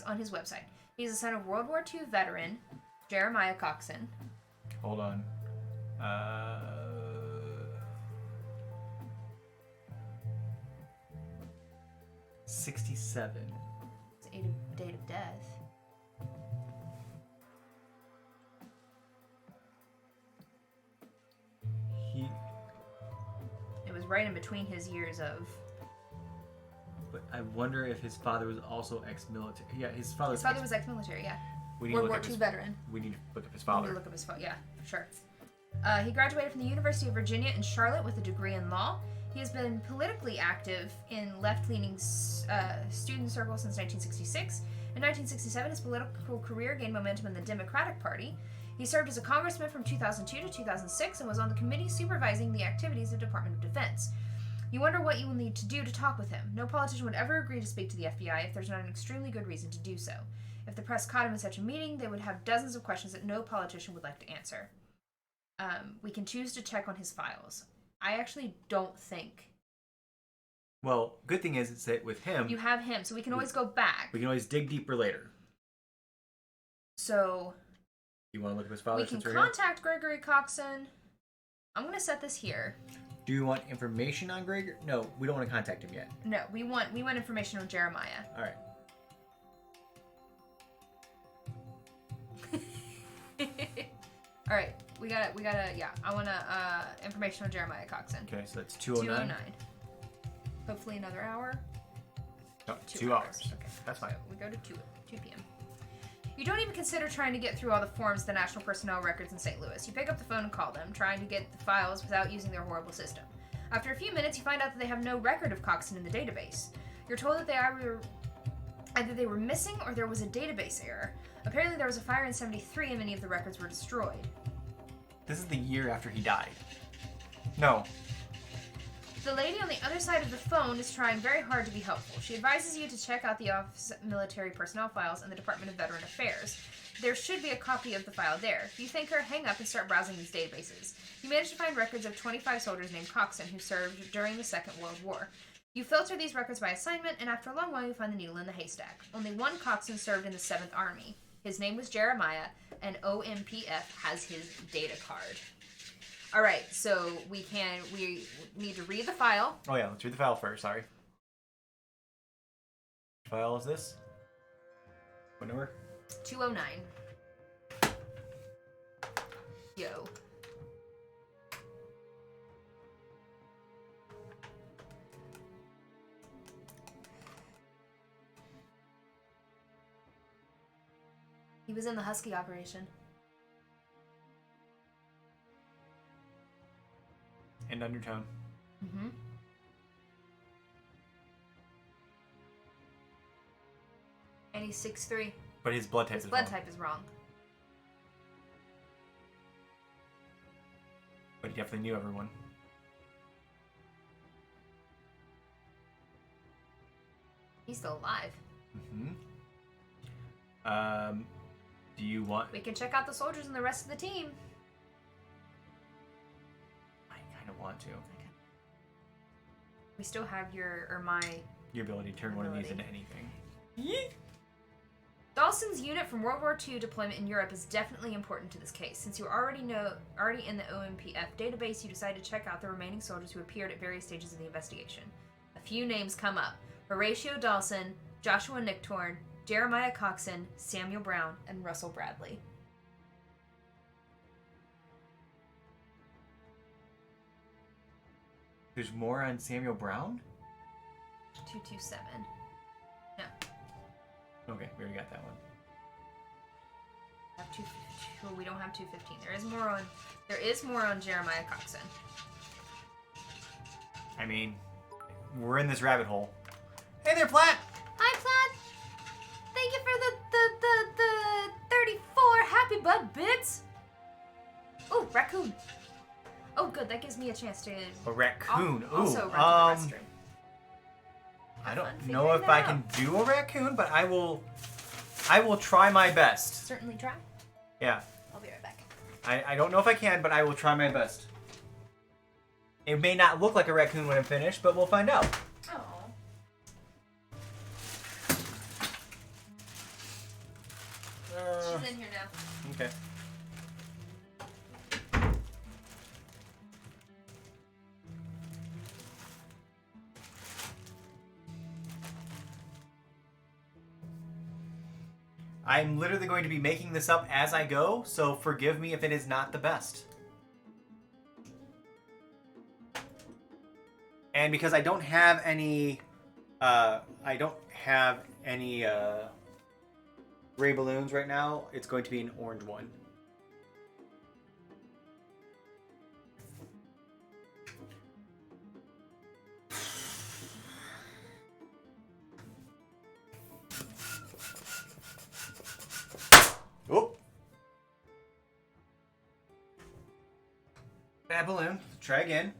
on his website. He is the son of World War II veteran Jeremiah Coxon. Hold on. 67. It's a date of death. It was right in between his years of. But I wonder if his father was also ex-military. Yeah, his father. His father was ex-military, yeah. We need to World look War up II his, veteran. We need to look up his Let me father. look up his phone. Yeah, sure. He graduated from the University of Virginia in Charlotte with a degree in law. He has been politically active in left-leaning student circles since 1966. In 1967, his political career gained momentum in the Democratic Party. He served as a congressman from 2002 to 2006 and was on the committee supervising the activities of the Department of Defense. You wonder what you will need to do to talk with him. No politician would ever agree to speak to the FBI if there's not an extremely good reason to do so. If the press caught him in such a meeting, they would have dozens of questions that no politician would like to answer. We can choose to check on his files. I actually don't think. Well, good thing is that with him, You have him, so we can always go back. we can always dig deeper later. So You want to look up his father? we can since we're here? contact Gregory Coxon. I'm going to set this here. Do you want information on Greg? No, we don't want to contact him yet. No, we want information on Jeremiah. All right. All right, we gotta, yeah. I wanna information on Jeremiah Coxon. Okay, so that's 209. 209. Hopefully another hour. No, 2 2 hours. Okay, That's fine. so we go to 2 p.m. You don't even consider trying to get through all the forms of the National Personnel Records in St. Louis. You pick up the phone and call them, trying to get the files without using their horrible system. After a few minutes, you find out that they have no record of Coxon in the database. You're told that they either they were missing or there was a database error. Apparently there was a fire in 73 and many of the records were destroyed. This is the year after he died. No. The lady on the other side of the phone is trying very hard to be helpful. She advises you to check out the Office of Military Personnel files and the Department of Veteran Affairs. There should be a copy of the file there. You thank her, hang up, and start browsing these databases. You manage to find records of 25 soldiers named Coxon who served during the Second World War. You filter these records by assignment, and after a long while you find the needle in the haystack. Only one Coxon served in the 7th Army. His name was Jeremiah, and OMPF has his data card. Alright, so we need to read the file. Oh yeah, let's read the file first, sorry. Which file is this? What number? 209. Yo. He was in the Husky operation. And undertone. Mm-hmm. And he's 6'3". But his blood type His is blood wrong. type is wrong. But he definitely knew everyone. He's still alive. Mm-hmm. Do you want... We can check out the soldiers and the rest of the team. I kind of want to. We still have your Your ability to turn one of these into Ability. anything. Dawson's unit from World War II deployment in Europe is definitely important to this case. Since you already in the OMPF database, you decide to check out the remaining soldiers who appeared at various stages of the investigation. A few names come up: Horatio Dawson, Joshua Nicktorn, Jeremiah Coxon, Samuel Brown, and Russell Bradley. There's more on Samuel Brown? 227. No. Okay, we already got that one. Have well, we don't have 215. There is more on Jeremiah Coxon. I mean, we're in this rabbit hole. Hey there, Platt! Hi, Platt. Thank you for the 34 happy bud bits. Oh, raccoon. Oh, good. That gives me a chance to A raccoon. also Ooh, run to the restroom. I Have don't fun know if figuring I that can out. do a raccoon, but I will try my best. Certainly try. Yeah. I'll be right back. I don't know if I can, but I will try my best. It may not look like a raccoon when I'm finished, but we'll find out. Oh. She's in here now. Okay. I'm literally going to be making this up as I go, so forgive me if it is not the best. And because I don't have any, gray balloons right now, it's going to be an orange one. Oh! Bad balloon. Try again.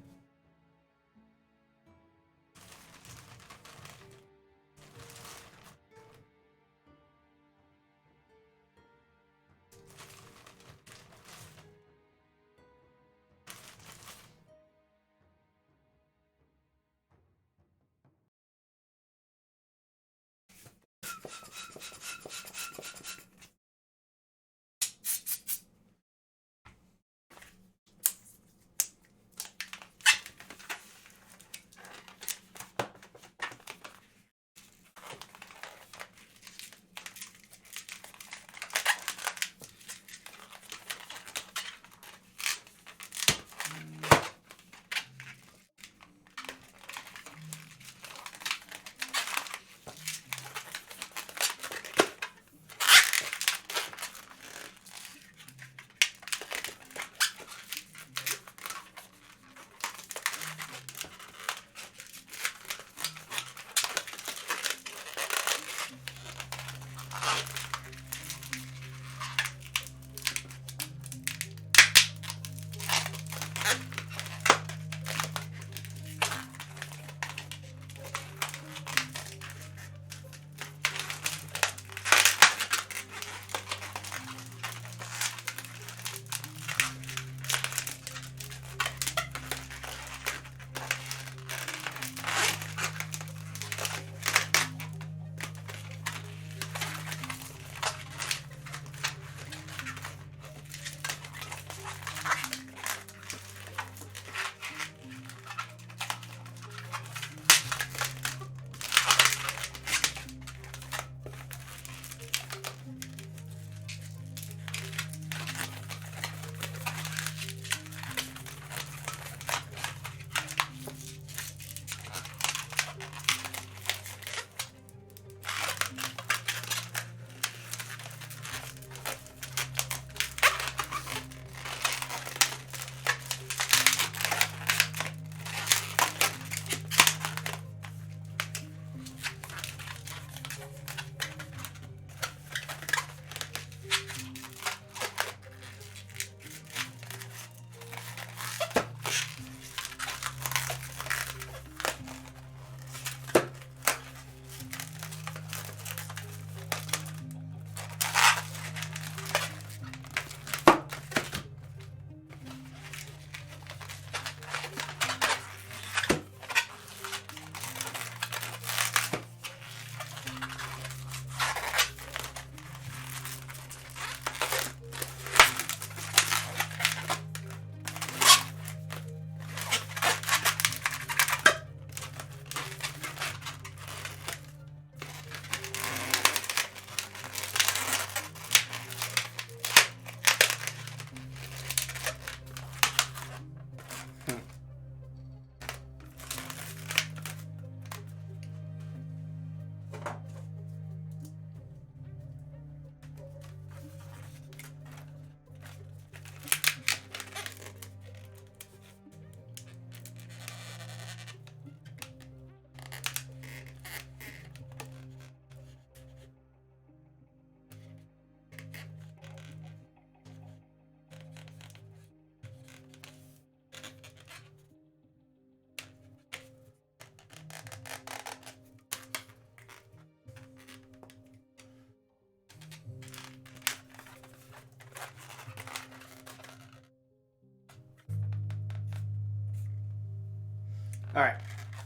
All right.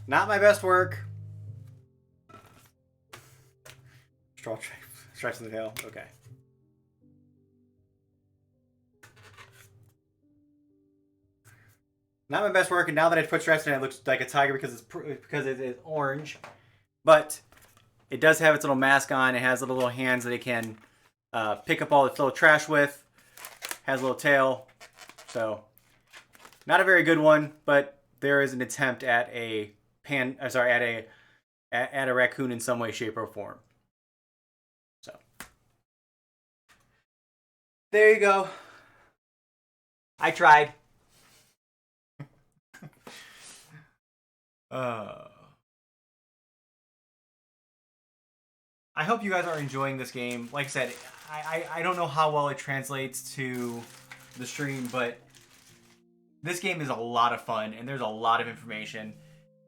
Not my best work. Stripes in the tail. Okay. Not my best work, and now that I put stripes in it, it looks like a tiger because it is orange. But it does have its little mask on. It has little hands that it can pick up all its little trash with. Has a little tail. So, not a very good one, but there is an attempt at a raccoon in some way, shape, or form. So, there you go. I tried. I hope you guys are enjoying this game. Like I said, I don't know how well it translates to the stream, but this game is a lot of fun, and there's a lot of information,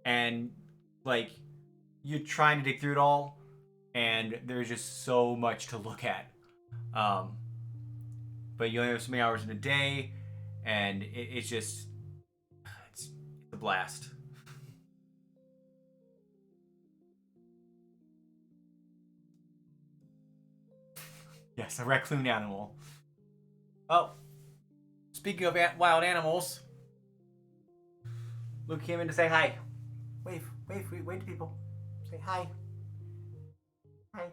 and like you're trying to dig through it all, and there's just so much to look at. But you only have so many hours in a day, and it's a blast. Yes, a raccoon animal. Oh, speaking of wild animals, Luke came in to say hi. Wave to people. Say hi. Hi.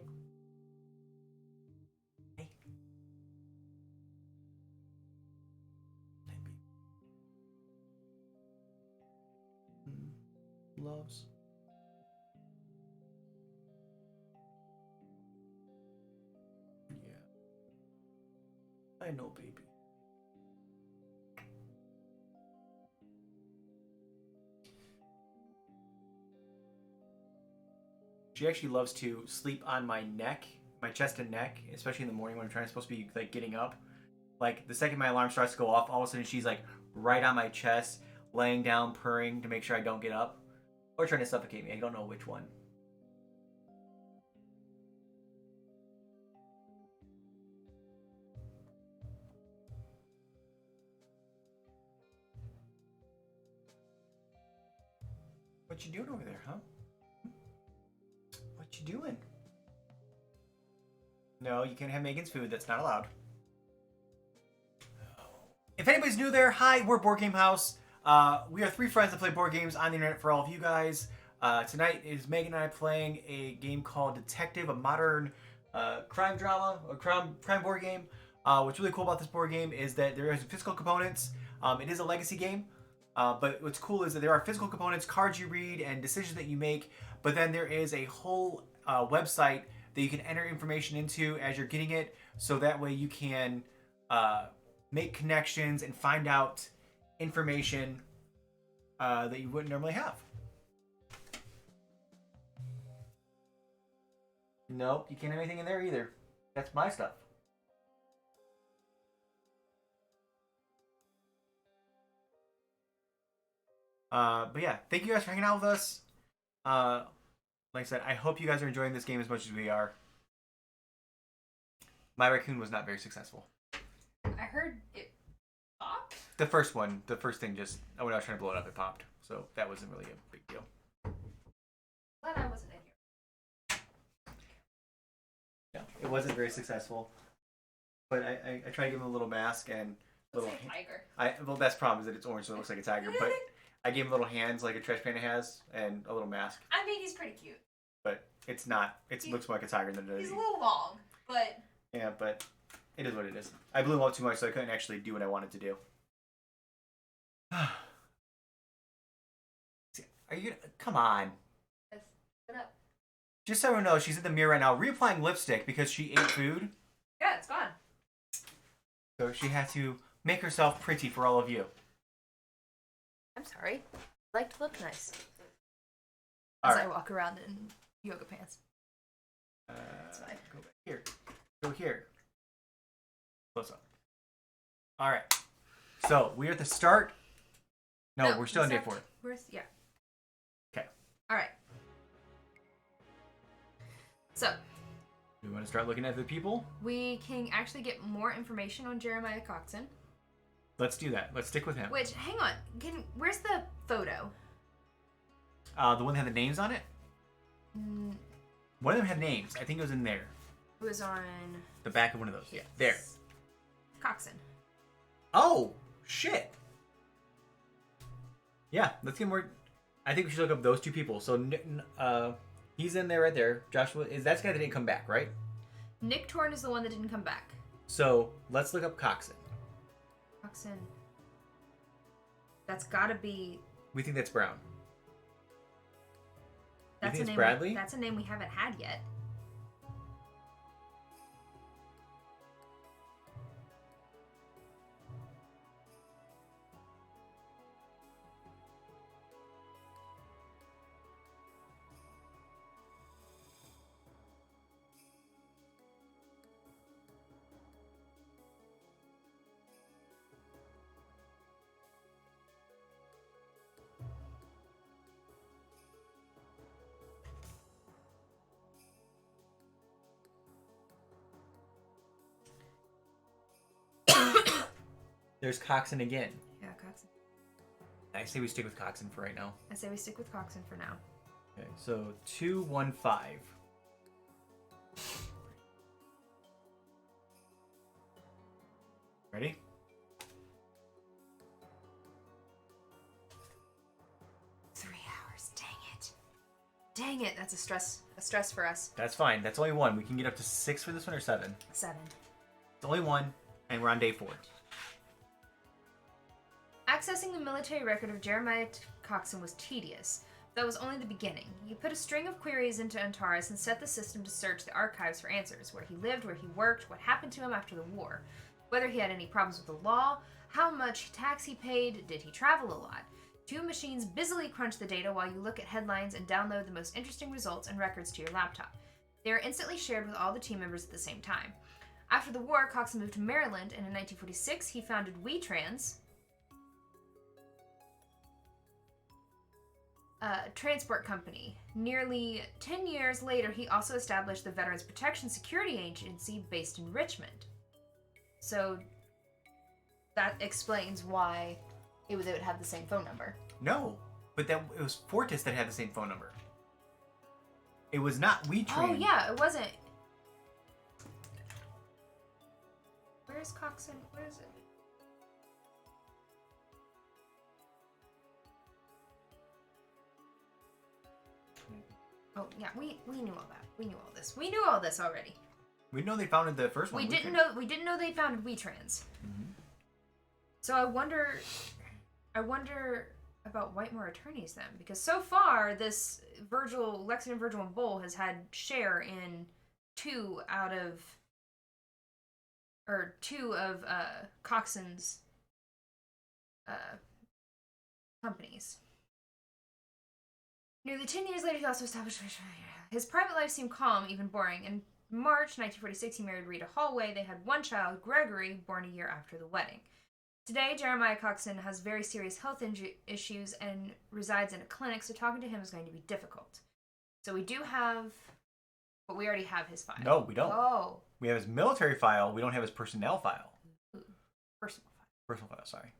Hey. Loves. I know, baby. She actually loves to sleep on my neck, my chest and neck, especially in the morning when I'm supposed to be like getting up. Like the second my alarm starts to go off, all of a sudden she's like right on my chest, laying down, purring to make sure I don't get up, or trying to suffocate me. I don't know which one. What you doing over there, huh? What you doing? No, you can't have Megan's food. That's not allowed. If anybody's new there, hi, we're Board Game House. We are three friends that play board games on the internet for all of you guys. Tonight is Megan and I playing a game called Detective, a modern crime drama, or crime board game. What's really cool about this board game is that there is physical components. It is a legacy game. But what's cool is that there are physical components, cards you read, and decisions that you make. But then there is a whole website that you can enter information into as you're getting it. So that way you can make connections and find out information that you wouldn't normally have. Nope, you can't have anything in there either. That's my stuff. But yeah, thank you guys for hanging out with us. Like I said, I hope you guys are enjoying this game as much as we are. My raccoon was not very successful. I heard it popped. The first thing just, when I was trying to blow it up, it popped. So that wasn't really a big deal. Glad I wasn't in here. Yeah, it wasn't very successful. But I tried to give him a little mask and Looks little. like a tiger. Well, that's the problem is that it's orange, so it looks like a tiger. But I gave him little hands like a trash panda has, and a little mask. I mean, he's pretty cute. But it's not. It looks more like a tiger than it is. He's a little long, but Yeah, but it is what it is. I blew him up too much, so I couldn't actually do what I wanted to do. Are you gonna... Come on. shut up. Just so everyone knows, she's in the mirror right now reapplying lipstick because she ate food. Yeah, it's gone. So she had to make herself pretty for all of you. I'm sorry. I like to look nice. All As right. I walk around in yoga pants. That's fine. Go back here. Go here. Close up. All right. So we're at the start. No, we're still on day 4. Yeah. Okay. All right. So We want to start looking at the people. we can actually get more information on Jeremiah Coxon. Let's do that. Let's stick with him. Which, hang on. Where's the photo? The one that had the names on it? Mm, One of them had names. I think it was in there. it was on The back of one of those. Yeah. There. Coxon. Oh, shit. Yeah, let's get more. I think we should look up those two people. So, he's in there right there. Joshua, that's the guy that didn't come back, right? Nick Torn is the one that didn't come back. So, let's look up Coxon. Coxon. That's gotta be. We think that's Brown. That's think a it's name. Bradley? That's a name we haven't had yet. There's Coxon again. Yeah, Coxon. I say we stick with Coxon for right now. I say we stick with Coxon for now. Okay, so 215. Ready? $3 Dang it. Dang it. That's a stress for us. That's fine. That's only one. We can get up to 6 for this one or 7. 7. It's only one, and we're on day 4. Accessing the military record of Jeremiah Coxon was tedious. That was only the beginning. You put a string of queries into Antares and set the system to search the archives for answers. Where he lived, where he worked, what happened to him after the war. Whether he had any problems with the law, how much tax he paid, did he travel a lot. 2 machines busily crunch the data while you look at headlines and download the most interesting results and records to your laptop. They are instantly shared with all the team members at the same time. After the war, Coxon moved to Maryland, and in 1946 he founded WeTrans, transport company. Nearly 10 years later, he also established the Veterans Protection Security Agency based in Richmond. So that explains why they would have the same phone number. No, but it was Fortis that had the same phone number. It was not WeTrain. Oh yeah, it wasn't. Where's Coxon? Where is it? Oh yeah, we knew all that. We knew all this. We knew all this already. We know they founded the first one. We didn't know they founded WeTrans. Mm-hmm. So I wonder about Whitemore Attorneys then, because so far this Lexington, Virgil, and Bull has had share in two of Coxon's companies. Nearly 10 years later, he also established his private life seemed calm, even boring. In March 1946, he married Rita Hallway. They had one child, Gregory, born a year after the wedding. Today, Jeremiah Coxon has very serious health issues and resides in a clinic, so talking to him is going to be difficult. So we do have, but we already have his file. No, we don't. Oh. We have his military file. We don't have his personnel file. Ooh. Personal file. Personal file, sorry.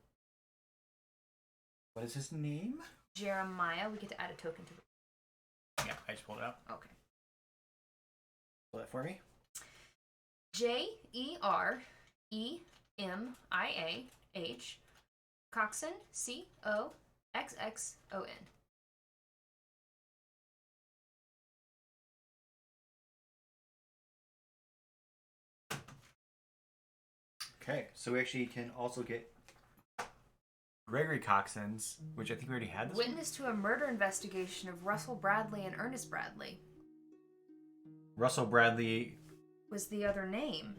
What is his name? Jeremiah. We get to add a token to the... Yeah, I just pulled it out. Okay. Pull that for me. Jeremiah Coxon, Coxxon. Okay, so we actually can also get Gregory Coxon's, which I think we already had this Witness to a murder investigation of Russell Bradley and Ernest Bradley. Russell Bradley Was the other name.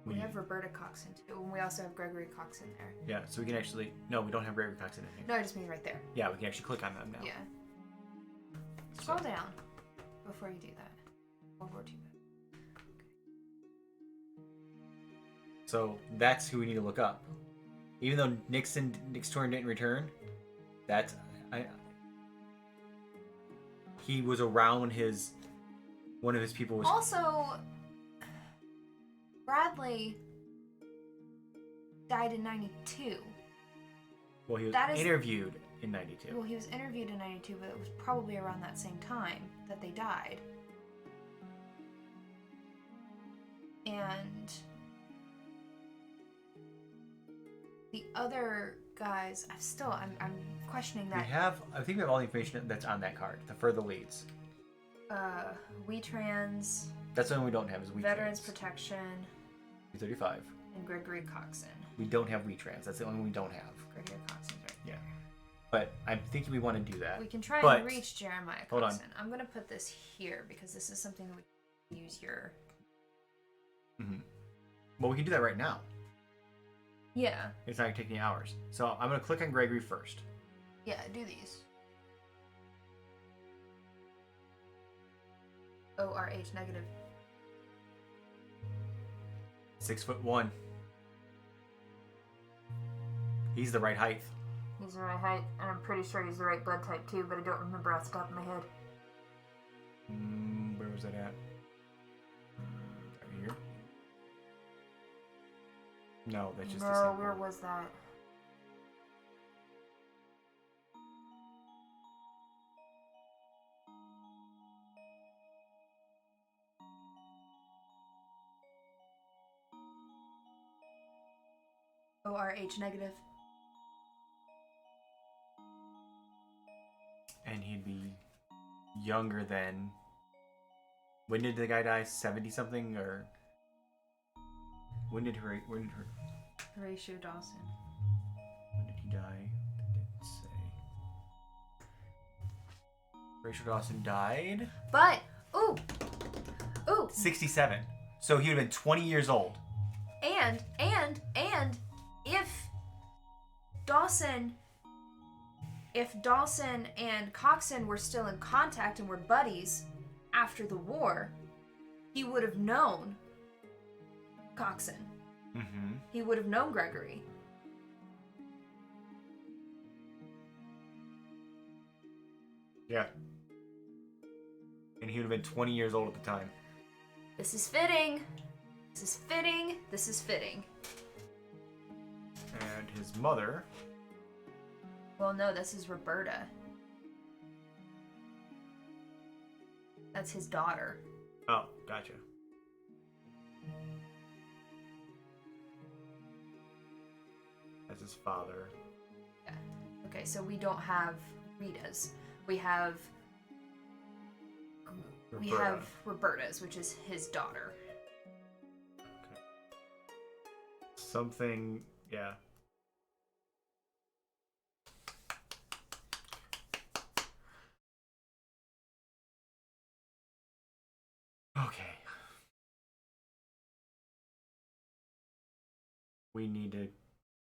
We have Roberta Coxon too, and we also have Gregory Coxon there. Yeah, so we can actually... No, we don't have Gregory Coxon in here. No, I just mean right there. Yeah, we can actually click on them now. Yeah. Scroll down before you do that. World War II. So that's who we need to look up. Even though Nick's Torn didn't return, he was around when one of his people was... Also, Bradley died in 92. Well, he was That is- interviewed in 92. Well, he was interviewed in 92, but it was probably around that same time that they died. And the other guys, I'm questioning I that. think we have all the information that's on that card. The further leads. WeTrans, That's the one we don't have is WeTrans. Veterans Protection, 35. and Gregory Coxon. We don't have WeTrans. That's the only one we don't have. Gregory Coxon's right Yeah. there. But I'm thinking we want to do that. We can try But- and reach Jeremiah hold on. Coxon. I'm going to put this here because this is something that we can use your... Well, we can do that right now. Yeah. It's not going to take any hours. So I'm going to click on Gregory first. Yeah, do these. ORH negative. 6'1". He's the right height. He's the right height, and I'm pretty sure he's the right blood type too, but I don't remember off the top of my head. Where was that at? Right here? No, that's just a No, sample. where was that? ORH negative. And he'd be younger than... When did the guy die? 70 something or... When did Horatio Dawson. When did he die? It didn't say. Rachel Dawson died But, ooh! 67. So he would have been 20 years old. And if Dawson and Coxon were still in contact and were buddies after the war, he would have known Coxon. Mm-hmm. He would have known Gregory. Yeah. And he would have been 20 years old at the time. This is fitting. This is fitting. This is fitting. And his mother... Well, no, this is Roberta. That's his daughter. Oh, gotcha. That's his father. Yeah. Okay, so we don't have Rita's. We have Roberta's, which is his daughter. Something, yeah. Okay. We need to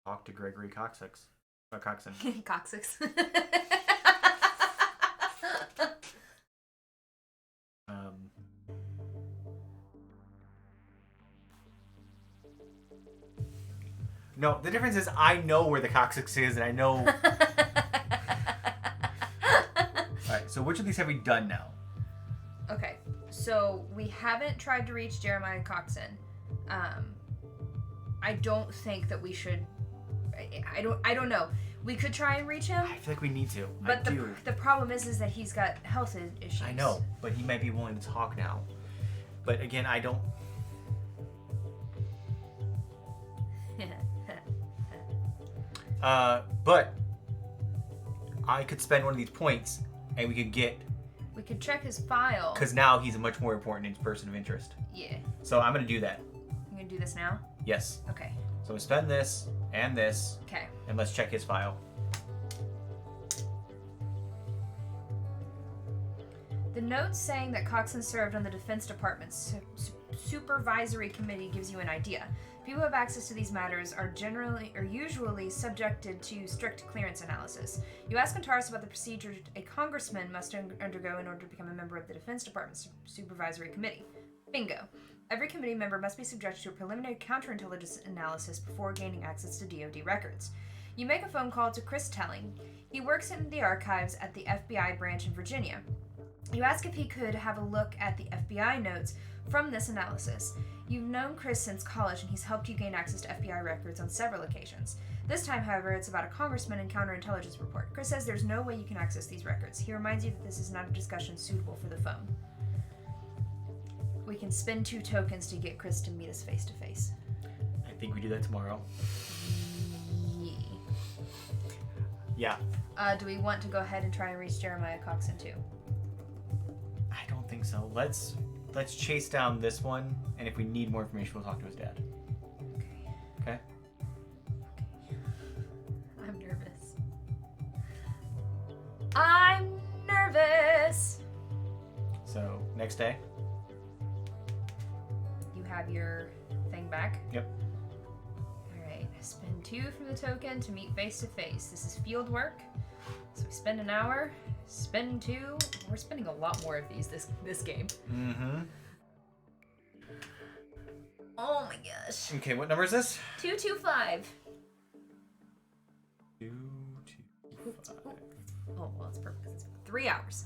talk to Gregory Coxon. Coccyx. No, the difference is I know where the coccyx is, and I know... Alright, so which of these have we done now? Okay, so we haven't tried to reach Jeremiah Coxon. I don't think that we should... I don't know. We could try and reach him. I feel like we need to. But I do. the problem is that he's got health issues. I know, but he might be willing to talk now. But again, I don't... But I could spend one of these points, and we could get... We could check his file. Because now he's a much more important person of interest. Yeah. So I'm going to do that. You gonna do this now? Yes. Okay. So we spend this, and this, Okay. and let's check his file. The note saying that Coxon served on the Defense Department's supervisory committee gives you an idea. People who have access to these matters are usually subjected to strict clearance analysis. You ask Antares about the procedure a congressman must undergo in order to become a member of the Defense Department's supervisory committee. Bingo. Every committee member must be subjected to a preliminary counterintelligence analysis before gaining access to DoD records. You make a phone call to Chris Telling. He works in the archives at the FBI branch in Virginia. You ask if he could have a look at the FBI notes from this analysis. You've known Chris since college, and he's helped you gain access to FBI records on several occasions. This time, however, it's about a congressman and counterintelligence report. Chris says there's no way you can access these records. He reminds you that this is not a discussion suitable for the phone. We can spend 2 tokens to get Chris to meet us face to face. I think we do that tomorrow. Yeah. Do we want to go ahead and try and reach Jeremiah Coxon too? I don't think so. Let's chase down this one, and if we need more information, we'll talk to his dad. Okay? I'm nervous. I'm nervous! So, next day? You have your thing back? Yep. Alright, spend 2 from the token to meet face to face. This is field work. So we spend an hour, spend 2. We're spending a lot more of these this game. Mm-hmm. Oh my gosh. Okay, what number is this? 225. 225. Oh, well, it's perfect because it's 3 hours.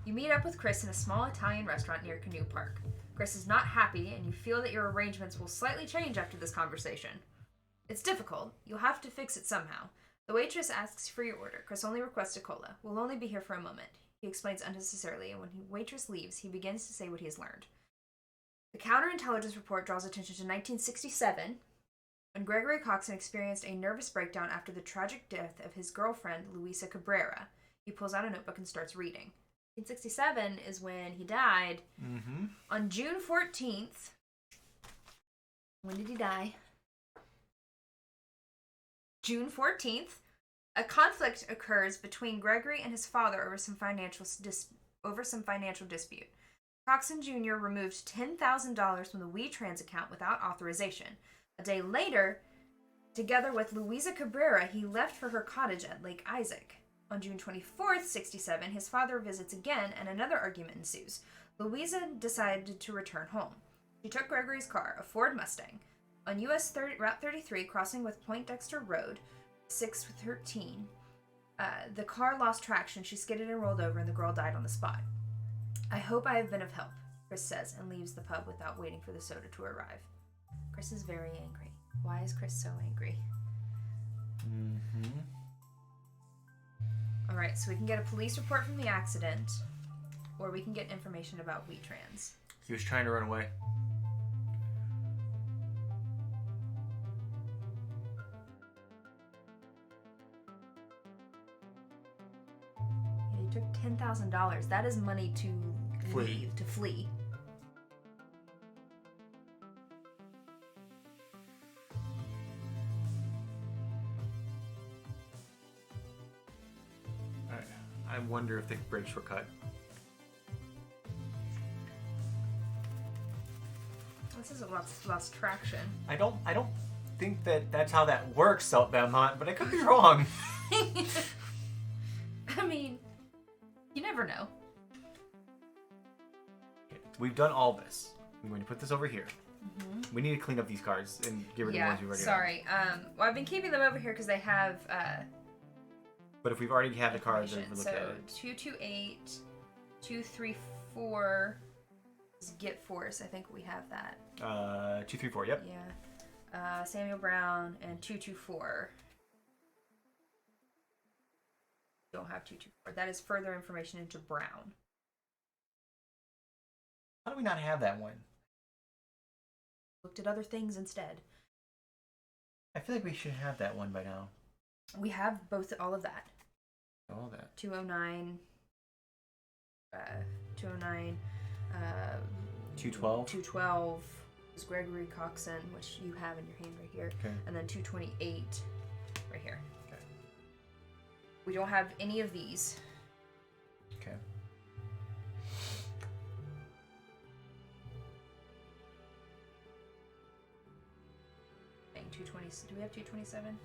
You meet up with Chris in a small Italian restaurant near Canoe Park. Chris is not happy, and you feel that your arrangements will slightly change after this conversation. It's difficult. You'll have to fix it somehow. The waitress asks for your order. Chris only requests a cola. We'll only be here for a moment. He explains unnecessarily, and when the waitress leaves, he begins to say what he has learned. The counterintelligence report draws attention to 1967, when Gregory Coxon experienced a nervous breakdown after the tragic death of his girlfriend, Luisa Cabrera. He pulls out a notebook and starts reading. 1967 is when he died. Mm-hmm. On June 14th. When did he die? June 14th. A conflict occurs between Gregory and his father over some financial dispute. Coxon Jr. removed $10,000 from the WeTrans account without authorization. A day later, together with Luisa Cabrera, he left for her cottage at Lake Isaac. On June 24th, 67, his father visits again and another argument ensues. Luisa decided to return home. She took Gregory's car, a Ford Mustang. On Route 33, crossing with Poindexter Road, 613, the car lost traction. She skidded and rolled over, and the girl died on the spot. I hope I have been of help, Chris says, and leaves the pub without waiting for the soda to arrive. Chris is very angry. Why is Chris so angry? Mm-hmm. Alright, so we can get a police report from the accident, or we can get information about WeTrans. He was trying to run away. Yeah, he took $10,000. That is money to Flee. leave, to flee. I wonder if the brakes were cut. This is a lost traction. I don't think that's how that works, Belmont, but I could be wrong. I mean, you never know. Okay, we've done all this. I'm going to put this over here. Mm-hmm. We need to clean up these cards and get rid of the ones we've already sorry. Well, I've been keeping them over here because they have but if we've already had the cards, then information. we look So at it. 228, 234 is Get Force. I think we have that. 234, yep. Yeah. Samuel Brown and 224. Don't have 224. That is further information into Brown. How do we not have that one? Looked at other things instead. I feel like we should have that one by now. We have all of that. All that. 209. 209. 212. 212 is Gregory Coxon, which you have in your hand right here. Okay. And then 228 right here. Okay. We don't have any of these. Okay. Dang, 220. Do we have 227?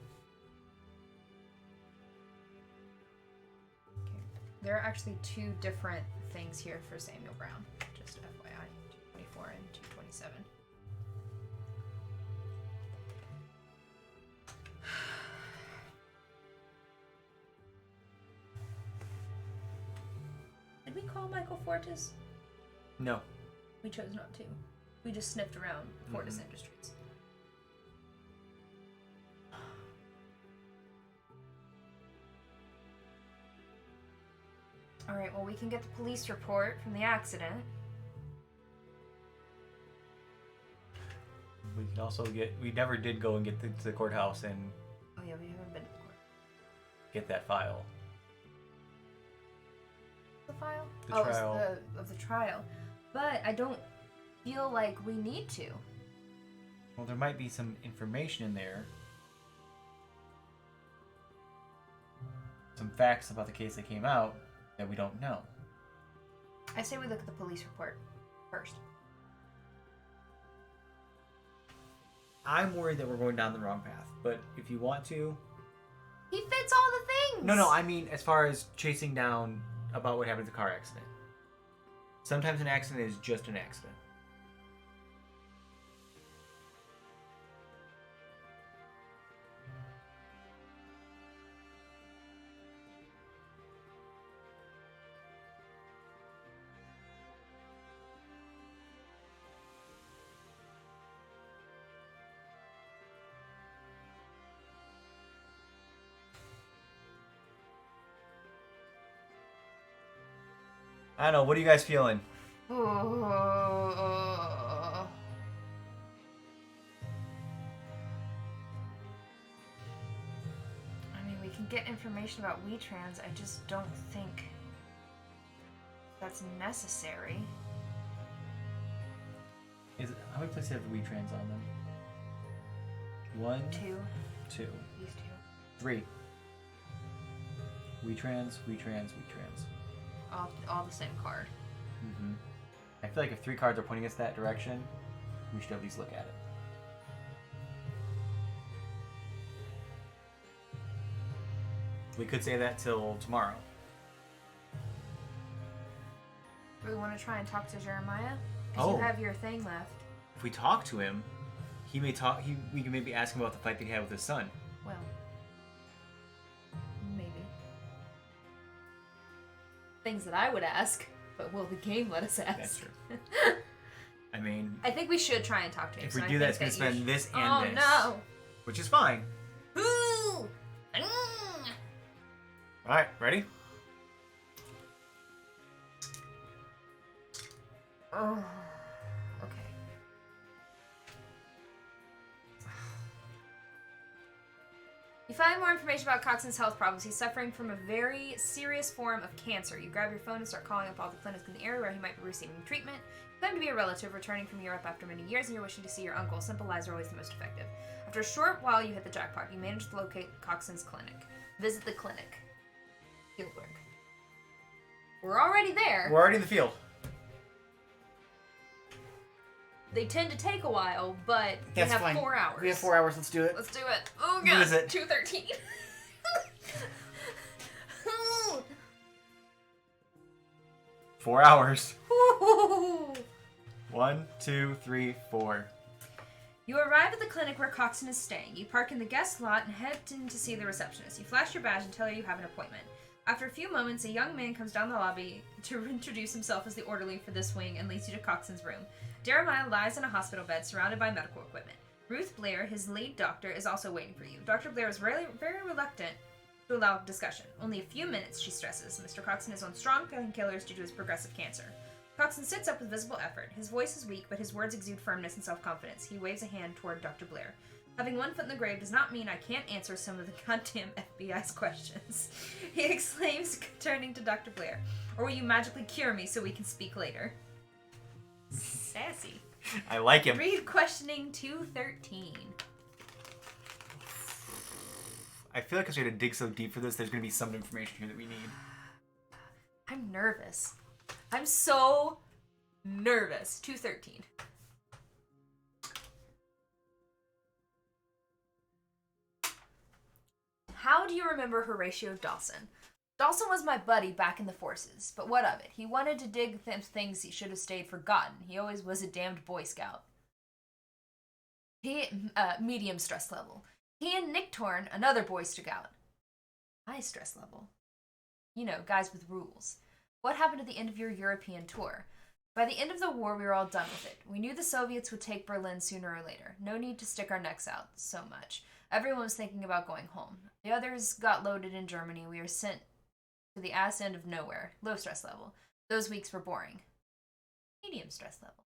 Okay. There are actually 2 different things here for Samuel Brown. Just FYI. 224 and 227. Did we call Michael Fortis? No. We chose not to. We just sniffed around Fortis Industries. Alright, well, we can get the police report from the accident. We can also get. We never did go and get to the courthouse and Oh yeah, we haven't been to the court. get that file. The file? The oh, trial. It's of the trial. But I don't feel like we need to. Well, there might be some information in there. Some facts about the case that came out that we don't know. I say we look at the police report first. I'm worried that we're going down the wrong path, but if you want to... He fits all the things! No, I mean as far as chasing down about what happened to the car accident. Sometimes an accident is just an accident. I don't know, what are you guys feeling? I mean, we can get information about WeTrans. I just don't think that's necessary. How many places have WeTrans on them? 1, 2. 2, These 3. WeTrans. two. All the same card. Mm-hmm. I feel like if 3 cards are pointing us that direction, we should at least look at it. We could say that till tomorrow. Do we want to try and talk to Jeremiah? Because Oh. you have your thing left. If we talk to him, he may talk. We can maybe ask him about the fight that he had with his son. Well, maybe. Things that I would ask, but will the game let us ask? That's true. I mean, I think we should try and talk to him. if so we I do that, think it's gonna you spend this and Oh this. no! Which is fine. Ooh! All right, ready? Oh, okay. You find more information about Coxon's health problems. He's suffering from a very serious form of cancer. You grab your phone and start calling up all the clinics in the area where he might be receiving treatment. You claim to be a relative returning from Europe after many years and you're wishing to see your uncle. Simple lies are always the most effective. After a short while, you hit the jackpot. You manage to locate Coxon's clinic. Visit the clinic. Fieldwork. We're already there. We're already in the field. They tend to take a while, but That's we have fine. 4 hours. We have 4 hours. Let's do it. Let's do it. Oh What god. is it? 2:13. 4 hours. 1, 2, 3, 4. You arrive at the clinic where Coxon is staying. You park in the guest lot and head in to see the receptionist. You flash your badge and tell her you have an appointment. After a few moments, a young man comes down the lobby to introduce himself as the orderly for this wing and leads you to Coxon's room. Jeremiah lies in a hospital bed surrounded by medical equipment. Ruth Blair, his lead doctor, is also waiting for you. Dr. Blair is very reluctant to allow discussion. Only a few minutes, she stresses. Mr. Coxon is on strong painkillers due to his progressive cancer. Coxon sits up with visible effort. His voice is weak, but his words exude firmness and self-confidence. He waves a hand toward Dr. Blair. Having one foot in the grave does not mean I can't answer some of the goddamn FBI's questions. He exclaims, turning to Dr. Blair. Or will you magically cure me so we can speak later? Sassy. I like him. Read questioning 213. I feel like if we had to dig so deep for this, there's going to be some information here that we need. I'm nervous. I'm so nervous. 213. How do you remember Horatio Dawson? Dawson was my buddy back in the forces, but what of it? He wanted to dig things he should have stayed forgotten. He always was a damned Boy Scout. Medium stress level. He and Nick Torn, another Boy Scout. High stress level. You know, guys with rules. What happened at the end of your European tour? By the end of the war, we were all done with it. We knew the Soviets would take Berlin sooner or later. No need to stick our necks out so much. Everyone was thinking about going home. The others got loaded in Germany. We were sent to the ass end of nowhere. Low stress level. Those weeks were boring. Medium stress level.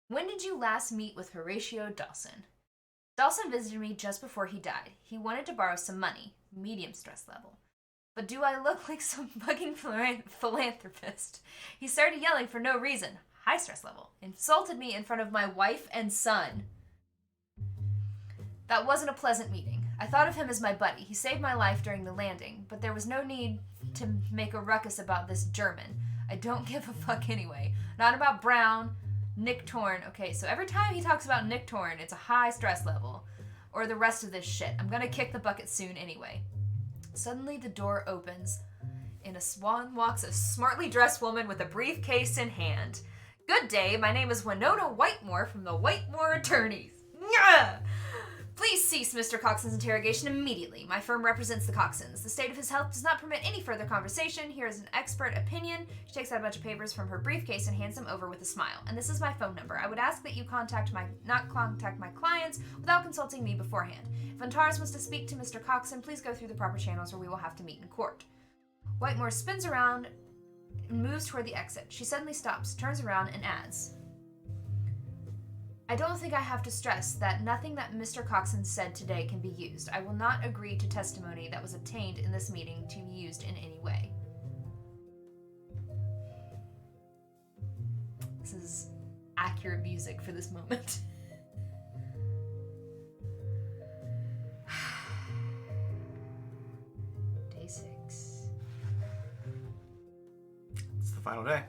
When did you last meet with Horatio Dawson? Dawson visited me just before he died. He wanted to borrow some money. Medium stress level. But do I look like some bugging philanthropist? He started yelling for no reason. High stress level. Insulted me in front of my wife and son. That wasn't a pleasant meeting. I thought of him as my buddy. He saved my life during the landing, but there was no need to make a ruckus about this German. I don't give a fuck anyway. Not about Brown, Nick Torn. Okay, so every time he talks about Nick Torn, it's a high stress level. Or the rest of this shit. I'm gonna kick the bucket soon anyway. Suddenly the door opens. In a swan walks a smartly dressed woman with a briefcase in hand. Good day, my name is Winona Whitemore from the Whitemore Attorneys. Nyah! Please cease Mr. Coxon's interrogation immediately. My firm represents the Coxons. The state of his health does not permit any further conversation. Here is an expert opinion. She takes out a bunch of papers from her briefcase and hands them over with a smile. And this is my phone number. I would ask that you not contact my clients without consulting me beforehand. If Antares wants to speak to Mr. Coxon, please go through the proper channels or we will have to meet in court. Whitemore spins around and moves toward the exit. She suddenly stops, turns around, and adds, I don't think I have to stress that nothing that Mr. Coxon said today can be used. I will not agree to testimony that was obtained in this meeting to be used in any way. This is accurate music for this moment. Day 6. It's the final day.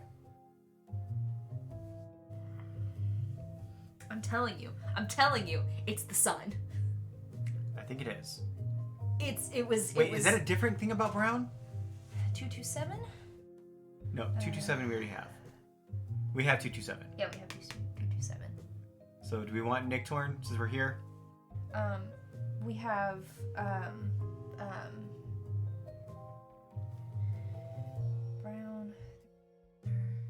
I'm telling you, it's the sun. I think it is. It was. Wait, is that a different thing about Brown? 227? No, 227 we already have. We have 227. Yeah, we have 227. So do we want Nick Torn since we're here? We have Brown.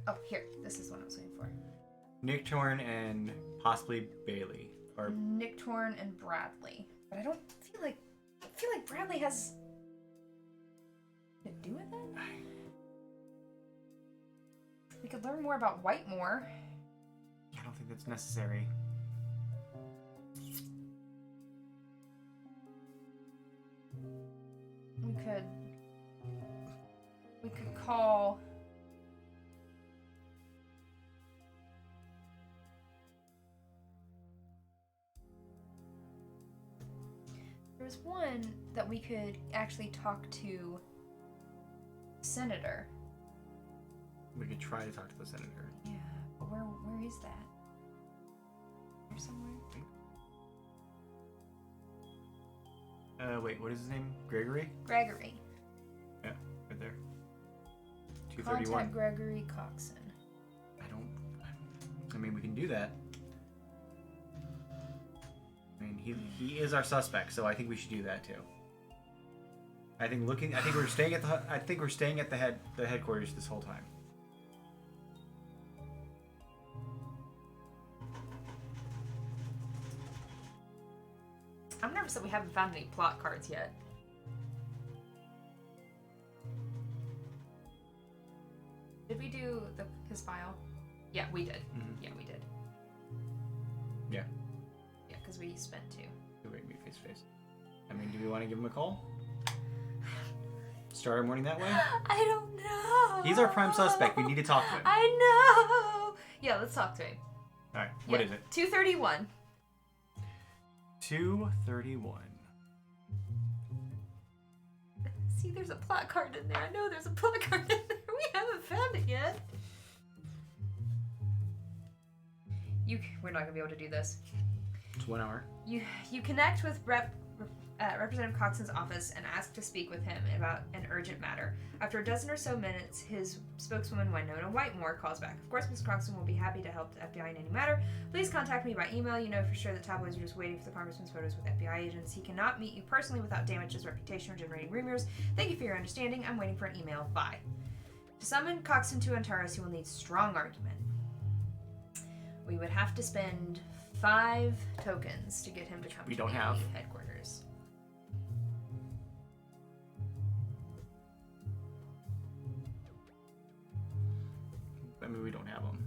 Oh, here. This is what I was waiting for. Nick Torn and possibly Bailey. Or Nick Torn and Bradley. But I don't feel like Bradley has to do with it. We could learn more about Whitemore. I don't think that's necessary. We could call there's one that we could actually talk to Senator. We could try to talk to the senator. Yeah, but where is that? There somewhere? Wait, what is his name? Gregory? Gregory. Yeah, right there. 231. Contact Gregory Coxon. I mean, we can do that. I mean, he is our suspect, so I think we should do that too. I think we're staying at the headquarters this whole time. I'm nervous that we haven't found any plot cards yet. Did we do his file? Yeah, we did. Mm-hmm. Yeah, we did. Yeah. Yeah, because we spent 2. Wait, meet face to face. I mean, do we want to give him a call? Start our morning that way? I don't know. He's our prime suspect. We need to talk to him. I know. Yeah, let's talk to him. All right. What is it? 231. 231. See, there's a plot card in there. I know there's a plot card in there. We haven't found it yet. We're not gonna be able to do this. It's 1 hour. You connect with Representative Coxon's office and ask to speak with him about an urgent matter. After a dozen or so minutes, his spokeswoman Winona Whitemore calls back. Of course, Mr. Coxon will be happy to help the FBI in any matter. Please contact me by email. You know for sure that tabloids are just waiting for the congressman's photos with FBI agents. He cannot meet you personally without damaging his reputation or generating rumors. Thank you for your understanding. I'm waiting for an email. Bye. To summon Coxon to Antares, you will need strong argument. We would have to spend 5 tokens to get him to come we to don't the have. headquarters. I mean, we don't have them.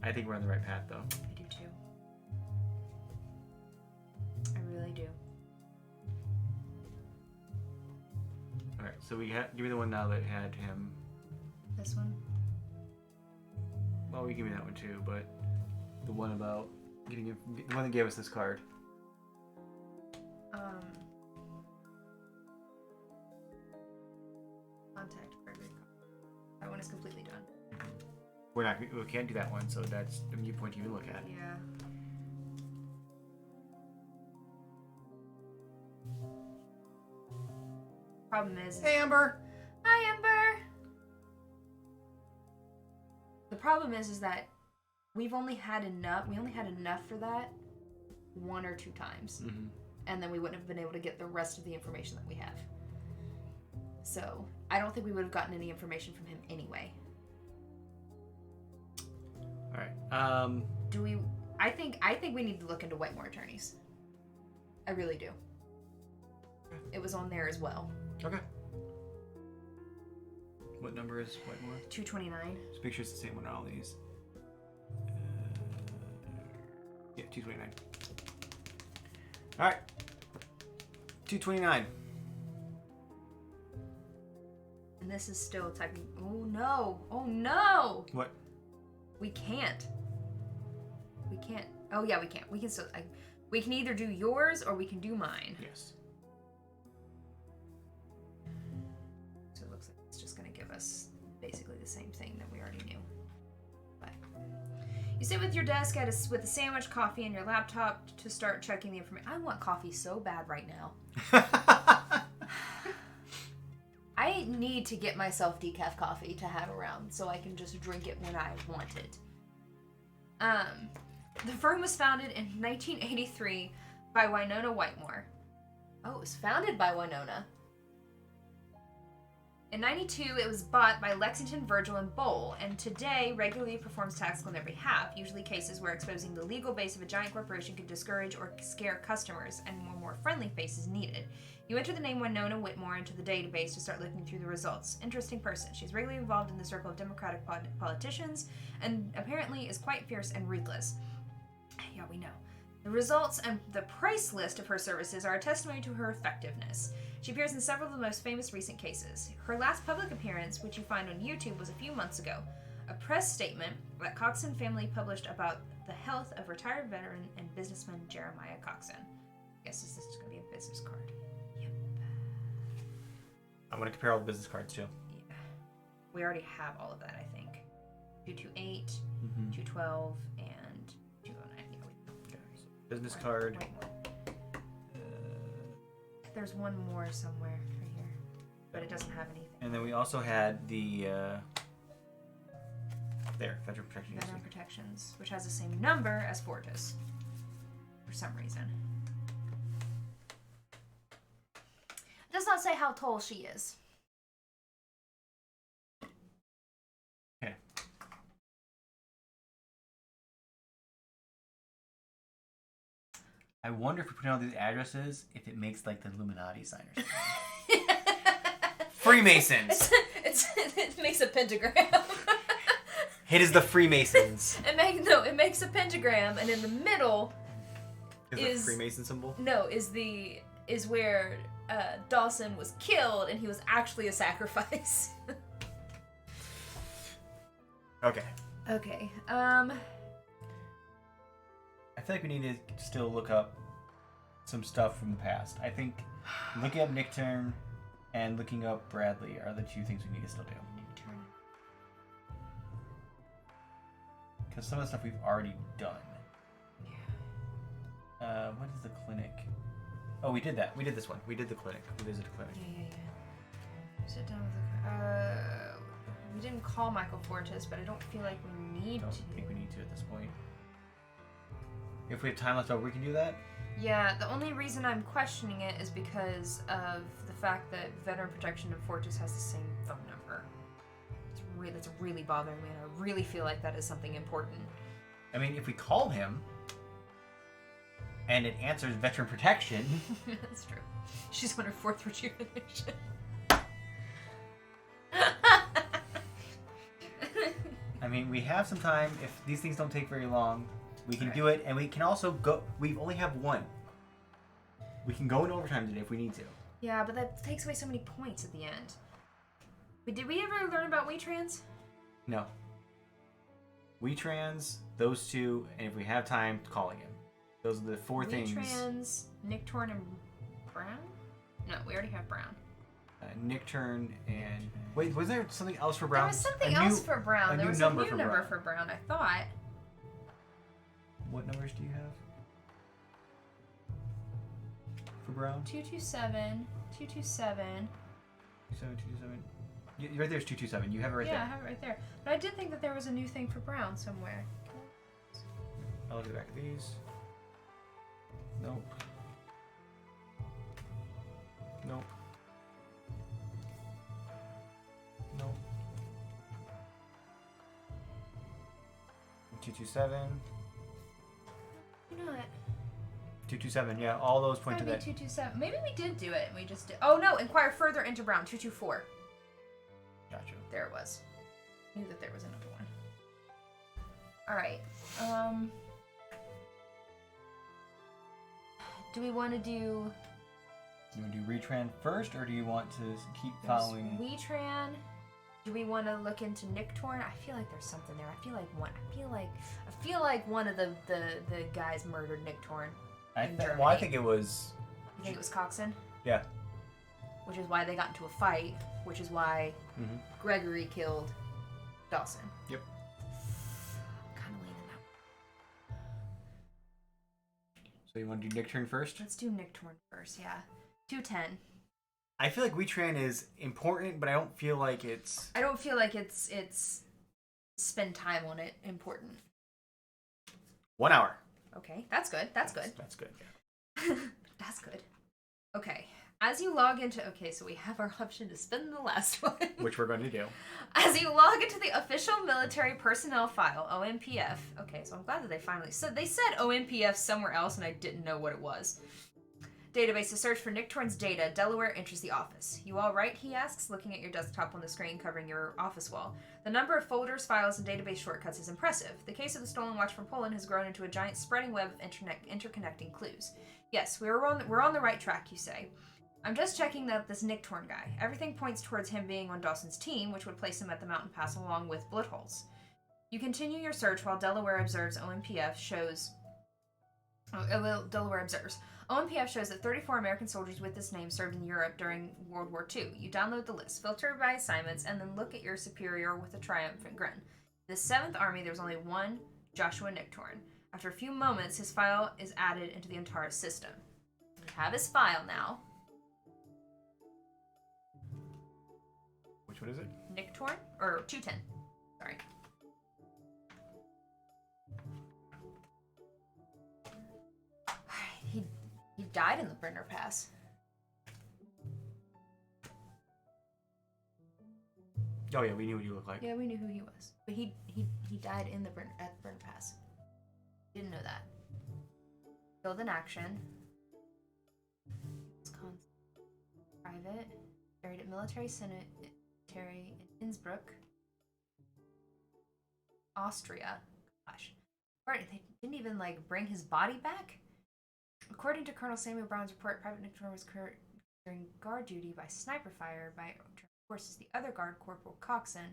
I think we're on the right path, though. I do too. I really do. All right, so give me the one now that had him. This one? Well, you give me that one too, but the one about the one that gave us this card. Contact Frederick. That one is completely done. We can't do that one, so that's a mute point to even look at. Yeah. Problem is. Hey, Amber. Hi, Ember. The problem is that we've only had enough. We only had enough for that 1 or 2 times, and then we wouldn't have been able to get the rest of the information that we have. So I don't think we would have gotten any information from him anyway. All right. Do we? I think we need to look into Whitemore attorneys. I really do. It was on there as well. Okay. What number is Whitemore? 229. Just make sure it's the same one on all these. Yeah, 229. All right. 229. And this is still typing. Oh no! Oh no! What? We can't. We can't. Oh yeah, we can't. We can still. We can either do yours or we can do mine. Yes. So it looks like it's just going to give us basically the same thing that we already knew. But you sit with your desk with a sandwich, coffee, and your laptop to start checking the information. I want coffee so bad right now. I need to get myself decaf coffee to have around so I can just drink it when I want it. The firm was founded in 1983 by Winona Whitemore. Oh, it was founded by Winona. In 92, it was bought by Lexington, Virgil, and Bowl, and today regularly performs tasks on their behalf, usually cases where exposing the legal base of a giant corporation could discourage or scare customers, and more friendly faces needed. You enter the name Winona Whitmore into the database to start looking through the results. Interesting person. She's regularly involved in the circle of Democratic politicians, and apparently is quite fierce and ruthless. Yeah, we know. The results and the price list of her services are a testimony to her effectiveness. She appears in several of the most famous recent cases. Her last public appearance, which you find on YouTube, was a few months ago. A press statement that Coxon family published about the health of retired veteran and businessman Jeremiah Coxon. I guess this is going to be a business card. Yep. I'm going to compare all the business cards too. Yeah. We already have all of that, I think. 228, 212, and 209. Yeah, Okay, so business card. Wait, there's one more somewhere right here, but it doesn't have anything. And then we also had the Veteran Protection Veteran Agency. Protections, which has the same number as Fortis, for some reason. It does not say how tall she is. Okay. I wonder if we put in all these addresses, if it makes like the Illuminati sign or something. Freemasons. It makes a pentagram. It is the Freemasons. It makes a pentagram, and in the middle Is the Freemason symbol? is where Dawson was killed, and he was actually a sacrifice. Okay. Okay. I feel like we need to still look up some stuff from the past. I think looking up Nick Turn and looking up Bradley are the two things we need to still do. Because some of the stuff we've already done. What is the clinic? Oh, we did that. We did this one. We did the clinic. We visited the clinic. Yeah. Sit down with the. We didn't call Michael Fortis, but I don't feel like we need Don't to. think we need to at this point. If we have time left over, we can do that. Yeah, the only reason I'm questioning it is because of the fact that Veteran Protection and Fortis has the same phone number. It's that's really bothering me, and I really feel like that is something important. I mean, if we call him and it answers veteran protection. That's true. She's on her 4th rejuvenation. I mean, we have some time. If these things don't take very long, we can Alright. do it, and we can also go. We only have one. We can go in overtime today if we need to. Yeah, but that takes away so many points at the end. But did we ever learn about WeTrans? No. We trans, those two, and if we have time, calling him. Those are the 4 things. WeTrans, Nicktorn, and Brown? No, we already have Brown. Nick Turn and wait, was there something else for Brown? There was something A else new- for Brown. a There new was number a new for number Brown. for Brown, I thought. What numbers do you have for Brown? 227, 227. 227. Right there's 227. You have it right Yeah, I there. have it right there. But I did think that there was a new thing for Brown somewhere. I'll look at the back of these. Nope. Nope. Nope. 227. You know what? 227. Yeah, all those point to Gotta be that. 227. Maybe we did do it and we just did. Oh no, inquire further into Brown. 224. Gotcha. There it was. Knew that there was another one. Alright. Do we want to do... You want to do retran first, or do you want to keep there's following? WeTran. Do we want to look into Nicktorn? I feel like there's something there. I feel like one of the guys murdered Nicktorn. I in well, I Germany. think it was. You think it was Coxon? Yeah. Which is why they got into a fight. Which is why Mm-hmm. Gregory killed Dawson. Yep. Kind of leaning that. So you want to do Nick turn first? Let's do Nicktorn first. Yeah. 210. I feel like WeTran is important, but I don't feel like it's. I don't feel like it's spend time on it important. 1 hour. Okay, that's good. That's good. That's good. Yeah. That's good. Okay. As you log into... Okay, so we have our option to spend the last one. Which we're going to do. As you log into the official military personnel file, OMPF. Okay, so I'm glad that they finally... So they said OMPF somewhere else and I didn't know what it was. Database to search for Nicktorn's data. Delaware enters the office. You all right? He asks, looking at your desktop on the screen covering your office wall. The number of folders, files, and database shortcuts is impressive. The case of the stolen watch from Poland has grown into a giant spreading web of interconnecting clues. Yes, we're on the right track, you say. I'm just checking that this Nicktorn guy. Everything points towards him being on Dawson's team, which would place him at the mountain pass along with Bloodholes. You continue your search while Delaware observes OMPF shows... Delaware observes. OMPF shows that 34 American soldiers with this name served in Europe during World War II. You download the list, filter by assignments, and then look at your superior with a triumphant grin. In the 7th Army, there's only one Joshua Nicktorn. After a few moments, his file is added into the Antares system. We have his file now. Which one is it? Nicktorn? Or 210. Sorry. He died in the Brenner Pass. Oh yeah, we knew what you looked like. Yeah, we knew who he was. But he died in the at the Brenner Pass. Didn't know that. Killed in action. Wisconsin. Private. Buried at military cemetery in Innsbruck. Austria. Gosh. Right, they didn't even bring his body back? According to Colonel Samuel Brown's report, Private Nicktorn was killed during guard duty by sniper fire by forces. The other guard, Corporal Coxon,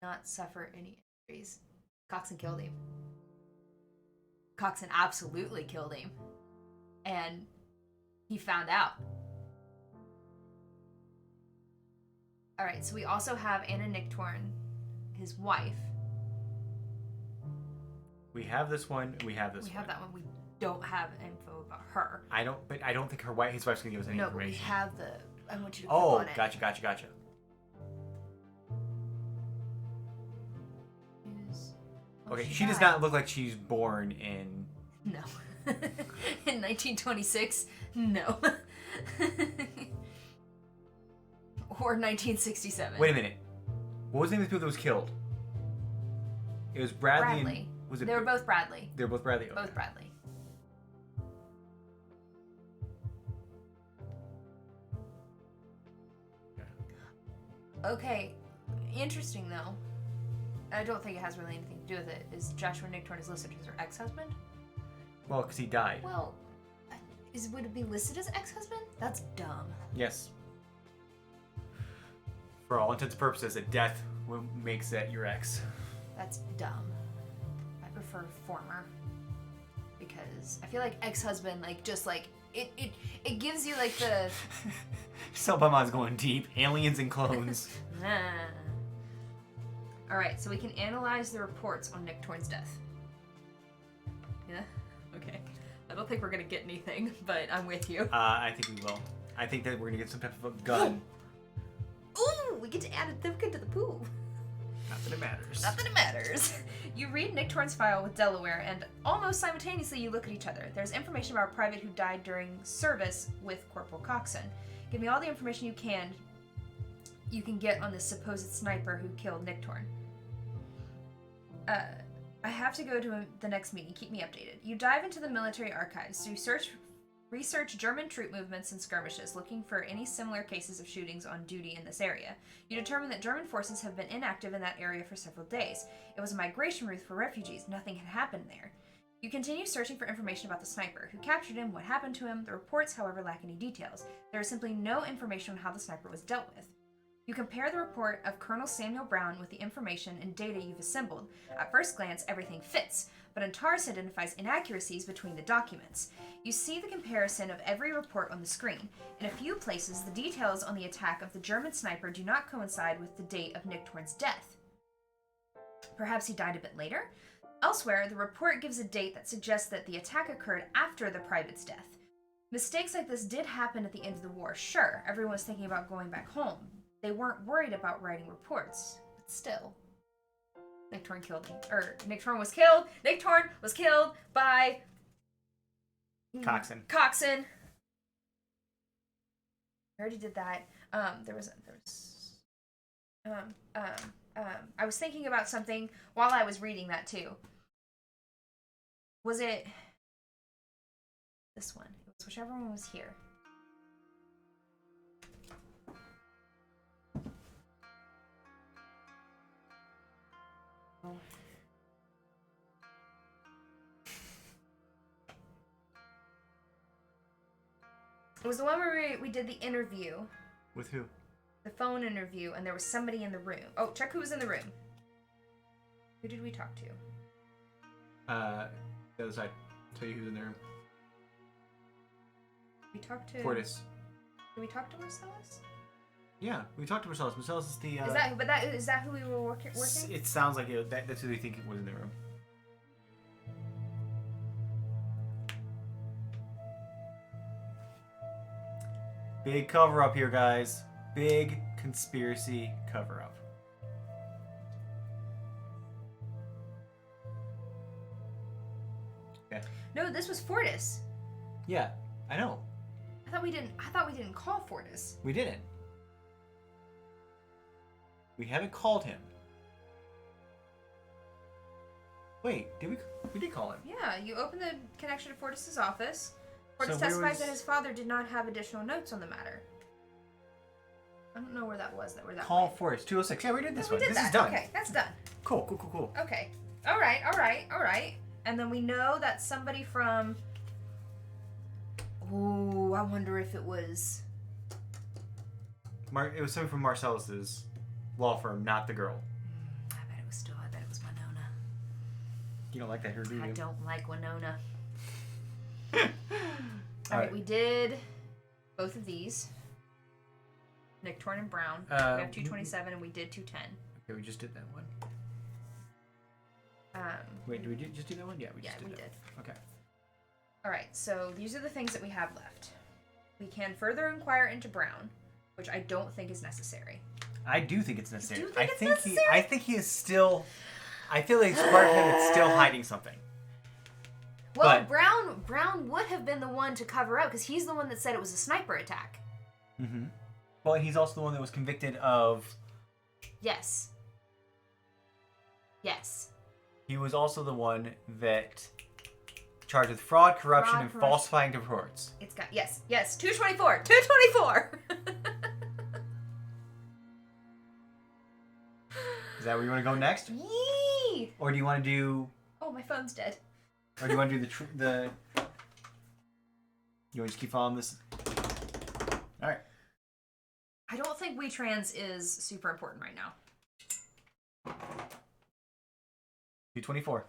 did not suffer any injuries. Coxon killed him. Coxon absolutely killed him. And he found out. Alright, so we also have Anna Nicktorn, his wife. We have this one. We have this We one. have that one. We don't have info about her. I don't think his wife's gonna give us any No, but we information. have the... I want you to click Oh, on it. gotcha. Okay, she does not look like she's born in. No. In 1926? No. Or 1967. Wait a minute. What was the name of the people that was killed? It was Bradley. Bradley. And, was it? They were both Bradley. They were both Bradley. Okay. Both Bradley. Okay, interesting though. I don't think it has really anything to do with it. Is Joshua Nicktorn is listed as her ex-husband? Well, because he died. Well, would it be listed as ex-husband? That's dumb. Yes. For all intents and purposes, a death makes that your ex. That's dumb. I prefer former. Because I feel like ex-husband, like, just like, it gives you like the... Selpama's going deep. Aliens and clones. Alright, so we can analyze the reports on Nick Torn's death. Yeah? Okay. I don't think we're gonna get anything, but I'm with you. I think we will. I think that we're gonna get some type of a gun. Ooh! We get to add a Thivkin to the pool. Not that it matters. Not that it matters. You read Nick Torn's file with Delaware, and almost simultaneously you look at each other. There's information about a private who died during service with Corporal Coxon. Give me all the information you can get on this supposed sniper who killed Nick Torn. I have to go to the next meeting. Keep me updated. You dive into the military archives. You research German troop movements and skirmishes, looking for any similar cases of shootings on duty in this area. You determine that German forces have been inactive in that area for several days. It was a migration route for refugees. Nothing had happened there. You continue searching for information about the sniper, who captured him, what happened to him. The reports, however, lack any details. There is simply no information on how the sniper was dealt with. You compare the report of Colonel Samuel Brown with the information and data you've assembled. At first glance, everything fits, but Antares identifies inaccuracies between the documents. You see the comparison of every report on the screen. In a few places, the details on the attack of the German sniper do not coincide with the date of Nick Torn's death. Perhaps he died a bit later? Elsewhere, the report gives a date that suggests that the attack occurred after the private's death. Mistakes like this did happen at the end of the war, sure. Everyone was thinking about going back home. They weren't worried about writing reports, but still. Nick Torn was killed. Nick Torn was killed by Coxon. Coxon. I already did that. I was thinking about something while I was reading that too. Was it this one? It was whichever one was here. It was the one where we did the interview. With who? The phone interview, and there was somebody in the room. Oh, check who was in the room. Who did we talk to? The other side. Tell you who's in there. We talked to... Fortis. Did we talk to Marcellus? Yeah, we talked to Marcellus. Marcellus is the... Is that who we were working? It sounds like that's who they think was in the room. Big cover-up here, guys. Big conspiracy cover-up. Yeah. No, this was Fortis. Yeah, I know. I thought we didn't call Fortis. We didn't. We haven't called him. Wait, did we? We did call him. Yeah, you opened the connection to Fortis's office. Fortis So where testifies was- that his father did not have additional notes on the matter. I don't know where that was. Call Fortis 206. Yeah, we did this one. Did This that. is done. Okay, that's done. Cool. Okay. All right. And then we know that somebody from... Ooh, I wonder if it was... It was somebody from Marcellus's law firm, not the girl. I bet it was Winona. You don't like that, her, do you? I don't like Winona. All All right, right. we did both of these. Nick Torn and Brown. We have 227 and we did 210. Okay, we just did that one. Um, Wait, did we just do that one? Yeah, we yeah, just did we that. did. Okay. All right, so these are the things that we have left. We can further inquire into Brown, which I don't think is necessary. I do think it's necessary. Do you think it's necessary? I think he is still... I feel like part of him is still hiding something. Well, But- Brown would have been the one to cover up because he's the one that said it was a sniper attack. Mm-hmm. Well, he's also the one that was convicted of... Yes. Yes. He was also the one that charged with fraud, corruption, Fraud, and corruption. falsifying reports. It's got yes. 224. 224. Is that where you want to go next? Yee! Or do you want to do... Oh, my phone's dead. Or do you want to do the... You want to just keep following this? Alright. I don't think WeTrans is super important right now. 224.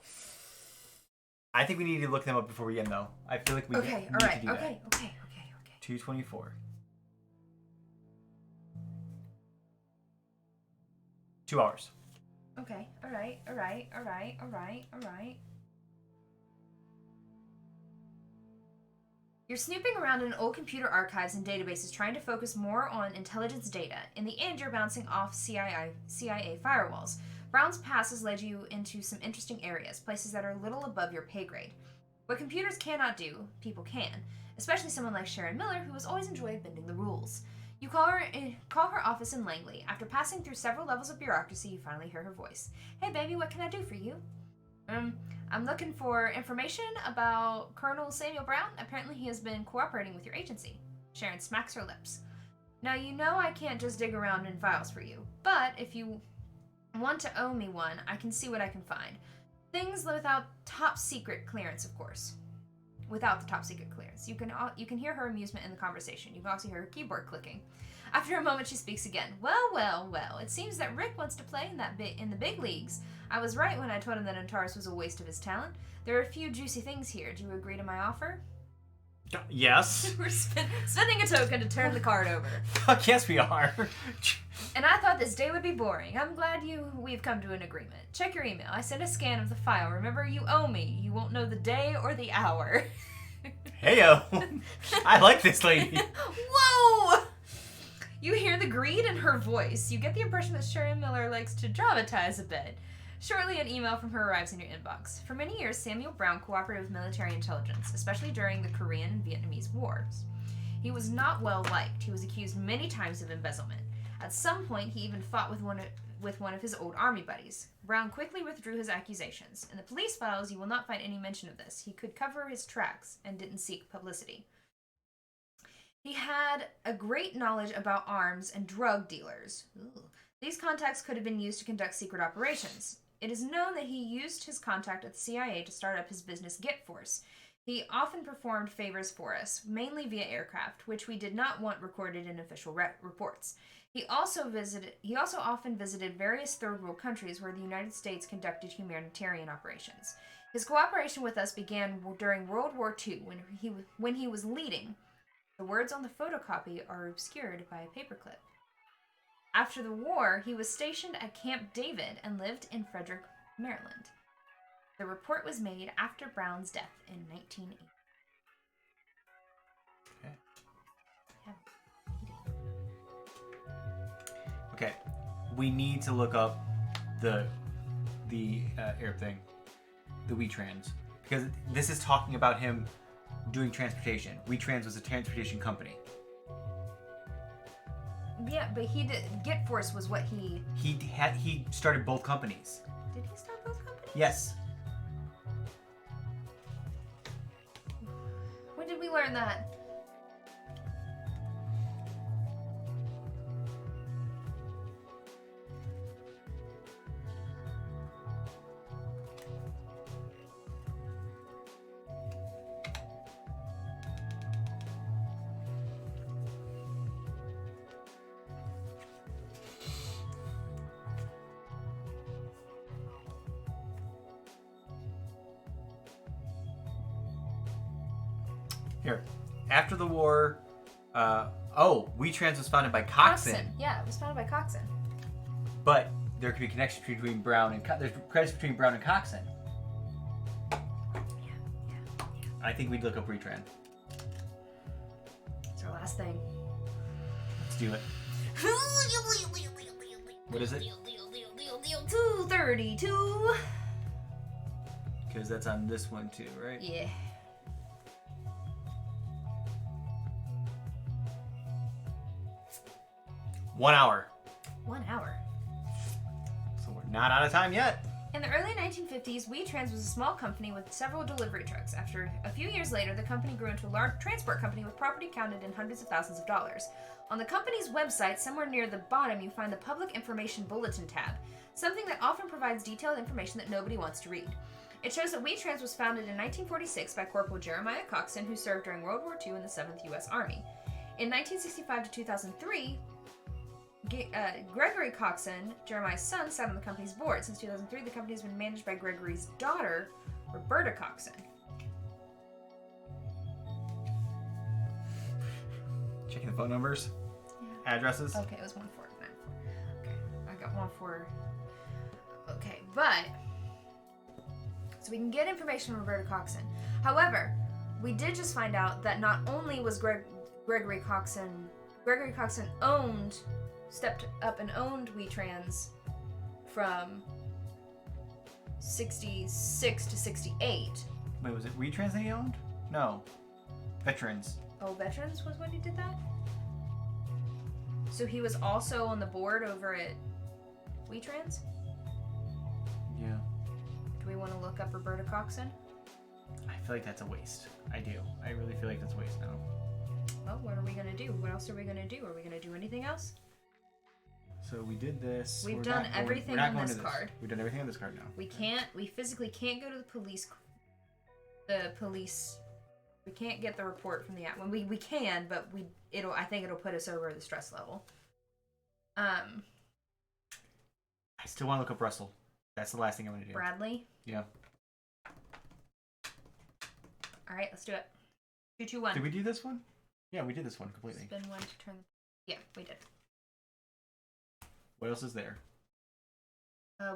I think we need to look them up before we end, though. I feel like we need to do that. Okay. 224. 2 hours. Okay. All right. You're snooping around in old computer archives and databases trying to focus more on intelligence data. In the end, you're bouncing off CIA firewalls. Brown's past has led you into some interesting areas, places that are a little above your pay grade. What computers cannot do, people can, especially someone like Sharon Miller, who has always enjoyed bending the rules. You call her office in Langley. After passing through several levels of bureaucracy, you finally hear her voice. Hey, baby, what can I do for you? I'm looking for information about Colonel Samuel Brown. Apparently he has been cooperating with your agency. Sharon smacks her lips. Now, you know I can't just dig around in files for you, but if you want to owe me one, I can see what I can find. Things without top secret clearance, of course. Without the top secret clearance. You can hear her amusement in the conversation. You can also hear her keyboard clicking. After a moment, she speaks again. Well. It seems that Rick wants to play in the big leagues. I was right when I told him that Antares was a waste of his talent. There are a few juicy things here. Do you agree to my offer? Yes. We're spending a token to turn the card over. Fuck yes, we are. And I thought this day would be boring. I'm glad we've come to an agreement. Check your email. I sent a scan of the file. Remember, you owe me. You won't know the day or the hour. Heyo. I like this lady. Whoa! You hear the greed in her voice. You get the impression that Sharon Miller likes to dramatize a bit. Shortly, an email from her arrives in your inbox. For many years, Samuel Brown cooperated with military intelligence, especially during the Korean and Vietnamese wars. He was not well liked. He was accused many times of embezzlement. At some point, he even fought with one of his old army buddies. Brown quickly withdrew his accusations. In the police files, you will not find any mention of this. He could cover his tracks and didn't seek publicity. He had a great knowledge about arms and drug dealers. Ooh. These contacts could have been used to conduct secret operations. It is known that he used his contact at the CIA to start up his business Get Force. He often performed favors for us, mainly via aircraft, which we did not want recorded in official reports. He also often visited various third world countries where the United States conducted humanitarian operations. His cooperation with us began during World War II when he was leading. The words on the photocopy are obscured by a paperclip. After the war, he was stationed at Camp David and lived in Frederick, Maryland. The report was made after Brown's death in 1980. Okay. We need to look up the air thing, the WeTrans, because this is talking about him doing transportation. WeTrans was a transportation company. Yeah, but he did. Get Force was what he. He started both companies. Did he start both companies? Yes. When did we learn that? Here. After the war, WeTrans was founded by Coxon. Yeah, it was founded by Coxon. But there could be connections between Brown and there's credits between Brown and Coxon. Yeah. I think we'd look up WeTrans. It's our last thing. Let's do it. What is it? 232. Because that's on this one too, right? Yeah. One hour. 1 hour. So we're not out of time yet. In the early 1950s, WeTrans was a small company with several delivery trucks. After a few years later, the company grew into a large transport company with property counted in hundreds of thousands of dollars. On the company's website, somewhere near the bottom, you find the Public Information Bulletin tab, something that often provides detailed information that nobody wants to read. It shows that WeTrans was founded in 1946 by Corporal Jeremiah Coxon, who served during World War II in the 7th U.S. Army. In 1965 to 2003, Gregory Coxon, Jeremiah's son, sat on the company's board. Since 2003, the company has been managed by Gregory's daughter, Roberta Coxon. Checking the phone numbers, addresses. Okay, it was 1494. Okay, I got 14. Okay, but so we can get information from Roberta Coxon. However, we did just find out that not only was Gregory Coxon stepped up and owned WeTrans from 66 to 68. Wait, was it WeTrans that he owned? No, Veterans. Oh, Veterans was when he did that? So he was also on the board over at WeTrans? Yeah. Do we want to look up Roberta Coxon? I feel like that's a waste. I do. I really feel like that's a waste now. Well, what are we going to do? What else are we going to do? Are we going to do anything else? So we did this. We've We're done not going- everything we're not on going this to card. We've done everything on this card now. We physically can't go to the police. We can't get the report from the app. When we can, but I think it'll put us over the stress level. I still want to look up Russell. That's the last thing I'm going to do. Bradley. Yeah. All right, let's do it. 221. Did we do this one? Yeah, we did this one completely. Spin one to turn. Yeah, we did. What else is there?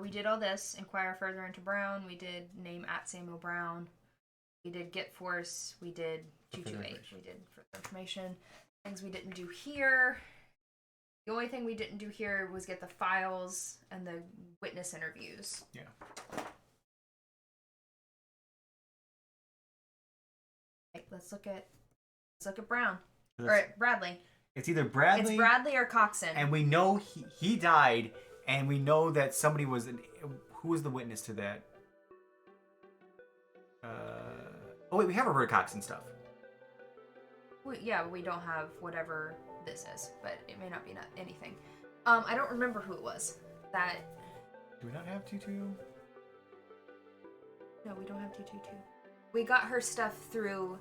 We did all this. Inquire further into Brown. We did name at Samuel Brown. We did get force. We did 228. We did further information. Things we didn't do here. The only thing we didn't do here was get the files and the witness interviews. Yeah. Okay, let's look at Brown. So Or at Bradley. it's either Bradley. It's Bradley or Coxon. And we know he died, and we know that somebody was. Who was the witness to that? Oh wait, we have Roberta Coxon stuff. Yeah, we don't have whatever this is, but it may not be anything. I don't remember who it was. That. Do we not have 22? No, we don't have 222. We got her stuff through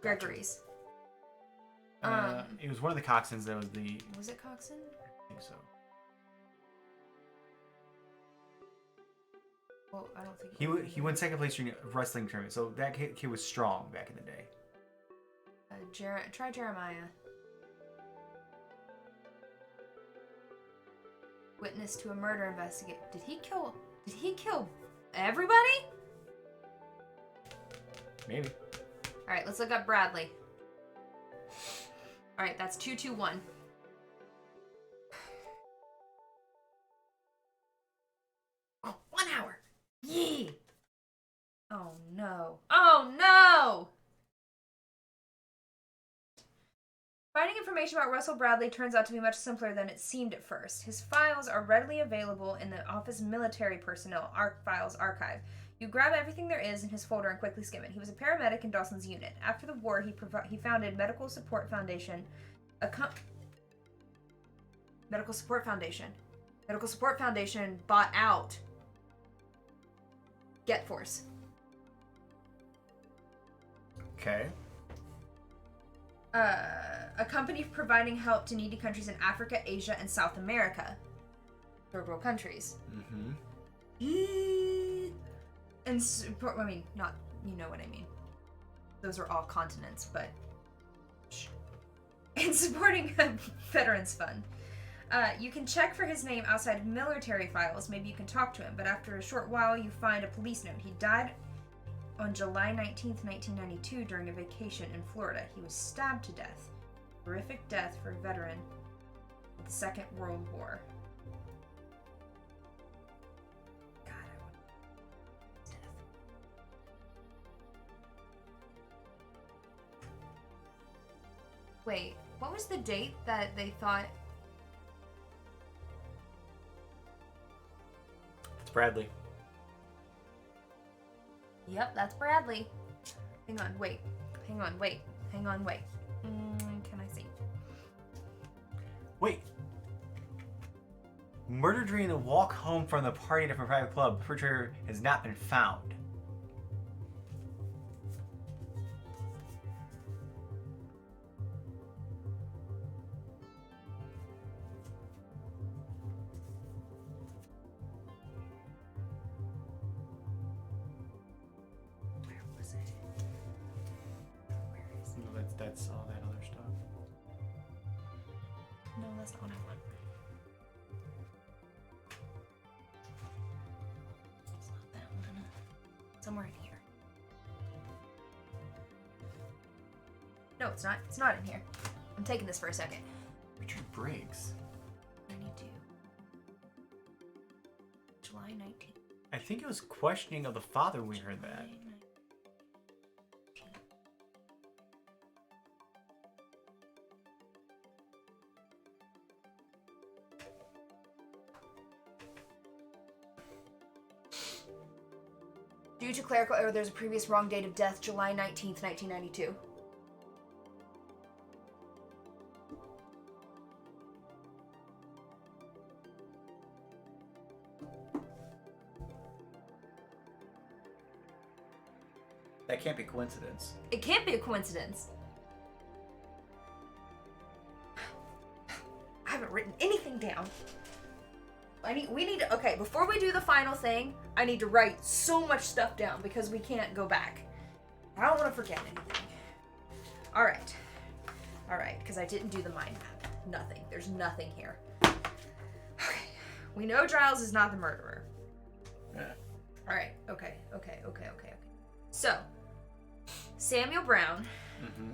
Gregory's. It was one of the Coxons that was the. Was it Coxon? I think so. Well, I don't think He won second place during a wrestling tournament, so that kid was strong back in the day. Try Jeremiah. Witness to a murder investigate. Did he kill everybody? Maybe. All right, let's look up Bradley. All right, that's 221. Oh, 1 hour. Yee. Oh no. Oh no. Finding information about Russell Bradley turns out to be much simpler than it seemed at first. His files are readily available in the Office Military Personnel Files Archive. You grab everything there is in his folder and quickly skim it. He was a paramedic in Dawson's unit. After the war, he founded Medical Support Foundation. Medical Support Foundation bought out Get Force. Okay. A company providing help to needy countries in Africa, Asia, and South America. Third world countries. Mm-hmm. And support, I mean, not, you know what I mean. Those are all continents, but... Shh. And supporting a veterans fund. You can check for his name outside of military files. Maybe you can talk to him, but after a short while, you find a police note. He died on July 19th, 1992 during a vacation in Florida. He was stabbed to death. Horrific death for a veteran of the Second World War. God, I want his death. Wait, what was the date that they thought... It's Bradley. Yep, that's Bradley. Hang on, wait. Hang on, wait. Hang on, wait. Can I see? Wait. Murdered during the walk home from the party at a private club. The perpetrator has not been found. Where was it? Where is it? No, that's all that other stuff. No, that's not what I want. It's not that one. Somewhere in here. No, it's not. It's not in here. I'm taking this for a second. Richard Briggs. 92. July 19th. I think it was questioning of the father when we heard that. Due to clerical error, there's a previous wrong date of death, July 19th, 1992. That can't be coincidence. It can't be a coincidence. I haven't written anything down. We need to, okay, before we do the final thing, I need to write so much stuff down because we can't go back. I don't want to forget anything. All right, because I didn't do the mind map. Nothing. There's nothing here. Okay, we know Giles is not the murderer. Yeah. All right, okay. So, Samuel Brown. Mm-hmm.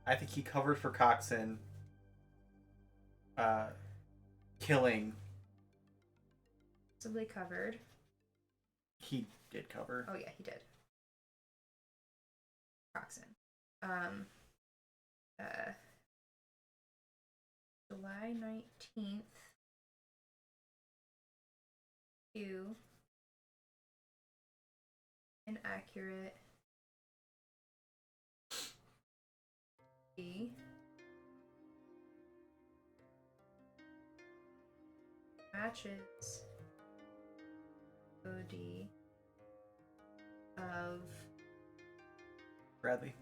I think he covered for Coxon. Killing. Possibly covered. He did cover. Oh yeah, he did. Coxon. July 19th. Q. Inaccurate. B. Matches. OD. Of Bradley.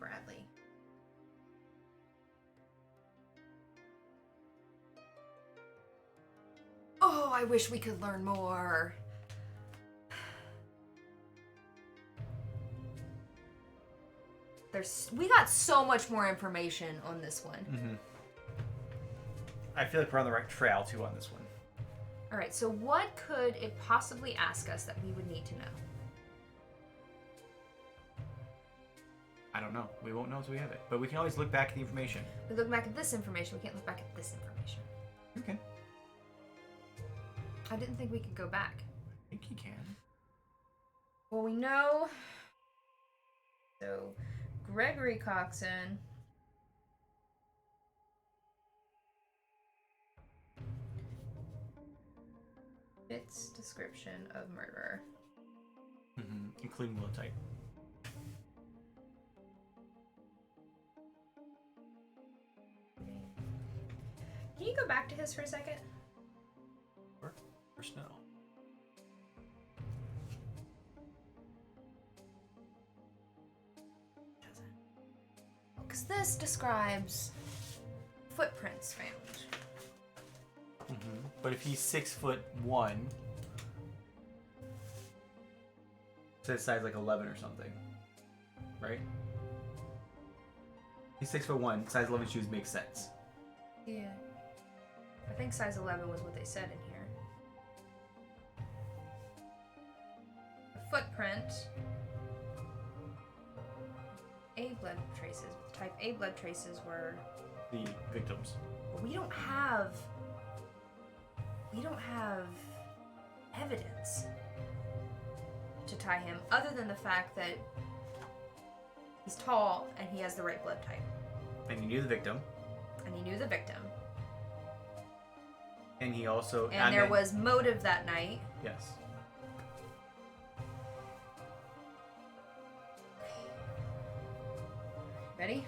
Oh, I wish we could learn more. We got so much more information on this one. Mm-hmm. I feel like we're on the right trail too on this one. All right, so what could it possibly ask us that we would need to know? I don't know. We won't know until we have it. But we can always look back at the information. We look back at this information. We can't look back at this information. Okay. I didn't think we could go back. I think you can. Well, we know. So, Gregory Coxon. Fits description of murderer. Mm-hmm. Including low type. Can you go back to his for a second? Or snow. Because this describes footprints found. Mm-hmm. But if he's 6'1", says size like 11 or something, right? He's 6'1", size 11 shoes make sense. Yeah. I think size 11 was what they said in here. A footprint. A blood traces. Type A blood traces were. The victims. But we don't have evidence to tie him other than the fact that he's tall and he has the right blood type. And you knew the victim. And he knew the victim. And he also... And there was motive that night. Yes. Ready?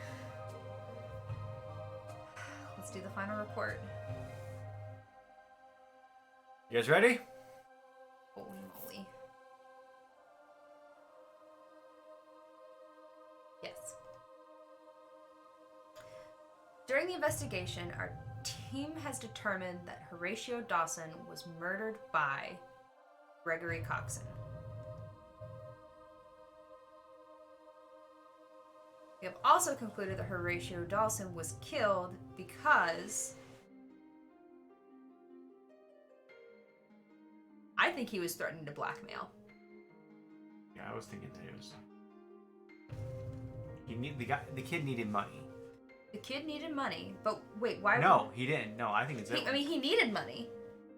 Let's do the final report. You guys ready? Holy moly. Yes. During the investigation, our team has determined that Horatio Dawson was murdered by Gregory Coxon. We have also concluded that Horatio Dawson was killed because I think he was threatening to blackmail. Yeah, I was thinking that it was... The kid needed money. The kid needed money, but wait, why? No, he didn't. No, I think it's... He needed money.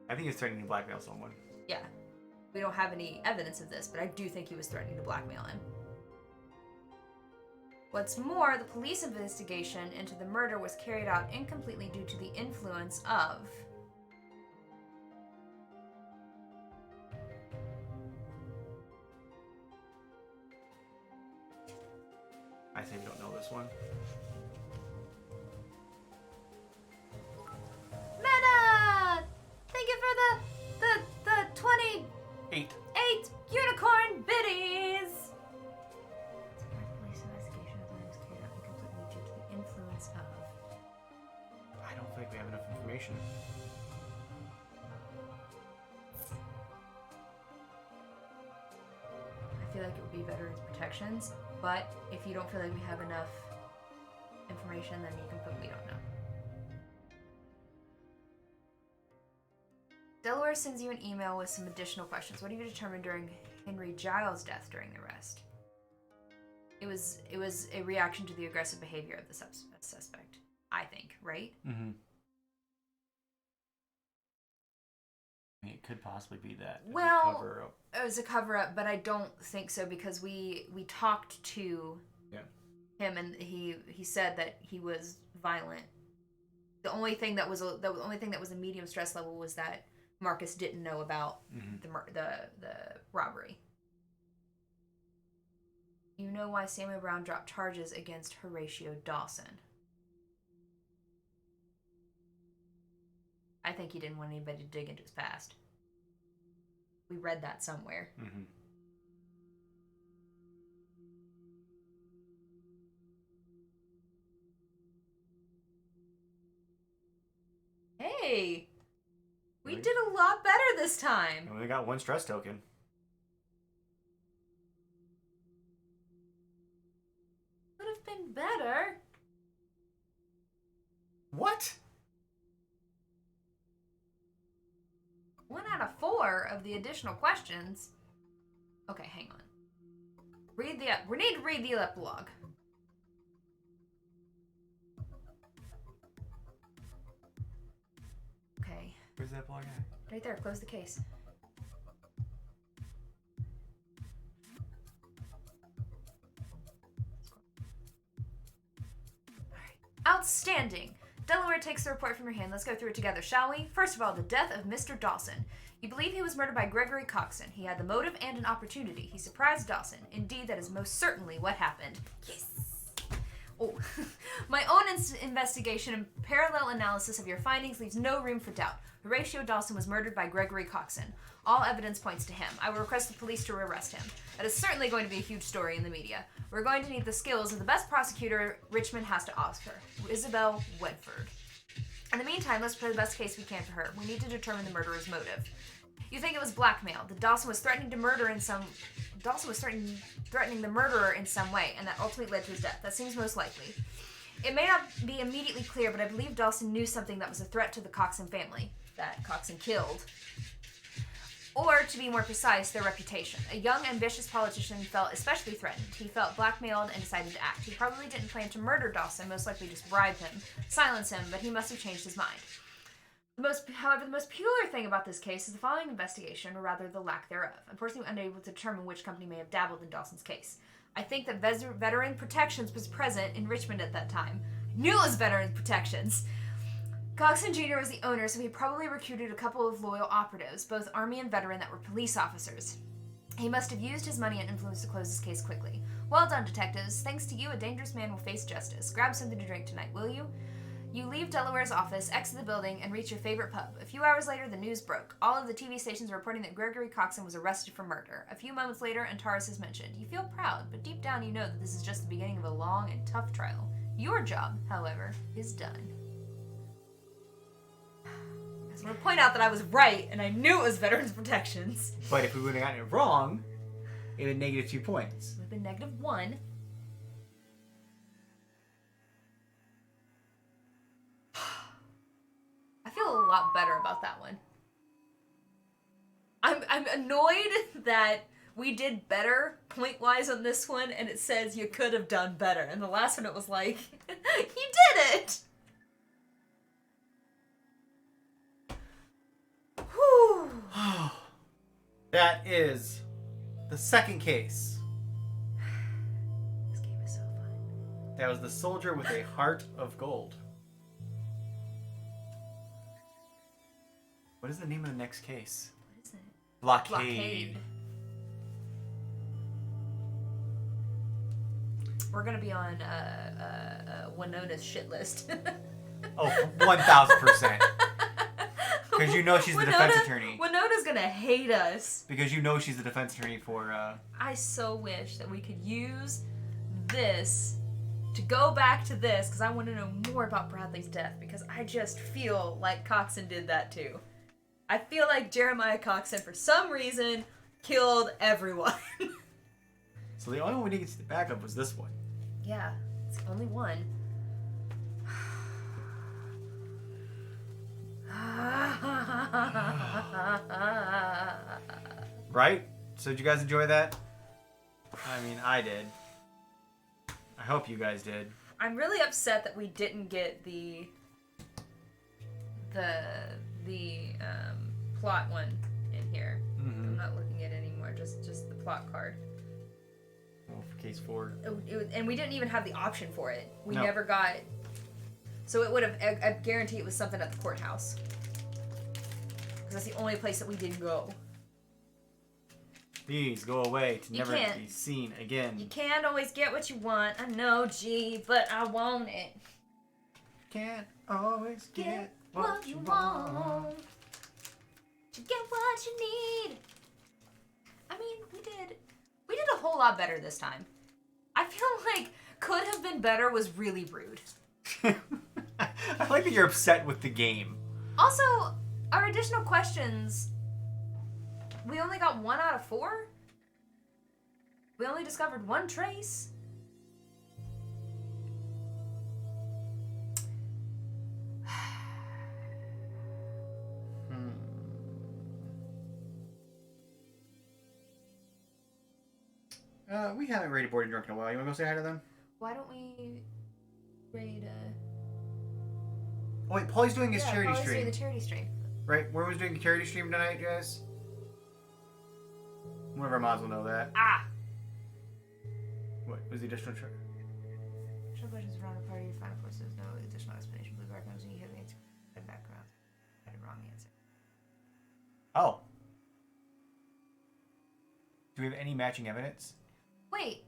I think he was threatening to blackmail someone. Yeah. We don't have any evidence of this, but I do think he was threatening to blackmail him. What's more, the police investigation into the murder was carried out incompletely due to the influence of I say we don't know this one. Meta! Thank you for the 28 unicorn biddies! Police investigation of the murder was carried out incompletely due to the influence of... I don't think we have enough information. I feel like it would be Veterans Protections, but if you don't feel like we have enough information, then you can put we don't know. Delaware sends you an email with some additional questions. What have you determined during Henry Giles' death during the arrest? It was a reaction to the aggressive behavior of the suspect, I think, right? Mm-hmm. I mean, it could possibly be that. Well, Cover-up. it was a cover-up, but I don't think so because we talked to him and he said that he was violent. The only thing that was a medium stress level was that Marcus didn't know about the robbery. You know why Samuel Brown dropped charges against Horatio Dawson? I think he didn't want anybody to dig into his past. We read that somewhere. Mm-hmm. Hey! We Right. did a lot better this time! We only got one stress token. Could have been better. What? 1 out of 4 of the additional questions. Okay, hang on. We need to read the epilogue. Okay. Where's that blog at? Right there, close the case. Alright. Outstanding! Delaware takes the report from your hand. Let's go through it together, shall we? First of all, the death of Mr. Dawson. You believe he was murdered by Gregory Coxon. He had the motive and an opportunity. He surprised Dawson. Indeed, that is most certainly what happened. Yes! Oh. My own investigation and parallel analysis of your findings leaves no room for doubt. Horatio Dawson was murdered by Gregory Coxon. All evidence points to him. I will request the police to arrest him. That is certainly going to be a huge story in the media. We're going to need the skills of the best prosecutor Richmond has to offer, Isabel Wedford. In the meantime, let's play the best case we can for her. We need to determine the murderer's motive. You think it was blackmail, that Dawson was threatening the murderer in some way, and that ultimately led to his death. That seems most likely. It may not be immediately clear, but I believe Dawson knew something that was a threat to the Coxon family, that Coxon killed. Or, to be more precise, their reputation. A young, ambitious politician felt especially threatened. He felt blackmailed and decided to act. He probably didn't plan to murder Dawson, most likely just bribe him, silence him, but he must have changed his mind. However, the most peculiar thing about this case is the following investigation, or rather the lack thereof. Unfortunately, I'm unable to determine which company may have dabbled in Dawson's case. I think that Veteran Protections was present in Richmond at that time. Knew it was Veteran Protections! Coxon Jr. was the owner, so he probably recruited a couple of loyal operatives, both Army and veteran, that were police officers. He must have used his money and influence to close this case quickly. Well done, detectives. Thanks to you, a dangerous man will face justice. Grab something to drink tonight, will you? You leave Delaware's office, exit the building, and reach your favorite pub. A few hours later, the news broke. All of the TV stations were reporting that Gregory Coxon was arrested for murder. A few moments later, Antares is mentioned. You feel proud, but deep down you know that this is just the beginning of a long and tough trial. Your job, however, is done. I just want to point out that I was right, and I knew it was Veterans Protections. But if we would have gotten it wrong, it would have -2 points. It would have been -1. I feel a lot better about that one. I'm annoyed that we did better point-wise on this one, and it says you could have done better. And the last one, it was like, you did it! Whew. That is the second case. This game is so fun. That was the soldier with a heart of gold. What is the name of the next case? What is it? Blockade. We're gonna be on Winona's shit list. Oh, 1,000%. Because you know she's the defense attorney. Winona's gonna hate us. Because you know she's the defense attorney for, I so wish that we could use this to go back to this, because I want to know more about Bradley's death, because I just feel like Coxon did that too. I feel like Jeremiah Coxon, for some reason, killed everyone. So the only one we didn't get to the back of was this one. Yeah, it's the only one. Right? So did you guys enjoy that? I mean, I did. I hope you guys did. I'm really upset that we didn't get the plot one in here. I'm not looking at it anymore. Just the plot card. Well, for case 4. And we didn't even have the option for it. We No. never got. So it would have. I guarantee it was something at the courthouse. Because that's the only place that we didn't go. Please go away to You never can't. be seen again. You can't always get what you want. I know, gee, but I want it. Can't always get what you want. You get what you need. I mean, we did a whole lot better this time. I feel like could have been better was really rude. I like that you're upset with the game. Also, our additional questions, we only got 1 out of 4. We only discovered 1 trace. We haven't rated Bored and Drunk in a while. You want to go say hi to them? Why don't we raid Oh wait, Paulie's doing his charity Paul's stream. doing the charity stream. Right? Where was doing a charity stream tonight, guys? One of our mods will know that. Ah! What was the additional charge? Show questions around a party, final forces, no additional explanation. Blue backgrounds, and you have the answer. Red background. I had a wrong answer. Oh. Do we have any matching evidence? Wait.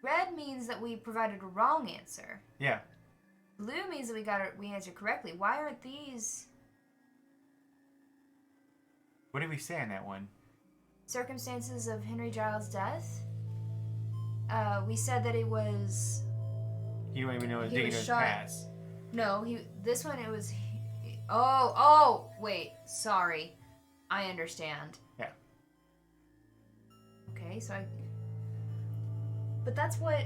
Red means that we provided a wrong answer. Yeah. Blue means that we answered correctly. Why aren't these What did we say on that one? circumstances of Henry Giles' death? We said that it was You don't even know He digging was his shot. ass. no. This one it was. Wait. Sorry, I understand. Yeah. Okay, so I. But that's what.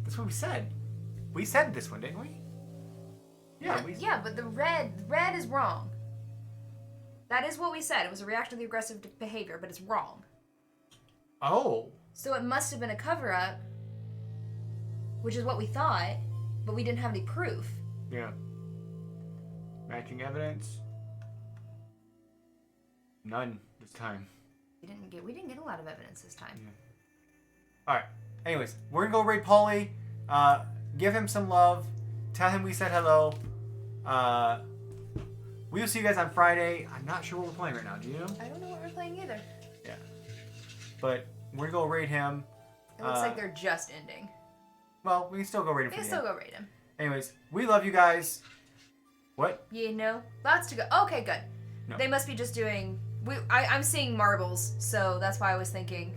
That's what we said. We said this one, didn't we? Yeah. Yeah, but the red is wrong. That is what we said. It was a reaction to the aggressive behavior, but it's wrong. Oh. So it must have been a cover-up, which is what we thought, but we didn't have any proof. Yeah. Matching evidence? None this time. We didn't get a lot of evidence this time. Yeah. Alright. Anyways, we're gonna go raid Paulie. Give him some love. Tell him we said hello. We will see you guys on Friday. I'm not sure what we're playing right now. Do you know? I don't know what we're playing either. Yeah. But we're going to go raid him. It looks like they're just ending. Well, we can still go raid him We for can the still end. go raid him. Anyways, we love you guys. What? You know, lots to go. Okay, good. No. They must be just doing. I'm seeing marbles, so that's why I was thinking.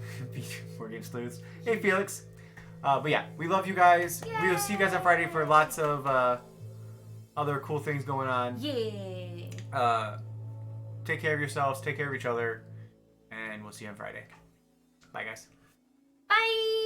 We're getting sleuths. Hey, Felix. But yeah, we love you guys. We will see you guys on Friday for lots of other cool things going on. Yeah. Take care of yourselves. Take care of each other. And we'll see you on Friday. Bye, guys. Bye.